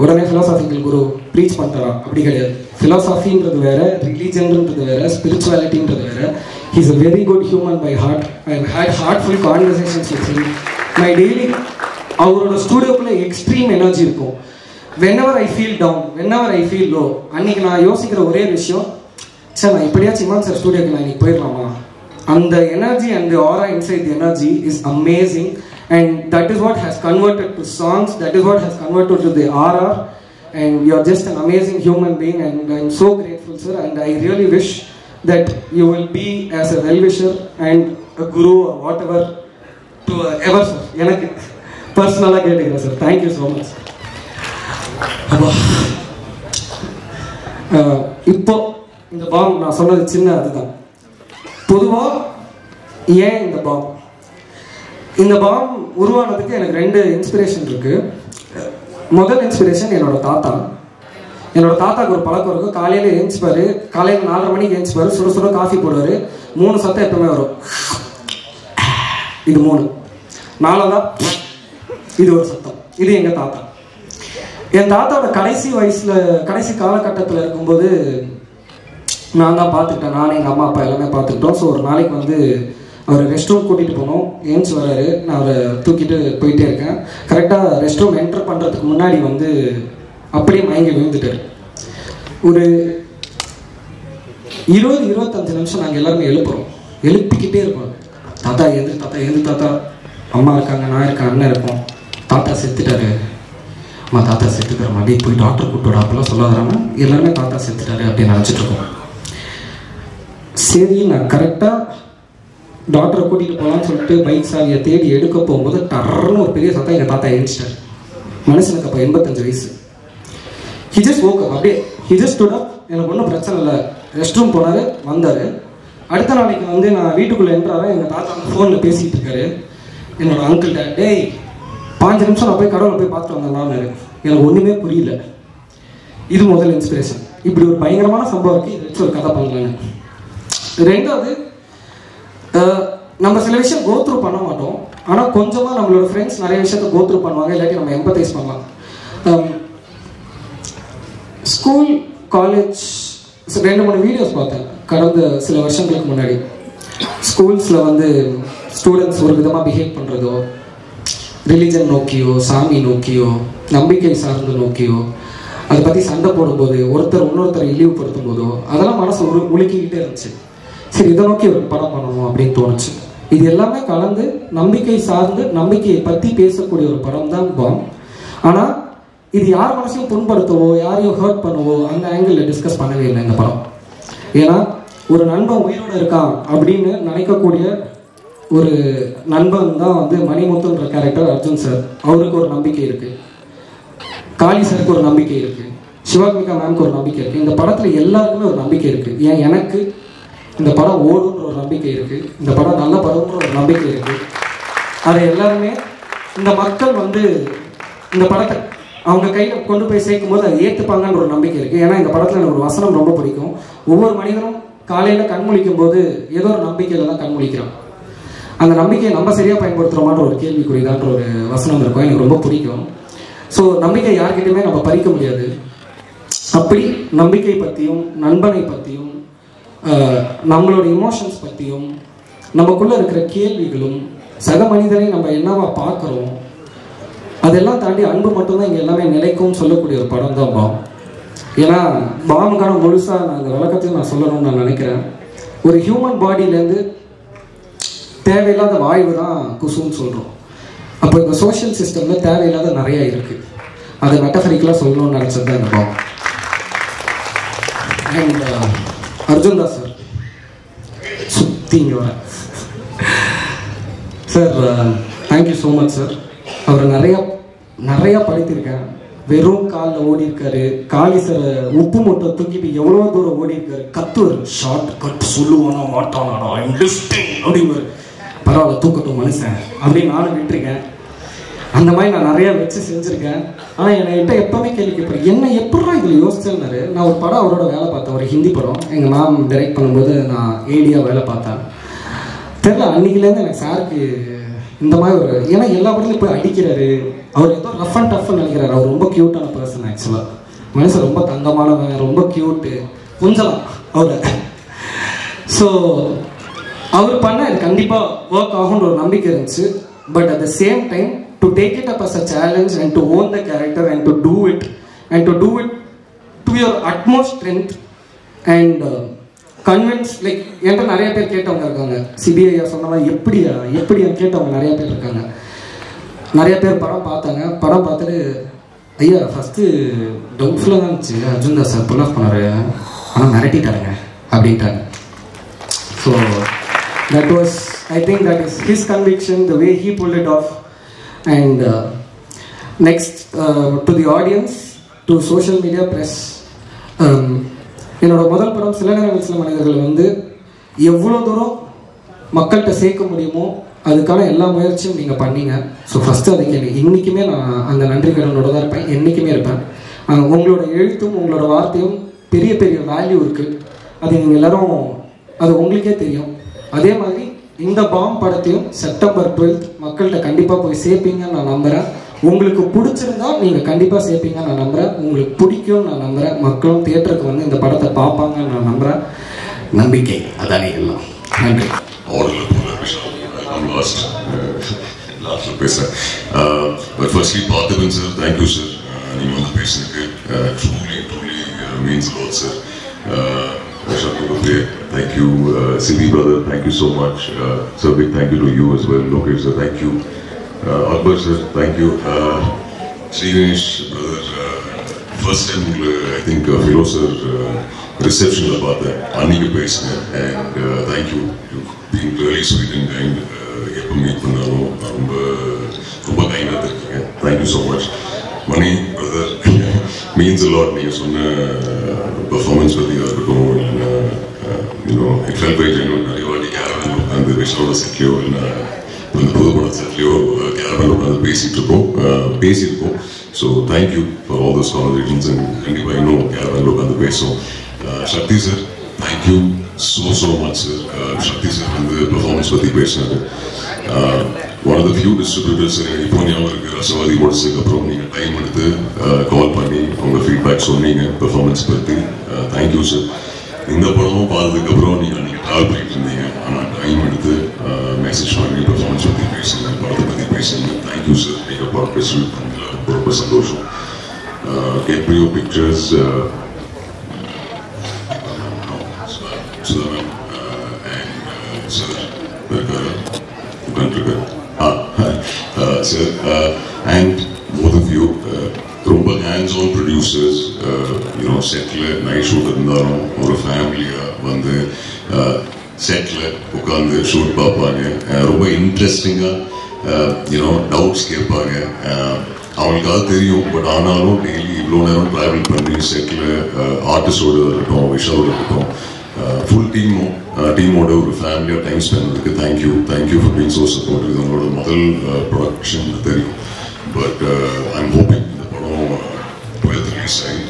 உடனே ஃபிலாசாபிக்கல் குரு ப்ரீச் பண்ணுறான். அப்படி கிடையாது. ஃபிலாசாஃபின்றது வேறு, ரிலீஜன்ன்றது வேறு, ஸ்பிரிச்சுவாலிட்டின்றது வேறு. He is a very good human by heart. I have had heartful conversations with him. My daily அவரோட ஸ்டூடியோக்குள்ளே எக்ஸ்ட்ரீம் எனர்ஜி இருக்கும். whenever I feel down, whenever I feel low, அன்றைக்கி நான் யோசிக்கிற ஒரே விஷயம், சார் நான் இப்படியாச்சும் இமான் சார் ஸ்டூடியோக்கு நான் இன்றைக்கி போயிடலாமா. அந்த energy and the aura inside the energy is amazing, and that is what has converted to songs, that is what has converted to the RR, and you are just an amazing human being, and I am so grateful sir, and I really wish that you will be as a well-wisher and a guru or whatever to ever sir. எனக்கு பர்சனலாக கேட்டுக்கிறேன் sir. Thank you so much. இப்போ இந்த bomb நான் சொன்னது சின்ன அதுதான். பொதுவாக ஏன் இந்த பாம் உருவானதுக்கு எனக்கு 2 இன்ஸ்பிரேஷன் இருக்கு. முதல் இன்ஸ்பிரேஷன் என்னோட தாத்தாக்கு ஒரு பழக்கம் இருக்கும். காலையில் எழுந்திப்பாரு, காலையில் 4:30 மணிக்கு எழுந்திப்பாரு, சுட சுட காஃபி போடுவார். 3 சத்தம் எப்பவுமே வரும். இது 3, 4 இது ஒரு சத்தம். இது எங்கள் தாத்தா. என் தாத்தாவோட கடைசி காலகட்டத்தில் இருக்கும்போது நான் தான் பார்த்துக்கிட்டேன். நான் எங்கள் அம்மா அப்பா எல்லாமே பார்த்துக்கிட்டோம். ஸோ ஒரு நாளைக்கு வந்து அவர் ரெஸ்ட் ரூம் கூட்டிகிட்டு போனோம். ஏஞ்சி வர்றாரு, நான் அவரை தூக்கிட்டு போயிட்டே இருக்கேன். கரெக்டாக ரெஸ்ட் ரூம் என்டர் பண்ணுறதுக்கு முன்னாடி வந்து அப்படியே மயங்கி விழுந்துட்டார். ஒரு 20-25 நிமிஷம் நாங்கள் எல்லாருமே எழுப்பிக்கிட்டே இருப்போம். தாத்தா எழுந்து தாத்தா, அம்மா இருக்காங்க, நான் இருக்கேன், அண்ணன் இருக்கோம். தாத்தா செத்துட்டாரு, அம்மா தாத்தா செத்துட்டாரு, அப்படியே போய் டாக்டர் கூப்பிட்டு அப்பெல்லாம் சொல்லாதாம எல்லாருமே தாத்தா செத்துட்டாரு அப்படின்னு நினச்சிட்டு இருக்கோம். சரி, நான் கரெக்டாக டாக்டரை கூட்டிகிட்டு போகலான்னு சொல்லிட்டு பைக் சாவியை தேடி எடுக்க போகும்போது டர்ன்னு ஒரு பெரிய சத்தம். எங்கள் தாத்தா எழுந்துட்டார். மனுஷனுக்கு அப்போ 85 வயசு. He just woke up. அப்படியே ஹி ஜஸ்ட் stood up. எனக்கு ஒன்றும் பிரச்சனை இல்லை. ரெஸ்ட் ரூம் போனார், வந்தார். அடுத்த நாளைக்கு வந்து நான் வீட்டுக்குள்ளே என்ட்ராறேன். எங்கள் தாத்தா வந்து ஃபோனில் பேசிகிட்டு இருக்காரு என்னோட அங்கிள்கிட்ட. டேய் 5 நிமிஷம் நான் போய் கடவுளை போய் பார்த்துட்டு வந்தேன்னாரு. எனக்கு ஒன்றுமே புரியல. இது முதல் இன்ஸ்பிரேஷன். இப்படி ஒரு பயங்கரமான சம்பவம் இருக்குது, இதை வச்சு ஒரு கதை பண்ணலான்னு. 2வது, நம்ம சில விஷயம் கோத்ரூ பண்ண மாட்டோம். ஆனால் கொஞ்சமாக நம்மளோட ஃப்ரெண்ட்ஸ் நிறைய விஷயத்த கோத்ரூ பண்ணுவாங்க, இல்லாட்டி நம்ம எம்பத்தைஸ் பண்ணலாம். ஸ்கூல், காலேஜ் 2-3 வீடியோஸ் பார்த்தேன் கடந்த சில வருஷங்களுக்கு முன்னாடி. ஸ்கூல்ஸில் வந்து ஸ்டூடெண்ட்ஸ் ஒரு விதமாக பிஹேவ் பண்ணுறதோ, ரிலிஜன் நோக்கியோ, சாமி நோக்கியோ, நம்பிக்கை சார்ந்து நோக்கியோ, அதை பற்றி சண்டை போடும்போது, ஒருத்தர் இன்னொருத்தரை இழிவுபடுத்தும் போதோ, அதெல்லாம் மனசு உலுக்கிக்கிட்டே இருந்துச்சு. சரி, இதை நோக்கி ஒரு படம் பண்ணணும் அப்படின்னு தோணுச்சு. இது எல்லாமே கலந்து நம்பிக்கை சார்ந்து நம்பிக்கையை பற்றி பேசக்கூடிய ஒரு படம் தான் பாம். ஆனால் இது யார் மனசையும் புண்படுத்தவோ, யாரையும் ஹர்ட் பண்ணவோ அந்த ஆங்கிளில் டிஸ்கஸ் பண்ணவே இல்லை இந்த படம். ஏன்னா ஒரு நண்பன் உயிரோடு இருக்கான் அப்படின்னு நினைக்கக்கூடிய ஒரு நண்பன் தான் வந்து மணிமுத்துன்ற கேரக்டர் அர்ஜுன் சார். அவருக்கு ஒரு நம்பிக்கை இருக்குது, காளி சாருக்கு ஒரு நம்பிக்கை இருக்குது, சிவாத்மிகா மேம்க்கு ஒரு நம்பிக்கை இருக்குது. இந்த படத்தில் எல்லாருக்குமே ஒரு நம்பிக்கை இருக்குது. ஏன் எனக்கு இந்த படம் ஓடுன்ற ஒரு நம்பிக்கை இருக்குது, இந்த படம் நல்ல படம்ன்ற ஒரு நம்பிக்கை இருக்குது. அதை எல்லாருமே இந்த மக்கள் வந்து இந்த படத்தை அவங்க கையில் கொண்டு போய் சேர்க்கும் போது அதை ஏற்றுப்பாங்கன்ற ஒரு நம்பிக்கை இருக்குது. ஏன்னா இந்த படத்தில் எனக்கு ஒரு வசனம் ரொம்ப பிடிக்கும். ஒவ்வொரு மனிதனும் காலையில் கண்முழிக்கும் போது ஏதோ ஒரு நம்பிக்கையில் தான் கண்முழிக்கிறான். அந்த நம்பிக்கையை நம்ம சரியாக பயன்படுத்துகிறோமான்ற ஒரு கேள்விக்குறிதான்ற ஒரு வசனம் இருக்கும், எனக்கு ரொம்ப பிடிக்கும். ஸோ நம்பிக்கை யார்கிட்டையுமே நம்ம பறிக்க முடியாது. அப்படி நம்பிக்கை பற்றியும், நண்பனை பற்றியும், நம்மளோட இமோஷன்ஸ் பற்றியும், நமக்குள்ளே இருக்கிற கேள்விகளும், சக மனிதனை நம்ம என்னவா பார்க்குறோம், அதெல்லாம் தாண்டி அன்பு மட்டும்தான் இங்கே எல்லாமே நிலைக்கும்னு சொல்லக்கூடிய ஒரு படம் தான் பாம். ஏன்னா பாமுக்கான முழுசாக நான் அந்த விளக்கத்தையும் நான் சொல்லணும்னு நான் நினைக்கிறேன். ஒரு ஹியூமன் பாடியிலேருந்து தேவையில்லாத வாய்வு தான் குசுன்னு சொல்கிறோம். அப்போ இந்த சோஷியல் சிஸ்டமில் தேவையில்லாத நிறையா இருக்குது. அதை மெட்டஃபரிக்கலாக சொல்லணும்னு நினச்சது தான் இந்த Bomb. And Arjun Das sir சுற்றி இங்கே வர sir, thank you so much sir. அவரை நிறையா படித்திருக்கேன். வெறும் காலில் ஓடி இருக்காரு. காளி சார் உப்பு மூட்டை தூக்கிட்டு எவ்வளோ தூரம் ஓடி இருக்காரு. கத்துவார், ஷார்ட் கட் சொல்லுவானா மாட்டானா அப்படிங்குவார். பரவாயில்ல, தூக்கட்டும் மனுஷன் அப்படின்னு நானும் விட்டுருக்கேன். அந்த மாதிரி நான் நிறையா வச்சு செஞ்சுருக்கேன். ஆனால் என்கிட்ட எப்போவுமே கேள்வி கேட்பேன், என்ன எப்படா இதில் யோசிச்சேன்னாரு. நான் ஒரு படம் அவரோட வேலை பார்த்தேன், ஒரு ஹிந்தி படம். எங்கள் மேம் டைரக்ட் பண்ணும்போது நான் ஏடியாக வேலை பார்த்தேன். தெரியல, அன்றைக்கிலேருந்து எனக்கு சாருக்கு இந்த மாதிரி ஒரு, ஏன்னா எல்லா படத்துலையும் போய் அடிக்கிறாரு. அவர் ஏதோ ரஃப் அண்ட் டஃப்னு நினைக்கிறாரு. அவர் ரொம்ப க்யூட்டான பர்சன். ஆக்சுவலாக மனுஷன் ரொம்ப தங்கமானவன், ரொம்ப க்யூட்டு, கொஞ்சலாம் அவரை. ஸோ அவர் பண்ண இது கண்டிப்பாக ஒர்க் ஆகும்ன்ற ஒரு நம்பிக்கை இருந்துச்சு. But at the same time to take it up as a challenge and to own the character and to do it to your utmost strength and convince. Like என்கிட்ட நிறைய பேர் கேட்டவங்க இருக்காங்க. சிபிஐயா சொன்ன மாதிரி எப்படியா கேட்டவங்க நிறைய பேர் இருக்காங்க. நிறைய பேர் படம் பார்த்தாங்க. படம் பார்த்துட்டு ஐயா ஃபஸ்ட்டு டவுட்ஃபுல்லாக தான் இருந்துச்சு, Arjun Das sir pull off பண்ணாரு, ஆனால் மிரட்டிட்டாருங்க அப்படின்ட்டாங்க. So that was, I think that is his conviction, the way he pulled it off. And next to the audience, to social media, press, என்னோட முதல் படம் சில நேரங்கள் சில மனிதர்கள் வந்து எவ்வளோ தூரம் மக்கள்கிட்ட சேர்க்க முடியுமோ அதுக்கான எல்லா முயற்சியும் நீங்கள் பண்ணீங்க. ஸோ ஃபஸ்ட்டு அதுக்கு என்றைக்குமே நான் அந்த நன்றி கடனோட தான் இருப்பேன், என்றைக்குமே இருப்பேன். உங்களோட எழுத்தும் உங்களோட வார்த்தையும் பெரிய பெரிய வேல்யூ இருக்குது, அது நீங்கள் எல்லோரும் அது உங்களுக்கே தெரியும். அதே மாதிரி இந்த பாம் படத்தையும் செப்டம்பர் 12 மக்கள்கிட்ட கண்டிப்பாக போய் சேர்ப்பீங்கன்னு நான் நம்புகிறேன். உங்களுக்கு பிடிச்சிருந்தா நீங்கள் கண்டிப்பாக சேர்ப்பீங்கன்னு நான் நம்புகிறேன். உங்களுக்கு பிடிக்கும்னு நான் நம்புகிறேன். மக்களும் தியேட்டருக்கு வந்து இந்த படத்தை பார்ப்பாங்கன்னு நான் நம்புகிறேன். நம்பிக்கை அதானே எல்லாம். நன்றி. லாஸ்ட்ல பேசுறேன். But firstly Parthiban sir, thank you sir, நீங்க வந்து பேசுறதுக்கு truly means lot sir. Thank you, Siddhi brother, thank you so much. So big thank you to you as well. Lokesh sir, thank you. Akbar sir, thank you. Srinesh brother, first time I think Philo sir reception la paatha annikku pesna, and thank you. You've been really sweet and kind. Eppo meet pannalum romba kind ah irukeenga. Thank you so much. Mani brother means a lot. நீங்க சொன்ன performance பத்தியா இருக்கட்டும், it felt very genuine. நிறைய வாட்டி caravan உட்காந்து விஷயோட செட்லையோ இல்லை இந்த புது படம் செட்லையோ கேரவன் உட்காந்து பேசியிருக்கோம். So thank you for all those conversations. And கண்டிப்பாக இன்னும் கேரவன் உட்காந்து பேசுவோம். Sakthi sir, thank you so much sir. Sakthi sir வந்து பெர்ஃபார்மன்ஸ் பற்றி பேசினாரு. One of the few distributors இப்போ ஞாபகம் இருக்குது, ரசவாதி முடிச்சதுக்கு அப்புறம் நீங்கள் டைம் எடுத்து கால் பண்ணி உங்கள் ஃபீட்பேக் சொன்னீங்க பெர்ஃபார்மன்ஸ் பற்றி. Thank you sir. இந்த படமும் பார்த்ததுக்கப்புறம் நீங்கள் ட்ராவல் பண்ணிட்டு இருந்தீங்க, ஆனால் டைம் எடுத்து மெசேஜ் பண்ணி பெர்ஃபார்மன்ஸ் பற்றி பேசுங்க, படத்தை பற்றி பேசுங்க. Thank you sir. நீங்கள் படம் பேசுறது ரொம்ப சந்தோஷம். Get Brio pictures Sudha ma'am and sir இருக்காரு, உட்காந்துருக்காரு sir, and both of you, ரொம்ப hands on producers. Settle night shoot இருந்தாலும் ஒரு ஃபேமிலியாக வந்து செட்டில் உட்காந்து ஷூட் பார்ப்பாங்க. ரொம்ப இன்ட்ரெஸ்டிங்காக டவுட்ஸ் கேட்பாங்க. அவங்களுக்காக தெரியும், பட் ஆனாலும் டெய்லி இவ்வளோ நேரம் ட்ராவல் பண்ணி செட்டில் ஆர்டிஸ்டோடு இருக்கட்டும், விஷயோடு இருக்கட்டும், ஃபுல் டீமோட ஒரு ஃபேமிலியாக டைம் ஸ்பெண்ட் பண்ணதுக்கு thank you for being so support. இது உங்களோட முதல் ப்ரொடக்ஷன் தெரியும், பட் ஐம் ஹோப்பிங் இந்த படம் 12th ரிலீஸ் ஆகி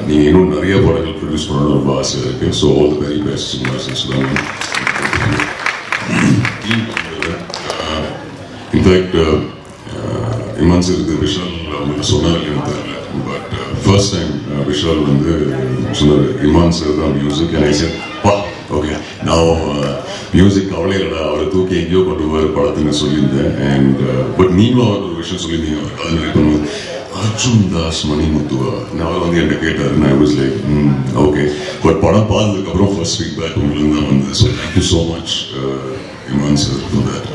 நீங்கள் இன்னும் நிறைய படங்கள் ப்ரொடியூஸ் பண்ணணும்னு ரொம்ப ஆசையாக இருக்குது. So all the very best. In fact Imman sir இது விஷால் அவங்க சொன்னார் இல்லைன்னு தெரியல, பட் ஃபர்ஸ்ட் டைம் விஷால் வந்து சொன்னார் இமான் சார் தான் மியூசிக். வா ஓகே, நான் மியூசிக் கவலை இல்லைடா, அவரை தூக்கி எங்கேயோ கொண்டு போய் படத்துன்னு சொல்லியிருந்தேன். அண்ட் பட் நீங்களும் அவர் ஒரு விஷயம் சொல்லியிருந்தீங்க, அவர் கதை நிறைய பண்ணுவது அர்ஜுன் தாஸ் மணிமுத்துவா. அவர் வந்து என்கிட்ட கேட்டார், நான் வாஸ் லைக் ஓகே. பட் படம் பார்த்ததுக்கப்புறம் ஃபர்ஸ்ட் ஃபீட்பேக் உங்களுக்கு தான் வந்து. So thank you so much Imman sir for that.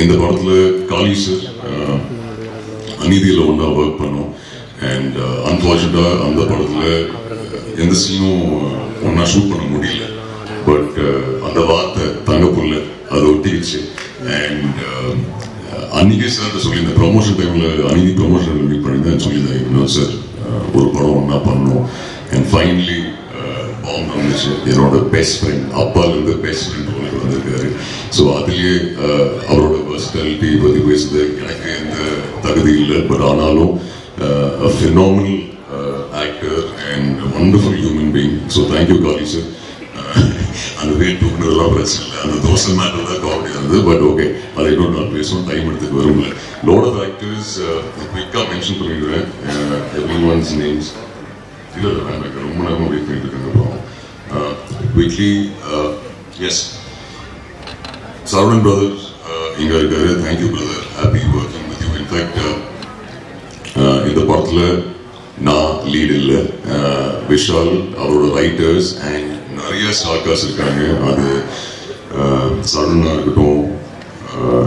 இந்த படத்தில் காளி சார் அநீதியில் ஒன்றா ஒர்க் பண்ணோம். அண்ட் அன்ஃபார்ச்சுனேட்டாக அந்த படத்தில் எந்த சீனும் ஒன்றா ஷூட் பண்ண முடியல. பட் அந்த வார்த்தை தங்கப்புள்ள அது ஒட்டிக்கிச்சு. அண்ட் அன்னைக்கே சார் சொல்லியிருந்தேன், ப்ரொமோஷன் டைமில் அன்னைக்கு ப்ரொமோஷன் மீட் பண்ணியிருந்தேன், சொல்லியிருந்தேன் சார் ஒரு படம் ஒன்றா பண்ணணும். அண்ட் ஃபைனலி பாம் வந்துச்சு. என்னோட பெஸ்ட் ஃப்ரெண்ட், அப்பாலேருந்து பெஸ்ட் ஃப்ரெண்ட் உங்களுக்கு வந்திருக்காரு. ஸோ அதுலேயே அவரோட பர்சனாலிட்டி பற்றி பேசுறது எனக்கு எந்த தகுதி இல்லை, பட் ஆனாலும் phenomenal actor and wonderful human being. So thank you Kali sir. அந்த வெயிட் தூக்குனதெல்லாம் பிரச்சனை இல்லை, அந்த தோசை மேட்டர் தான் காமெடி இருந்தது. பட் ஓகே, அதை இன்னொரு நாள் பேசணும், டைம் எடுத்துக்க வரும்ல. லோட் ஆஃப் ஆக்டர்ஸ் குவிக்காக மென்ஷன் பண்ணிடுவேன் எவ்ரி ஒன்ஸ் நேம்ஸ். இல்லை எனக்கு ரொம்ப நேரமாக வெயிட் பண்ணிட்டு இருக்காங்க. குவிக்லி எஸ், சரவணன் பிரதர் இங்கே இருக்காரு. Thank you brother, happy working with you. In fact இந்த படத்தில் நான் லீட் இல்லை, விஷால் அவரோட ரைட்டர்ஸ் அண்ட் நிறைய ஸ்டார்காஸ் இருக்காங்க. அது சரவணனாக இருக்கட்டும்,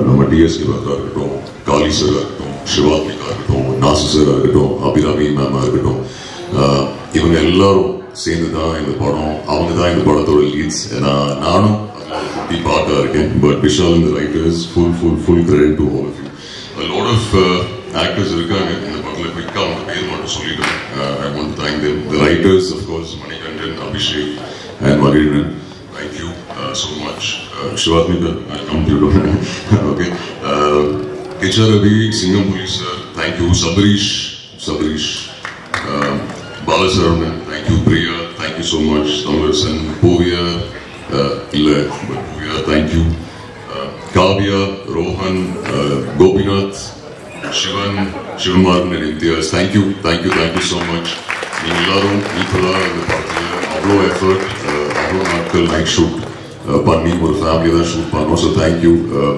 நம்ம டிஎஸ்கே பர்தா இருக்கட்டும், காளி சாராக இருக்கட்டும், சிவாத்மிகா இருக்கட்டும், நாசு சாராக இருக்கட்டும், அபிராமி மேமாக இருக்கட்டும், இவங்க எல்லாரும் சேர்ந்து தான் இந்த படம். அவங்க தான் இந்த படத்தோட லீட்ஸ். நானும் அதில் பார்ட்டாக இருக்கேன். பட் விஷால் இந்த writers full credit to all of you. Lot of actors இருக்காங்க இந்த படத்தில். குவிக்காக அவங்க பேர் மட்டும் சொல்லிட்டேன். I want to thank them. The writers of course Manikandan, Abhishek and Marinan, thank you. so much. Shivatmika, I'll come to you. Okay. HR Ravi, Singham Police sir, thank you. Sabarish. Balasaravan, thank you. Priya, thank you so much. Thamarasan, Povia, thank you. Kavya, Rohan, Gopinath, Shivamargan and Imtiaz, thank you so much. நீங்கள் எல்லாரும் ஈக்குவலாக இந்த படத்தில் அவ்வளோ effort அவ்வளோ நாட்கள் night shoot பண்ணி ஒரு ஃபேமிலி தான் ஷூட் பண்ணோம். So thank you.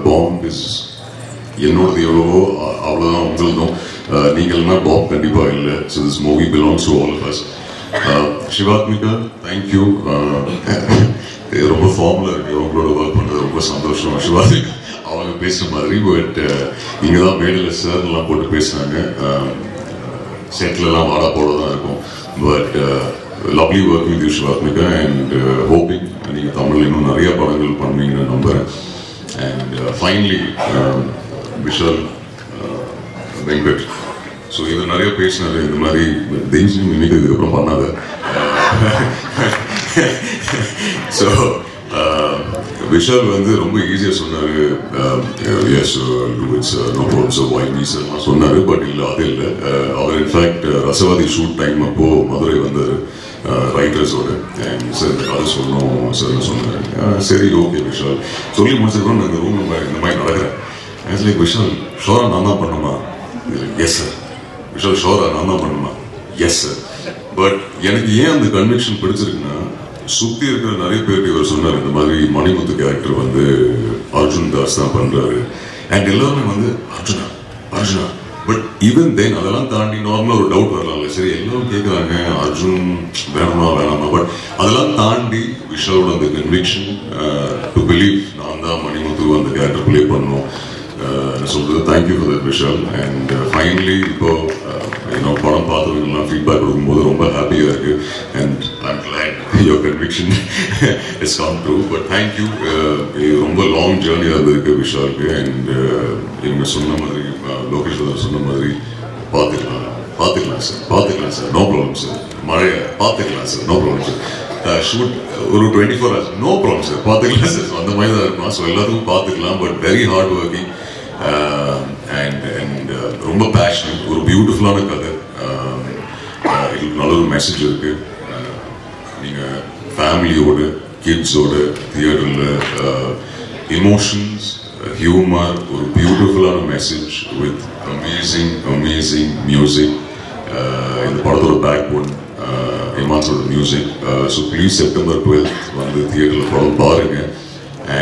பாம்ப் இஸ் என்னோடது எவ்வளவோ அவ்வளோதான் உங்களுதும். நீங்கள்னா பாம்ப் கண்டிப்பாக இல்லை. So this movie belongs to all of us. Sivathmika, thank you. ரொம்ப ஃபார்முலா இருக்குது உங்களோட ஒர்க் பண்ணுறது, ரொம்ப சந்தோஷம். சிவாத்மிகா அவங்க பேசுகிற மாதிரி, பட் இங்கே தான் மேடையில் சார்லாம் போட்டு பேசுனாங்க. செட்லலாம் வாடா போட தான் இருக்கும். But lovely work with you Shivathmika, and hoping நீங்கள் தமிழில் இன்னும் நிறைய படங்கள் பண்ணுவீங்கன்னு நம்புகிறேன். And finally Vishal Venkat. So இது நிறைய பேசினாரு, இந்த மாதிரி தெய்வம் இன்னைக்கு இதுக்கப்புறம் பண்ணாத. ஸோ விஷால் வந்து ரொம்ப ஈஸியாக சொன்னார். Yes it's no problem so வை மீஸ் எல்லாம் சொன்னார். பட் இல்லை, அது இல்லை. அவர் இன்ஃபேக்ட் ரசவாதி ஷூட் டைம் அப்போது மதுரை வந்தார் ரைட்டர்ஸோட. அண்ட் சார் இந்த கதை சொல்லணும் சார் சொன்னார். சரி ஓகே விஷால் சொல்லி முடிச்சதுக்கப்புறம் நான் இந்த ரூம் இந்த மாதிரி நடக்கிறேன். ஆஸ் லைக் விஷால் ஷோரா நான் தான் பண்ணுமா? Yes sir. விஷால் ஷோரா நான் தான் பண்ணுமா? Yes sir. பட் எனக்கு ஏன் அந்த கன்விக்ஷன் பிடிச்சிருக்குன்னா, சுற்றி இருக்கிற நிறைய பேருக்கு இவர் சொன்னார் இந்த மாதிரி மணிமுத்து கேரக்டர் வந்து அர்ஜுன் தாஸ் தான் பண்றாரு. அண்ட் எல்லாருமே வந்து அர்ஜுனா. பட் ஈவன் தென் அதெல்லாம் தாண்டி நார்மலாக ஒரு டவுட் வரலாம்ல, சரி எல்லாரும் கேட்குறாங்க அர்ஜுன் வேணுமா. பட் அதெல்லாம் தாண்டி விஷாலோட அந்த கன்விக்ஷன் டு பிலீவ் நான் தான் மணிமுத்து அந்த கேரக்டர் பிளே பண்ணணும் சொல்றது. Thank you for that Vishal. And finally இப்போ படம் பார்த்தவங்கலாம் ஃபீட்பேக் கொடுக்கும்போது ரொம்ப ஹாப்பியாக இருக்குது. And I'm glad your conviction is come true. But thank you. இது ரொம்ப லாங் ஜேர்னியாக இருந்திருக்கு விஷாலுக்கு. அண்ட் இவங்க சொன்ன மாதிரி, லோகேஷ் சொன்ன மாதிரி பார்த்துக்கலாம் சார், நோ ப்ராப்ளம் சார். மழையை பார்த்துக்கலாம் sir, no problem sir. Shoot ஒரு 24 hours, நோ ப்ராப்ளம் சார், பார்த்துக்கலாம் சார். அந்த மாதிரி தான் இருக்கும். ஸோ எல்லாத்துக்கும் பார்த்துக்கலாம். But very hard working and ரொம்ப பேஷனட். ஒரு பியூட்டிஃபுல்லான கதை. இதுக்கு நல்ல ஒரு மெசேஜ் இருக்கு. நீங்கள் ஃபேமிலியோட கிட்ஸோட தியேட்டரில் இமோஷன்ஸ், ஹியூமர், ஒரு பியூட்டிஃபுல்லான மெசேஜ் வித் அமேசிங் மியூசிக். இந்த படத்தோட பேக் போன் இமான்ஸோட music. So please September 12th வந்து தியேட்டரில் படம் பாருங்க.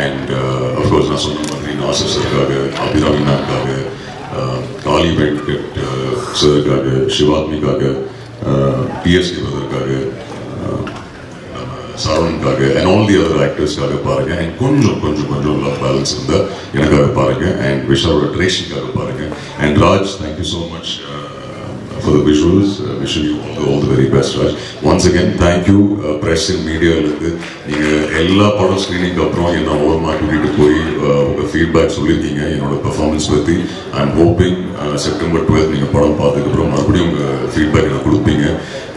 அண்ட் அஃப்கோர்ஸ் நான் சொன்ன மாதிரி நாசர் சருக்காக, அபிராமினாக்காக, காளி வெங்கட் சருக்காக, சிவாத்மிக்காக, PSK பிரதருக்காக, சரவணனுக்காக அண்ட் ஆல் தி அதர் ஆக்டர்ஸ்க்காக பாருங்க. அண்ட் கொஞ்சம் லவ் பேலன்ஸ் இருந்தால் எனக்காக பாருங்க. அண்ட் விஷாலோட ட்ரேஷனுக்காக பாருங்க. And Raj, thank you so much for the visuals. Wishing you all the very best, Raj. Once again, thank you press and media. நீங்கள் எல்லா படம் ஸ்க்ரீனிங்க்கு அப்புறம் என்ன ஓரமாக கூட்டிகிட்டு போய் உங்கள் ஃபீட்பேக் சொல்லியிருக்கீங்க என்னோட பெர்ஃபார்மன்ஸ் பற்றி. ஐம் ஹோப்பிங் September 12th நீங்கள் படம் பார்த்ததுக்கப்புறம் மறுபடியும் உங்கள் ஃபீட்பேக் எனக்கு கொடுப்பீங்க.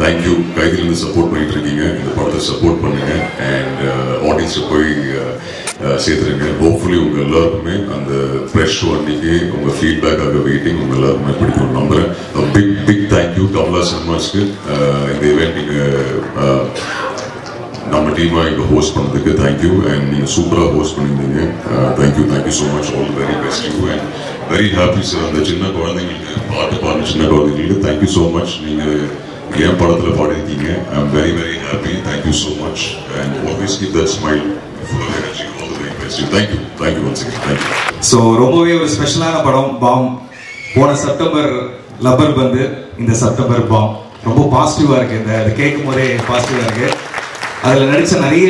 தேங்க்யூ. கைதிலேருந்து சப்போர்ட் பண்ணிட்டு இருக்கீங்க. இந்த படத்தை சப்போர்ட் பண்ணுங்க. அண்ட் ஆடியன்ஸை போய் சேர்த்துருங்க. ஹோப்ஃபுல்லி உங்கள் எல்லாருக்குமே அந்த ப்ரெஷ் ஷோ அன்னைக்கு உங்கள் ஃபீட்பேக்காக வெயிட்டிங். உங்கள் எல்லாருக்குமே பிடிக்கும் நம்புகிறேன். பிக் தேங்க்யூ கமலா சினிமாஸ்க்கு இந்த இவெண்ட் நீங்கள் நம்ம டீமாக இங்கே ஹோஸ்ட் பண்ணதுக்கு தேங்க்யூ. அண்ட் நீங்கள் சூப்பராக ஹோஸ்ட் பண்ணியிருந்தீங்க. Thank you so much. All the very best you. And very happy sir. அந்த சின்ன குழந்தைங்களுக்கு பாட்டு சின்ன குழந்தைங்களுக்கு தேங்க்யூ ஸோ மச். நீங்கள் என் படத்தில் பாடிருக்கீங்க. I am very happy. Thank you so much. And always keep that smile, full of energy. All the very best you. Thank you once again. Thank you. So ரொம்பவே ஒரு ஸ்பெஷலான படம் பாம். போன செப்டம்பர் லப்பர் வந்து இந்த செப்டம்பர் பாம். ரொம்ப பாசிட்டிவாக இருக்குது. இந்த கேட்கும் போதே பாசிட்டிவாக இருக்குது. அதில் நடித்த நிறைய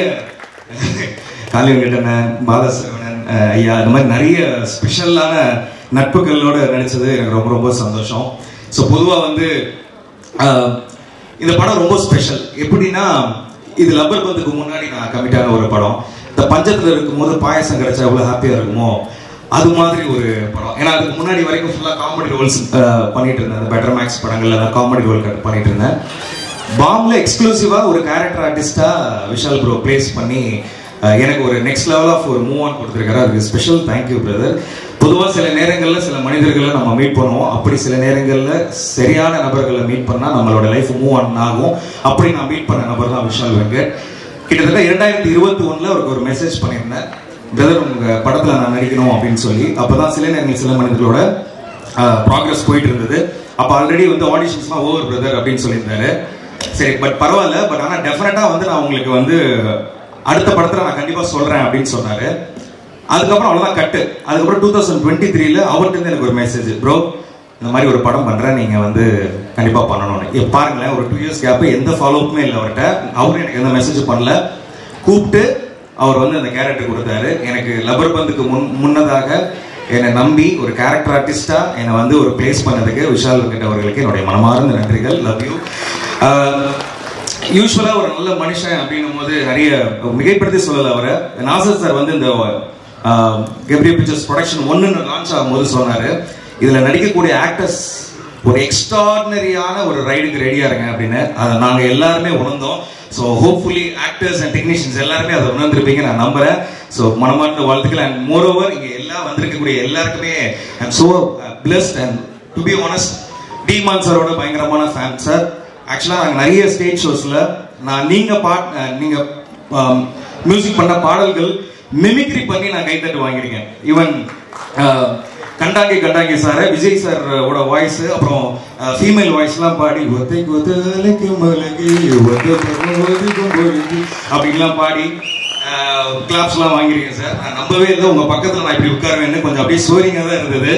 காளி வெங்கடண்ணன், பாலசரவணன் ஐயா, இந்த மாதிரி நிறைய ஸ்பெஷலான நட்புகளோடு நடித்தது எனக்கு ரொம்ப சந்தோஷம். ஸோ பொதுவாக வந்து இந்த படம் ரொம்ப ஸ்பெஷல். எப்படின்னா, இது லப்பர் பந்துக்கு முன்னாடி நான் கமிட்டான ஒரு படம். இந்த பஞ்சத்தில் இருக்கும்போது பாயசம் கிடைச்சா எவ்வளோ ஹாப்பியாக இருக்குமோ அது மாதிரி ஒரு படம். ஏன்னா அதுக்கு முன்னாடி வரைக்கும் ஃபுல்லாக காமெடி ரோல்ஸ் பண்ணிட்டு இருந்தேன். அந்த பெட்டர் மேக்ஸ் படங்கள்ல காமெடி ரோல் பண்ணிட்டு இருந்தேன். பாம்ல எக்ஸ்க்ளூசிவா ஒரு கேரக்டர் ஆர்டிஸ்டா விஷால் ப்ரோ பிளேஸ் பண்ணி எனக்கு ஒரு நெக்ஸ்ட் லெவல் ஆஃப் ஒரு மூவ் ஆன் கொடுத்துருக்காரு. அதுக்கு ஸ்பெஷல் தேங்க்யூ பிரதர். பொதுவாக சில நேரங்களில் சில மனிதர்களை நம்ம மீட் பண்ணுவோம். அப்படி சில நேரங்களில் சரியான நபர்களை மீட் பண்ணால் நம்மளோட லைஃப் மூவ் ஆன் ஆகும். அப்படி நான் மீட் பண்ண நபர் தான் விஷால் வெங்கட். கிட்டத்தட்ட 2021 அவருக்கு ஒரு மெசேஜ் பண்ணியிருந்தேன், பிரதர் உங்கள் படத்தில் நான் நடிக்கணும் அப்படின்னு சொல்லி. அப்போ தான் சில நேரங்கள் சில மனிதர்களோட ப்ராக்ரஸ் போயிட்டு இருந்தது. அப்போ ஆல்ரெடி வந்து ஆடிஷன்ஸ்லாம் ஓவர் பிரதர் அப்படின்னு சொல்லியிருந்தாரு. சரி பட் பரவாயில்ல, பட் ஆனால் டெஃபினட்டாக வந்து நான் உங்களுக்கு வந்து அடுத்த படத்தில் நான் கண்டிப்பாக சொல்கிறேன் அப்படின்னு சொன்னார். அதுக்கப்புறம் அவ்வளோதான் கட்டு. அதுக்கப்புறம் 2023 அவர்கிட்ட எனக்கு ஒரு மெசேஜ், ப்ரோ இந்த மாதிரி ஒரு படம் பண்ணுறேன், நீங்கள் வந்து கண்டிப்பாக பண்ணணும்னு. பாருங்களேன், ஒரு 2 years கேப்பு, எந்த ஃபாலோஅப்புமே இல்லை அவர்கிட்ட. அவரும் எனக்கு எந்த மெசேஜ் பண்ணல. கூப்பிட்டு அவர் வந்து அந்த கேரக்டர் கொடுத்தாரு. எனக்கு லப்பர் பந்துக்கு முன்னதாக என்னை நம்பி ஒரு கேரக்டர் ஆர்டிஸ்டா என்னை வந்து ஒரு பிளேஸ் பண்ணதுக்கு விஷால் வெங்கட் அவர்களுக்கு என்னுடைய மனமார்ந்த நன்றிகள். Love you. யூஸ்வலாக ஒரு நல்ல மனுஷன் அப்படின்னும் போது நிறைய மிகைப்படுத்தி சொல்லலை அவரை. நாசர் சார் வந்து இந்த கெப்ரியல் பிக்சர்ஸ் ப்ரொடக்ஷன் 1 லான்ச் ஆகும்போது சொன்னார், இதில் நடிக்கக்கூடிய ஆக்டர்ஸ் ஒரு எக்ஸ்ட்ராடினரியான ஒரு ரைடுக்கு ரெடியாக இருங்க அப்படின்னு. அதை நாங்கள் எல்லாருமே உணர்ந்தோம். So hopefully actors and technicians எல்லாருமே அதை உணர்ந்துருப்பீங்க நான் நம்புறேன். ஸோ மனமார்ந்த வாழ்த்துக்கள். அண்ட் மோர் ஓவர் இங்கே எல்லாம் வந்திருக்கக்கூடிய எல்லாருக்குமே ஐ am so blessed. And to be honest, demon சாரோட பயங்கரமான ஃபேன் சார். ஆக்சுவலாக நாங்கள் நிறைய ஸ்டேஜ் ஷோஸில் நீங்கள் மியூசிக் பண்ண பாடல்கள் மிமிக்ரி பண்ணி நான் கைத்தட்டு வாங்கியிருக்கேன். ஈவன் கண்டாங்கி சார், விஜய் சாரோட வாய்ஸ், அப்புறம் ஃபீமேல் வாய்ஸ்லாம் பாடி அப்படின்லாம் பாடி கிளாப்ஸ்லாம் வாங்கியிருக்கேன் சார். நான் நம்பவே இல்லை உங்கள் பக்கத்தில் நான் இப்படி உட்காருவேன்னு. கொஞ்சம் அப்படியே சோரிங்காக தான் இருந்தது.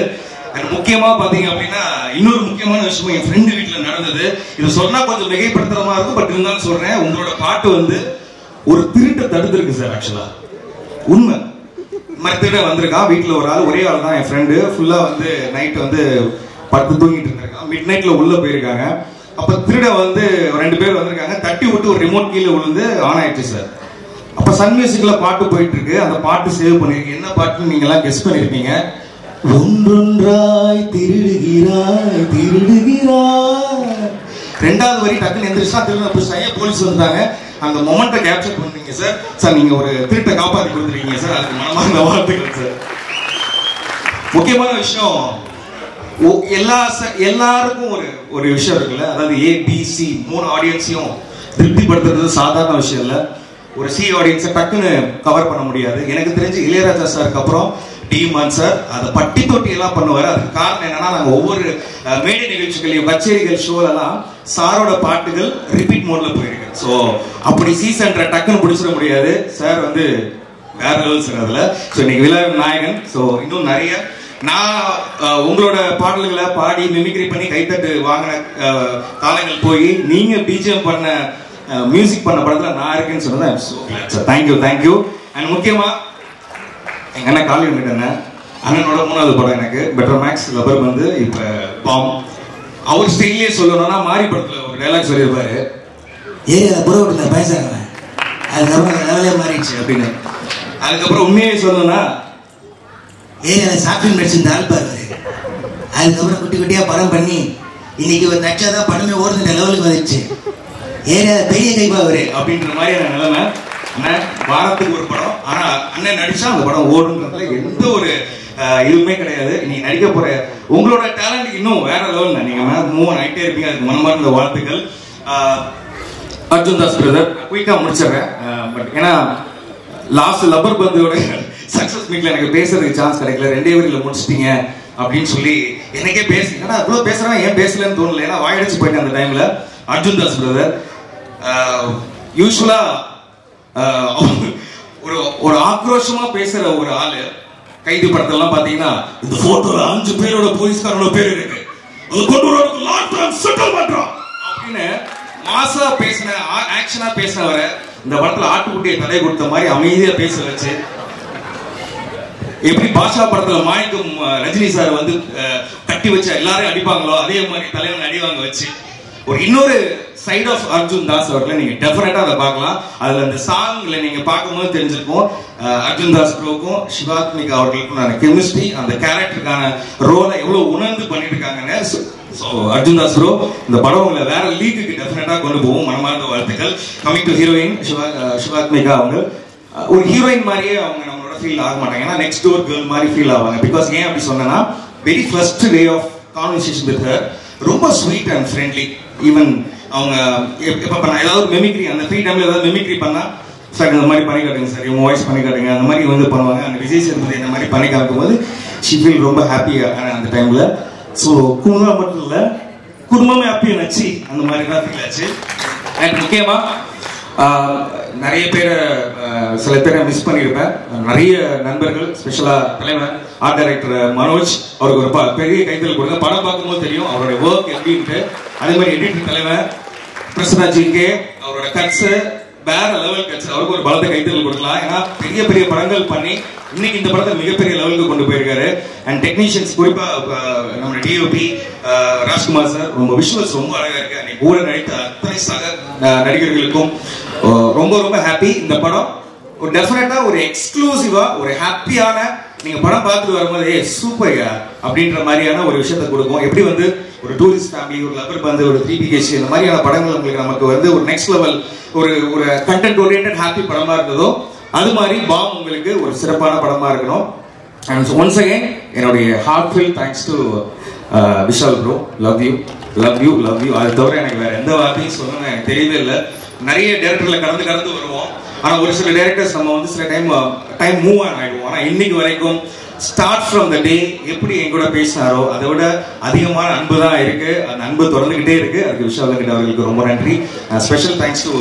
எனக்கு முக்கியமாக பார்த்தீங்க அப்படின்னா இன்னொரு முக்கியமான விஷயம் என் ஃப்ரெண்டு வீட்டில் நடந்தது. இது சொன்னால் கொஞ்சம் மிகைப்படுத்துகிற மாதிரி இருக்கும், பட் இருந்தாலும் சொல்கிறேன். உங்களோட பாட்டு வந்து ஒரு திருட்டை தடுத்துருக்கு சார். ஆக்சுவலாக உண்மை மாதிரி திருட வந்திருக்கான். வீட்டில் ஒரு ஆள், ஒரே ஆள் தான் என் ஃப்ரெண்டு. ஃபுல்லாக வந்து நைட்டு வந்து படுத்து தூங்கிட்டு இருந்திருக்கான். மிட் நைட்டில் உள்ளே போயிருக்காங்க. அப்போ திருட வந்து 2 பேர் வந்திருக்காங்க. தட்டி விட்டு ஒரு ரிமோட் கீழே விழுந்து ஆன் ஆயிடுச்சு சார். அப்போ சன் மியூசிக்கில் பாட்டு போயிட்டு இருக்கு. அந்த பாட்டு சேவ் பண்ணியிருக்கு. என்ன பாட்டுன்னு நீங்கள்லாம் கெஸ் பண்ணியிருப்பீங்க. ஒன்றொன்றாய் திருடுகிறாய் திருடுகிறாய். 2வது வரி டக்குன்னு எந்திரிச்சா திருட போலீஸ் வந்துட்டாங்க. அந்த மொமெண்ட்டை கேப்சர் பண்ணுறீங்க சார். சார் நீங்கள் ஒரு திருட்டை காப்பாற்றி கொடுத்துருக்கீங்க சார். அதுக்கு மனமார்ந்த வாழ்த்துக்கள் சார். முக்கியமான விஷயம், எல்லாருக்கும் ஒரு விஷயம் இருக்குல்ல, அதாவது ABC 3 ஆடியன்ஸையும் திருப்திப்படுத்துறது சாதாரண விஷயம் இல்லை. ஒரு C ஆடியன்ஸை டக்குன்னு கவர் பண்ண முடியாது. எனக்கு தெரிஞ்சு இளையராஜா சாருக்கு அப்புறம் டிமான் சார் அதை பட்டி தொட்டி எல்லாம் பண்ணுவார். அதுக்கு காரணம் என்னன்னா, நாங்கள் ஒவ்வொரு மேடை நிகழ்ச்சிகளையும் கச்சேரிகள் ஷோலெல்லாம் சாரோட பாட்டுகள் ரிப்பீட் மோட்ல போயிருக்கு. ஸோ அப்படி சீசன் டக்குன்னு பிடிச்சிட முடியாது. சார் வந்து வேற லெவல் சார் அதில். ஸோ இன்னைக்கு விழாவின் நாயகன். ஸோ இன்னும் நிறைய நான் உங்களோட பாடல்களை பாடி மிமிக்ரி பண்ணி கைத்தட்டு வாங்கின காலங்கள் போய் நீங்க பிஜிஎம் பண்ண மியூசிக் பண்ண படத்தில் நான் இருக்கேன்னு சொன்னேன். So sir thank you. அண்ட் முக்கியமா எங்க அண்ணன் காலி வந்துட்டேன். அண்ணனோட 3வது படம் எனக்கு பெட்டர் மேக்ஸ் லப்பர் வந்து இப்போ பாம். அவர் ஸ்டைலே சொல்லணும்னா மாரி படத்தில் ஒரு டைலாக் சொல்லியிருப்பாரு, ஏரியாவில் புறவட்டில் பேசுறாங்க, அதுக்கப்புறம் லெவலே மாறிடுச்சு அப்படின்னு. அதுக்கப்புறம் உண்மையே சொல்லணும்னா ஏரியாவில் சாப்பிட்டு நடிச்சிருந்த ஆள் பாரு. அதுக்கப்புறம் குட்டி குட்டியாக படம் பண்ணி இன்னைக்கு ஒரு நட்சதான் படமே ஓடுற லெவலுக்கு வந்துடுச்சு. ஏரியாவில் பெரிய கைப்பா அவரு அப்படின்ற மாதிரியான நிலைமை. அண்ணன் வாரத்துக்கு ஒரு படம், ஆனா அண்ணன் நடிச்சா அந்த படம் ஓடுன்றதுல எந்த ஒரு இதுவுமே கிடையாது. நீங்க நடிக்க போற உங்களோட டேலண்ட் இன்னும் வேற லெவல். நீங்க மூவ் ஆகிட்டே இருப்பீங்க. அதுக்கு மனமார்ந்த வாழ்த்துக்கள். அர்ஜுன் தாஸ் பிரதர், குயிக்கா முடிச்சிடுறேன். பட் ஏன்னா லாஸ்ட் லப்பர் பந்தோட சக்சஸ் மீட்ல எனக்கு பேசுறதுக்கு சான்ஸ் கிடைக்கல. 2 வரியில முடிச்சிட்டீங்க அப்படின்னு சொல்லி எனக்கே ஏன்னா அவ்வளோ பேசுறேன், ஏன் பேசலன்னு தோணல. ஏன்னா வாயடிச்சு போயிட்டேன் அந்த டைம்ல. அர்ஜுன் தாஸ் பிரதர் யூஸ்வலா ஒரு ஆக்ரோஷமா பேசுற ஒரு ஆளு. கைதி படத்தெல்லாம் பாத்தீங்கன்னா இந்த போட்டோல 5 பேரோட போலீஸ்காரோட பேர் இருக்கு, அப்படின்னு மாசா பேசின ஆக்ஷனா பேசினவரை இந்த படத்துல ஆட்டுக்குட்டியை தடை கொடுத்த மாதிரி அமைதியா பேச வச்சு, எப்படி பாஷா படத்துல மாணிக்கம் ரஜினி சார் வந்து கட்டி வச்ச எல்லாரையும் அடிப்பாங்களோ அதே மாதிரி தலைவன் அடிவாங்க வச்சு ஒரு இன்னொரு சைட் ஆஃப் அர்ஜுன் தாஸ் அவர்களை நீங்க டெஃபினட்டா அதை பார்க்கலாம். அதுல அந்த சாங்ல நீங்க பார்க்கும்போது தெரிஞ்சிருக்கும் அர்ஜுன் தாஸ் ப்ரோக்கும் சிவாத்மிகா அவர்களுக்கும் கெமிஸ்ட்ரி, அந்த கேரக்டருக்கான ரோலை எவ்வளவு உணர்ந்து பண்ணிட்டு இருக்காங்கன்னு. ஸோ அர்ஜுன் தாஸ் ப்ரோ, இந்த படம் உங்களை வேற லீக்குக்கு டெஃபினட்டா கொண்டு போகும். மனமார்ந்த வாழ்த்துக்கள். கமிங் டு ஹீரோயின் சிவாத்மிகா அவங்க. ஒரு ஹீரோயின் மாதிரியே அவங்க நம்மளோட ஃபீல் ஆக மாட்டாங்க. ஏன்னா நெக்ஸ்ட் டோர் கேர்ள் மாதிரி ஃபீல் ஆவாங்க. பிகாஸ் ஏன் அப்படி சொன்னா, very first way of conversation with her ரொம்ப ஸ்வீட் அண்ட் ஃப்ரெண்ட்லி. ஈவன் அவங்க எப்போ பண்ண ஏதாவது மெமிக்ரி, அந்த ஃப்ரீ டைம்ல ஏதாவது மெமிக்ரி பண்ணா, சார் இந்த மாதிரி பண்ணி காட்டுங்க சார், இவங்க வாய்ஸ் பண்ணி காட்டுங்க, அந்த மாதிரி வந்து பண்ணுவாங்க. அந்த விஜய் சேதுபதி இந்த மாதிரி பண்ணி காட்டும் போது ஷி ஃபீல் ரொம்ப ஹாப்பியாக அந்த டைம்ல. ஸோ குடும்பம் மட்டும் இல்லை, குடும்பமே ஹாப்பியாக நச்சு அந்த மாதிரி தான் ஃபீல் ஆச்சு. அண்ட் முக்கியமாக நிறைய பேரை சில பேரை மிஸ் பண்ணியிருப்பேன். நிறைய நண்பர்கள், ஸ்பெஷலாக தலைவர் ஆர்ட் டைரக்டர் மனோஜ், அவருக்கு ஒரு பெரிய கைத்தல் கொடுங்க. படம் பார்க்கும்போது தெரியும் அவருடைய ஒர்க் எப்படின்ட்டு. அதே மாதிரி எடிட்டர் தலைவர் பிரசன்னா ஜிகே, அவரோட கட்ஸு வேற லெவல் கட்ஸ், அவருக்கு ஒரு பலத்தை கைத்தல் கொடுக்கலாம். ஏன்னா பெரிய பெரிய படங்கள் பண்ணி இன்னைக்கு இந்த படத்தை மிகப்பெரிய லெவலுக்கு கொண்டு போயிருக்காரு. அண்ட் டெக்னீஷியன்ஸ் குறிப்பாக நம்ம டிஓபி ராஜ்குமார் சார், ரொம்ப விஷுவல்ஸ் ரொம்ப அழகா இருக்கு. அன்னைக்கு கூட நடித்த அத்தனை சக நடிகர்களுக்கும் ரொம்ப ரொம்ப ஹாப்பி. இந்த படம் ஒரு டெஃபினட்டா ஒரு எக்ஸ்க்ளூசிவா ஒரு ஹாப்பியான, நீங்க படம் பார்த்துட்டு வரும்போது சூப்பர்யா அப்படின்ற மாதிரியான ஒரு விஷயத்தை கொடுக்கும். எப்படி வந்து ஒரு டூரிஸ்ட் ஃபேமிலி, ஒரு லவர் பந்து, ஒரு 3PKC இந்த மாதிரியான படங்கள் உங்களுக்கு நமக்கு வந்து ஒரு நெக்ஸ்ட் லெவல் ஒரு கண்டென்ட் ஓரியன்டட் ஹாப்பி படமா இருந்ததோ, அது மாதிரி பாம் உங்களுக்கு ஒரு சிறப்பான படமா இருக்கணும். அண்ட் ஒன்ஸ் அகைன் என்னுடைய heartful thanks to Vishal bro. Love you love you love you. அது தவிர எனக்கு வேற எந்த வார்த்தையும் சொல்லணும்னு எனக்கு தெரியவே இல்லை. நிறைய டேரக்டர்ல கடந்து வருவோம். ஆனா ஒரு சில டேரக்டர்ஸ் நம்ம வந்து சில டைம் மூவ் ஆன் ஆயிடுவோம். ஆனா இன்னைக்கு வரைக்கும் ஸ்டார்ட் ஃப்ரம் த டே எப்படி என் கூட பேசினாரோ அதை விட அதிகமான அன்பு தான் இருக்கு. அந்த அன்பு தொடர்ந்துகிட்டே இருக்கு. அதுக்கு விஷால் வெங்கட் அவர்களுக்கு ரொம்ப நன்றி. Special thanks to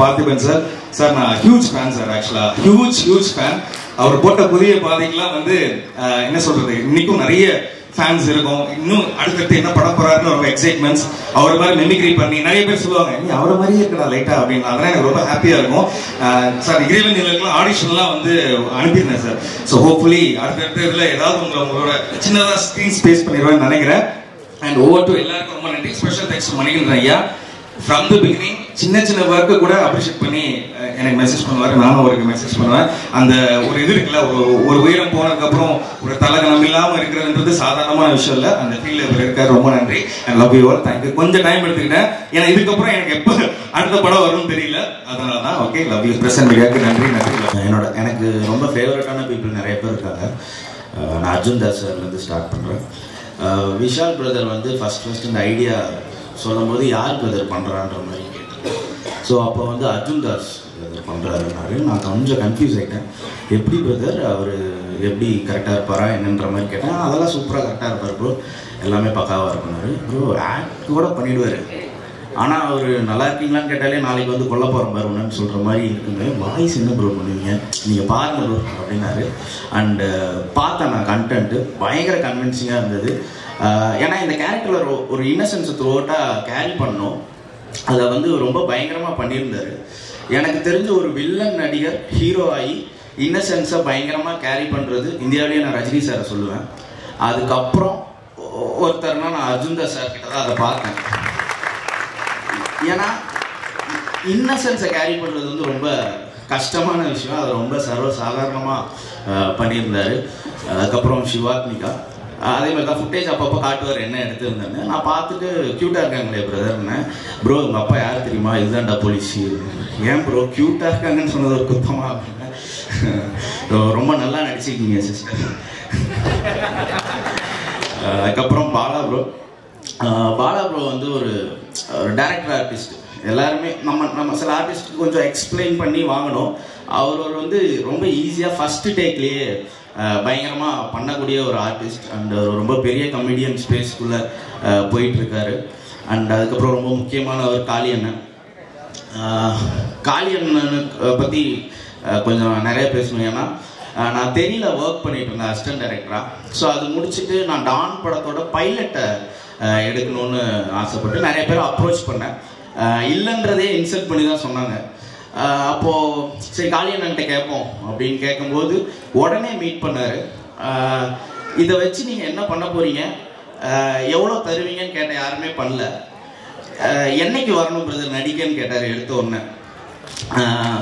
Parthiban sir. Sir நான் ஹியூஜ் ஃபேன் சார், ஆக்சுவலா ஹியூஜ் ஃபேன். அவர் போட்ட புதிய பாதைகள்லாம் வந்து என்ன சொல்றது, இன்னைக்கும் நிறைய ஃபேன்ஸ் இருக்கும். இன்னும் அடுத்தடுத்து என்ன படம் போறாருன்னு ரொம்ப எக்ஸைட்மெண்ட்ஸ். அவரை மாதிரி மெமிக்ரி பண்ணி நிறைய பேர் சொல்லுவாங்க, நீ அவரை மாதிரியே இருக்கடா லைட்டா அப்படின்னு. அதெல்லாம் எனக்கு ரொம்ப ஹாப்பியா இருக்கும். சார் இறைவன் நிலையெல்லாம் ஆடிஷன்லாம் வந்து அனுப்பியிருந்தேன் சார். ஸோ ஹோப்ஃபுல்லி அடுத்தடுத்த இதுல ஏதாவது உங்களோட சின்னதா ஸ்கிரீன் ஸ்பேஸ் பண்ணிடுவேன்னு நினைக்கிறேன். அண்ட் ஓவர் டு எல்லாருக்கும் ரொம்ப நன்றி. ஸ்பெஷல் தேங்க்ஸ் மணிகண்டன் ஐயா. ஃப்ரம் தி பிகினிங் சின்ன ஒர்க்கு கூட அப்ரிஷியேட் பண்ணி எனக்கு மெசேஜ் பண்ணுவார், நானும் அவருக்கு மெசேஜ் பண்ணுவேன். அந்த ஒரு இது இருக்குல்ல, ஒரு உயரம் போனதுக்கு அப்புறம் ஒரு தலகணம் இல்லாம இருக்கிறதுன்றது சாதாரணமான விஷயம் இல்லை. அந்த ஃபீல்ட்ல இவர் இருக்காரு. ரொம்ப நன்றி. And love you all. Thank you. கொஞ்சம் டைம் எடுத்துக்கிட்டேன், ஏன்னா இதுக்கப்புறம் எனக்கு எப்போ அடுத்த படம் வரும்னு தெரியல, அதனால தான். Okay, love you. பிரசன்ட் மீடியாவுக்கு நன்றி. எனக்கு ரொம்ப ஃபேவரட்டான பீப்புள் நிறைய பேர் இருக்காங்க. நான் அர்ஜுன் தாஸ் சார்லேருந்து ஸ்டார்ட் பண்ணுறேன். விஷால் பிரதர் வந்து ஃபர்ஸ்ட் இந்த ஐடியா சொல்லும் போது யார் பிரதர் பண்ணுறான்ற மாதிரி கேட்டேன். ஸோ அப்போ வந்து அர்ஜுன் தாஸ் பிரதர் பண்ணுறாருனாரு. நான் கொஞ்சம் கன்ஃபியூஸ் ஆகிட்டேன். எப்படி பிரதர், அவர் எப்படி கரெக்டாக இருப்பாரா என்னன்ற மாதிரி கேட்டேன். அதெல்லாம் சூப்பராக கரெக்டாக இருப்பார் ப்ரோ, எல்லாமே பக்காவாக இருக்குனாரு. ப்ரோ ஆக்ட் கூட பண்ணிவிடுவார், ஆனால் அவர் நல்லா இருக்கீங்களான்னு கேட்டாலே நாளைக்கு வந்து கொல்ல போகிற பாரு ஒன்றுன்னு சொல்கிற மாதிரி இருக்குங்க. வாய்ஸ் என்ன ப்ரோ பண்ணுவீங்க, நீங்கள் பாருங்க ப்ரோ அப்படின்னாரு. அண்டு பார்த்தேன் நான், கண்டென்ட்டு பயங்கர கன்வின்சிங்காக இருந்தது. ஏன்னா இந்த கேரக்டரில் ஒரு இன்னசென்ஸை த்ரூஅவுட்டாக கேரி பண்ணோம். அதை வந்து ரொம்ப பயங்கரமாக பண்ணியிருந்தார். எனக்கு தெரிஞ்ச ஒரு வில்லன் நடிகர் ஹீரோ ஆகி இன்னசென்ஸை பயங்கரமாக கேரி பண்ணுறது இந்தியாவிலேயே நான் ரஜினி சாரை சொல்லுவேன். அதுக்கப்புறம் ஒருத்தர்னா நான் அர்ஜுன் தாஸ் சார் கிட்ட தான் அதை பார்த்தேன். ஏன்னா இன்னசென்ஸை கேரி பண்ணுறது வந்து ரொம்ப கஷ்டமான விஷயம். அதை ரொம்ப சர்வசாதாரணமாக பண்ணியிருந்தார். அதுக்கப்புறம் சிவாத்மிகா அதே மாதிரி தான் ஃபுட்டேஜ் அப்பப்போ காட்டுவார் என்ன எடுத்துருந்தேன்னு. நான் பார்த்துட்டு க்யூட்டாக இருக்காங்களே பிரதர்னு. ப்ரோ உங்கள் அப்பா யார் தெரியுமா, இதுதான்டா போலீஸ். ஏன் ப்ரோ க்யூட்டாக இருக்காங்கன்னு சொன்னது ஒரு குத்தமா அப்படின்னு. ரொம்ப நல்லா நடிச்சிருக்கீங்க சிஸ்டர். அதுக்கப்புறம் பாலா ப்ரோ வந்து ஒரு டைரக்டர் ஆர்டிஸ்ட். எல்லாருமே நம்ம சில ஆர்டிஸ்ட்டுக்கு கொஞ்சம் எக்ஸ்பிளைன் பண்ணி வாங்கணும். அவர் வந்து ரொம்ப ஈஸியாக ஃபஸ்ட்டு டேக்லேயே பயங்கரமாக பண்ணக்கூடிய ஒரு ஆர்டிஸ்ட். அண்ட் ரொம்ப பெரிய கமெடியன் ஸ்பேஸ்க்குள்ளே போயிட்டுருக்காரு. அண்ட் அதுக்கப்புறம் ரொம்ப முக்கியமானவர் காளியண்ணன். காளியண்ணனுக்கு பற்றி கொஞ்சம் நிறைய பேசணும். ஏன்னா நான் தெரியல ஒர்க் பண்ணிட்டு இருந்தேன் அசிஸ்டன்ட் டைரக்டராக. ஸோ அது முடிச்சுட்டு நான் டான் படத்தோட பைலட்டை எடுக்கணும்னு ஆசைப்பட்டு நிறைய பேரை அப்ரோச் பண்ணேன். இல்லைன்றதே இன்சல்ட் பண்ணி தான் சொன்னாங்க. அப்போது சரி காளியண்ணன்ட்ட கேட்போம் அப்படின்னு கேட்கும்போது உடனே மீட் பண்ணார். இதை வச்சு நீங்கள் என்ன பண்ண போகிறீங்க, எவ்வளோ தருவீங்கன்னு கேட்டால் யாருமே பண்ணல. என்னைக்கு வரணும் பிரதர் நடிக்கன்னு கேட்டார் எடுத்த உடனே.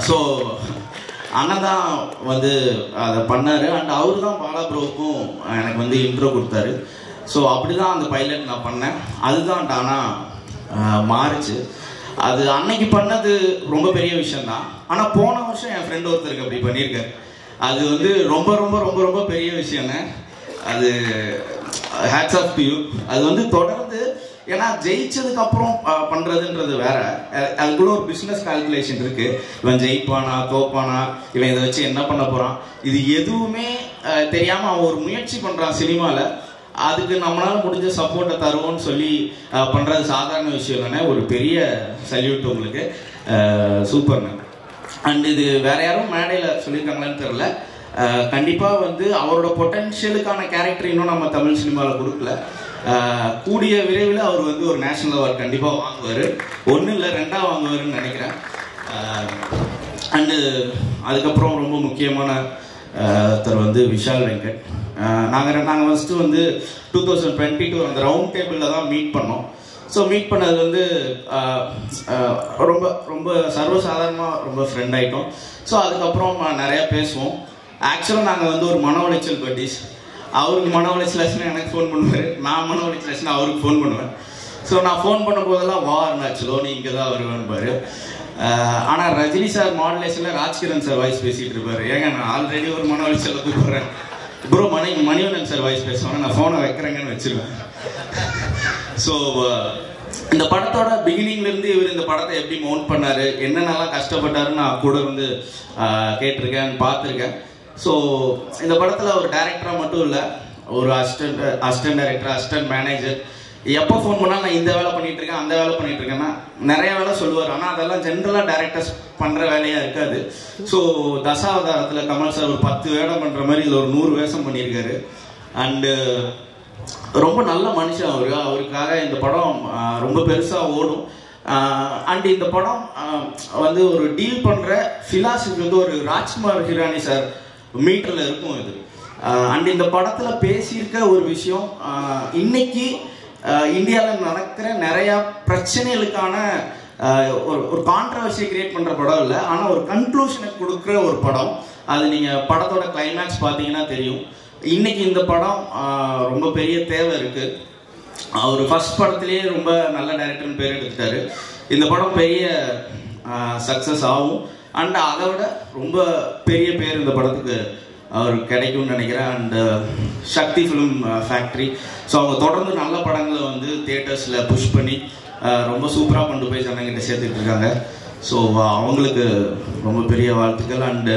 ஸோ அண்ணன் தான் வந்து அதை பண்ணார். அண்ட் அவரு தான் பாலா ப்ரோவுக்கும் எனக்கு வந்து இன்ட்ரோ கொடுத்தாரு. ஸோ அப்படி தான் அந்த பைலட் நான் பண்ணேன். அதுதான் டானா மாறுச்சு. அது அன்னைக்கு பண்ணது ரொம்ப பெரிய விஷயம்தான். ஆனால் போன வருஷம் என் ஃப்ரெண்ட் ஒருத்தருக்கு அப்படி பண்ணியிருக்காரு. அது வந்து ரொம்ப ரொம்ப ரொம்ப ரொம்ப பெரிய விஷயங்க. அது ஹேட்ஸ் ஆஃப் டு யூ. அது வந்து தொடர்ந்து, ஏன்னா ஜெயிச்சதுக்கு அப்புறம் பண்றதுன்றது வேற, அதுக்குள்ள ஒரு பிசினஸ் கால்குலேஷன் இருக்கு. இவன் ஜெயிப்பானா தோப்பானா, இவன் இதை வச்சு என்ன பண்ண போறான், இது எதுவுமே தெரியாம அவன் ஒரு முயற்சி பண்றான் சினிமால. அதுக்கு நம்மளால முடிஞ்ச சப்போர்ட்டை தருவோம்னு சொல்லி பண்றது சாதாரண விஷயம் இல்லைன்னா, ஒரு பெரிய சல்யூட் உங்களுக்கு. சூப்பர்ண்ணே. அண்ட் இது வேற யாரும் மேடையில் சொல்லியிருக்காங்களான்னு தெரியல. கண்டிப்பாக வந்து அவரோட பொட்டன்ஷியலுக்கான கேரக்டர் இன்னும் நம்ம தமிழ் சினிமாவில் கொடுக்கல. கூடிய விரைவில் அவர் வந்து ஒரு நேஷனல் அவார்டு கண்டிப்பாக வாங்குவார். 1 இல்லை 2 வாங்குவாருன்னு நினைக்கிறேன். அண்டு அதுக்கப்புறம் ரொம்ப முக்கியமான ஒருத்தர் வந்து விஷால் வெங்கட். நாங்கள் ஃபஸ்ட்டு வந்து 2022 அந்த ரவுண்ட் டேபிளில் தான் மீட் பண்ணோம். ஸோ மீட் பண்ணது வந்து ரொம்ப ரொம்ப சர்வசாதாரணமாக ரொம்ப ஃப்ரெண்ட் ஆகிட்டோம். ஸோ அதுக்கப்புறம் நிறையா பேசுவோம். ஆக்சுவலாக நாங்கள் வந்து ஒரு மன உளைச்சல் பட்டிஸ். அவருக்கு மன உளைச்சலாச்சுன்னா எனக்கு ஃபோன் பண்ணுவார், நான் மன உளைச்சலாச்சுன்னா அவருக்கு ஃபோன் பண்ணுவேன். ஸோ நான் ஃபோன் பண்ணும் போதெல்லாம் அருணாச்சலோ நீ இங்கே தான் வருவேன்பாரு. ஆனால் ரஜினி சார் மாடுலேஷனில் ராஜ்கிரண் சார் வாய்ஸ் பேசிகிட்டு இருப்பார். ஏங்க நான் ஆல்ரெடி ஒரு மன உளைச்சலில் கூப்பிட்றேன் ப்ரோ, மணிவண்ணன் சார் வாய்ஸ் பேசுவாங்க, நான் ஃபோனை வைக்கிறேங்கன்னு வச்சிருவேன். ஸோ இந்த படத்தோட பிகினிங்லேருந்து இவர் இந்த படத்தை எப்படி மவுண்ட் பண்ணார், என்னென்னலாம் கஷ்டப்பட்டாருன்னு நான் கூட வந்து கேட்டிருக்கேன், பார்த்துருக்கேன். ஸோ இந்த படத்தில் ஒரு டைரக்டராக மட்டும் இல்லை, ஒரு அசிஸ்டன்ட் டைரக்டர், அசிஸ்டன்ட் மேனேஜர். எப்போ ஃபோன் பண்ணால் நான் இந்த வேலை பண்ணிட்டு இருக்கேன் அந்த வேலை பண்ணிட்டு இருக்கேன்னா நிறைய வேலை சொல்லுவார். ஆனால் அதெல்லாம் ஜென்ரலாக டைரக்டர்ஸ் பண்ணுற வேலையாக இருக்காது. ஸோ தசாவதாரத்தில் கமல் சார் ஒரு 10 வேடம் பண்ணுற மாதிரி இதில் ஒரு 100 வேஷம் பண்ணியிருக்காரு. அண்டு ரொம்ப நல்ல மனுஷன் அவருக்காக இந்த படம் ரொம்ப பெருசாக ஓடும். அண்ட் இந்த படம் வந்து ஒரு டீல் பண்ணுற ஃபிலாசபி வந்து ஒரு ராஜ்குமார் ஹிரானி சார் மீட்டரில் இருக்கும் இது. அண்ட் இந்த படத்தில் பேசியிருக்க ஒரு விஷயம், இன்னைக்கு இந்தியாவில் நடக்கிற நிறையா பிரச்சனைகளுக்கான ஒரு கான்ட்ரவர்சியை கிரியேட் பண்ணுற படம் இல்லை, ஆனால் ஒரு கன்க்ளூஷனை கொடுக்குற ஒரு படம். அது நீங்கள் படத்தோட கிளைமேக்ஸ் பார்த்தீங்கன்னா தெரியும். இன்னைக்கு இந்த படம் ரொம்ப பெரிய தேவை இருக்குது. அவர் ஃபர்ஸ்ட் படத்திலேயே ரொம்ப நல்ல டைரக்டர்னு பேர் எடுத்துட்டாரு. இந்த படம் பெரிய சக்ஸஸ் ஆகும். அண்ட் அதை விட ரொம்ப பெரிய பேர் இந்த படத்துக்கு அவருக்கு கிடைக்கும்னு நினைக்கிறேன். And Sakthi film factory, so அவங்க தொடர்ந்து நல்ல படங்களை வந்து தியேட்டர்ஸில் புஷ் பண்ணி ரொம்ப சூப்பராக கொண்டு போய் ஜனங்கிட்ட சேர்த்துட்டு இருக்காங்க. ஸோ அவங்களுக்கு ரொம்ப பெரிய வாழ்த்துக்கள். அண்டு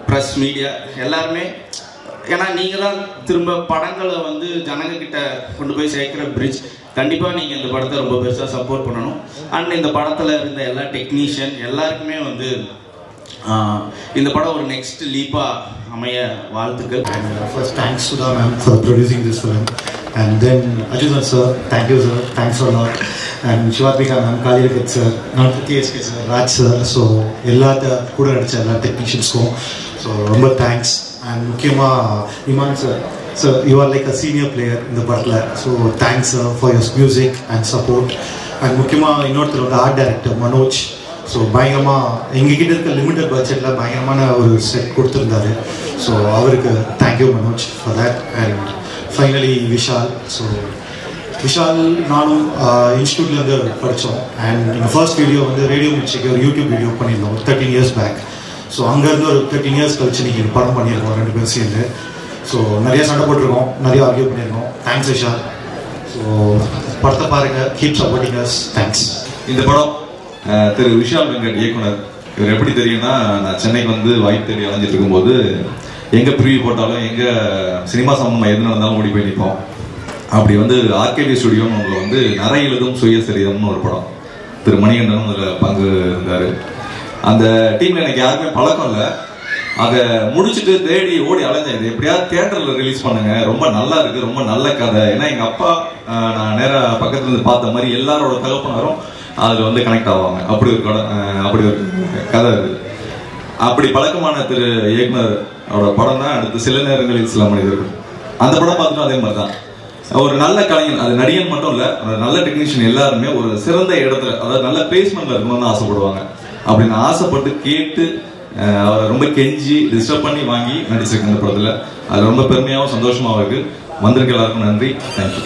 ப்ரெஸ் மீடியா எல்லாருமே, ஏன்னா நீங்கள் தான் திரும்ப படங்களை வந்து ஜனங்கக்கிட்ட கொண்டு போய் சேர்க்குற பிரிட்ஜ். கண்டிப்பாக நீங்கள் இந்த படத்தை ரொம்ப பெருசாக சப்போர்ட் பண்ணணும். அண்ட் இந்த படத்தில் இருந்த எல்லா டெக்னீஷியன் எல்லாருக்குமே வந்து இந்த படம் ஒரு நெக்ஸ்ட் லீப்பாக அமைய வாழ்த்துக்கள். First, thanks Sudha ma'am for producing this film. And then Ajun sir, thank you sir, thanks a lot. And Shivapika ma'am, Kalirakat sir, not TSK sir, Raj sir, so எல்லாத்த கூட நடிச்ச எல்லா டெக்னீஷியன்ஸ்க்கும் ஸோ ரொம்ப thanks. And முக்கியமாக Imman sir, so you are like a senior player இந்த படத்தில், so thanks sir for your music and support. And முக்கியமாக இன்னொருத்தர் வந்து ஆர்ட் டைரக்டர் மனோஜ், ஸோ பயங்கரமாக எங்ககிட்ட இருக்க லிமிட்டட் பட்ஜெட்டில் பயங்கரமான ஒரு செட் கொடுத்துருந்தாரு. ஸோ அவருக்கு thank you Manoj for that. And finally Vishal, so Vishal நானும் இன்ஸ்டியூட்லேருந்து படித்தோம். அண்ட் எங்கள் ஃபர்ஸ்ட் வீடியோ வந்து ரேடியோ மிர்ச்சிக்கு ஒரு யூடியூப் வீடியோ பண்ணியிருந்தோம் 13 years பேக். ஸோ அங்கேருந்து ஒரு 13 years கழிச்சு நீங்கள் படம் பண்ணியிருக்கோம் 2 பேரும் சேர்ந்து. ஸோ நிறைய சண்டை போட்டிருக்கோம், நிறைய ஆர்கியூ பண்ணியிருக்கோம். தேங்க்ஸ் விஷால். ஸோ படத்தை பாருங்கள், கீப் சப்போர்ட்டிங் அஸ். தேங்க்ஸ். இந்த படம் திரு விஷால் வெங்கட் இயக்குனர். இவர் எப்படி தெரியும்னா, நான் சென்னைக்கு வந்து வாய்ப்பு தேடி அலைஞ்சிட்டு இருக்கும்போது எங்கே ப்ரிவியூ போட்டாலும் எங்கே சினிமா சம்பந்தமாக எது நடந்தாலும் ஓடி போய் நிற்போம். அப்படி வந்து ஆர்கேவி ஸ்டுடியோன்னு உங்களை வந்து நிறைய எழுதும் சுயசரிதம்னு ஒரு படம், திரு மணிகண்டன் அதில் பங்கு இருந்தார். அந்த டீமில் எனக்கு யாருமே பழக்கம் இல்லை. அதை முடிச்சுட்டு தேடி ஓடி அலைஞ்சேன், இது எப்படியாவது தியேட்டரில் ரிலீஸ் பண்ணுங்க, ரொம்ப நல்லா இருக்குது, ரொம்ப நல்ல கதை. ஏன்னா எங்கள் அப்பா நான் நேராக பக்கத்துல இருந்து பார்த்த மாதிரி எல்லாரோட தகப்பனாரும் அதில் வந்து கனெக்ட் ஆவாங்க. அப்படி ஒரு கதை இருக்குது. அப்படி பழக்கமான திரு இயக்குனர் அவரோட படம் தான் அடுத்து சில நேரங்களில் சில மனிதர்கள். அந்த படம் பார்த்துட்டும் அதே மாதிரி தான். ஒரு நல்ல கலைஞன், அது நடிகன் மட்டும் இல்லை, நல்ல டெக்னீஷியன் எல்லாருமே ஒரு சிறந்த இடத்துல, அதாவது நல்ல பிளேஸ்மெண்ட்ல இருக்கணும்னு ஆசைப்படுவாங்க. அப்படின்னு ஆசைப்பட்டு கேட்டு அவரை ரொம்ப கெஞ்சி டிஸ்டர்ப் பண்ணி வாங்கி நடிச்சிருக்கேன் இந்த படத்தில். அது ரொம்ப பெருமையாகவும் சந்தோஷமாகவும் இருக்கு. வந்திருக்க எல்லாருக்கும் நன்றி. தேங்க்யூ.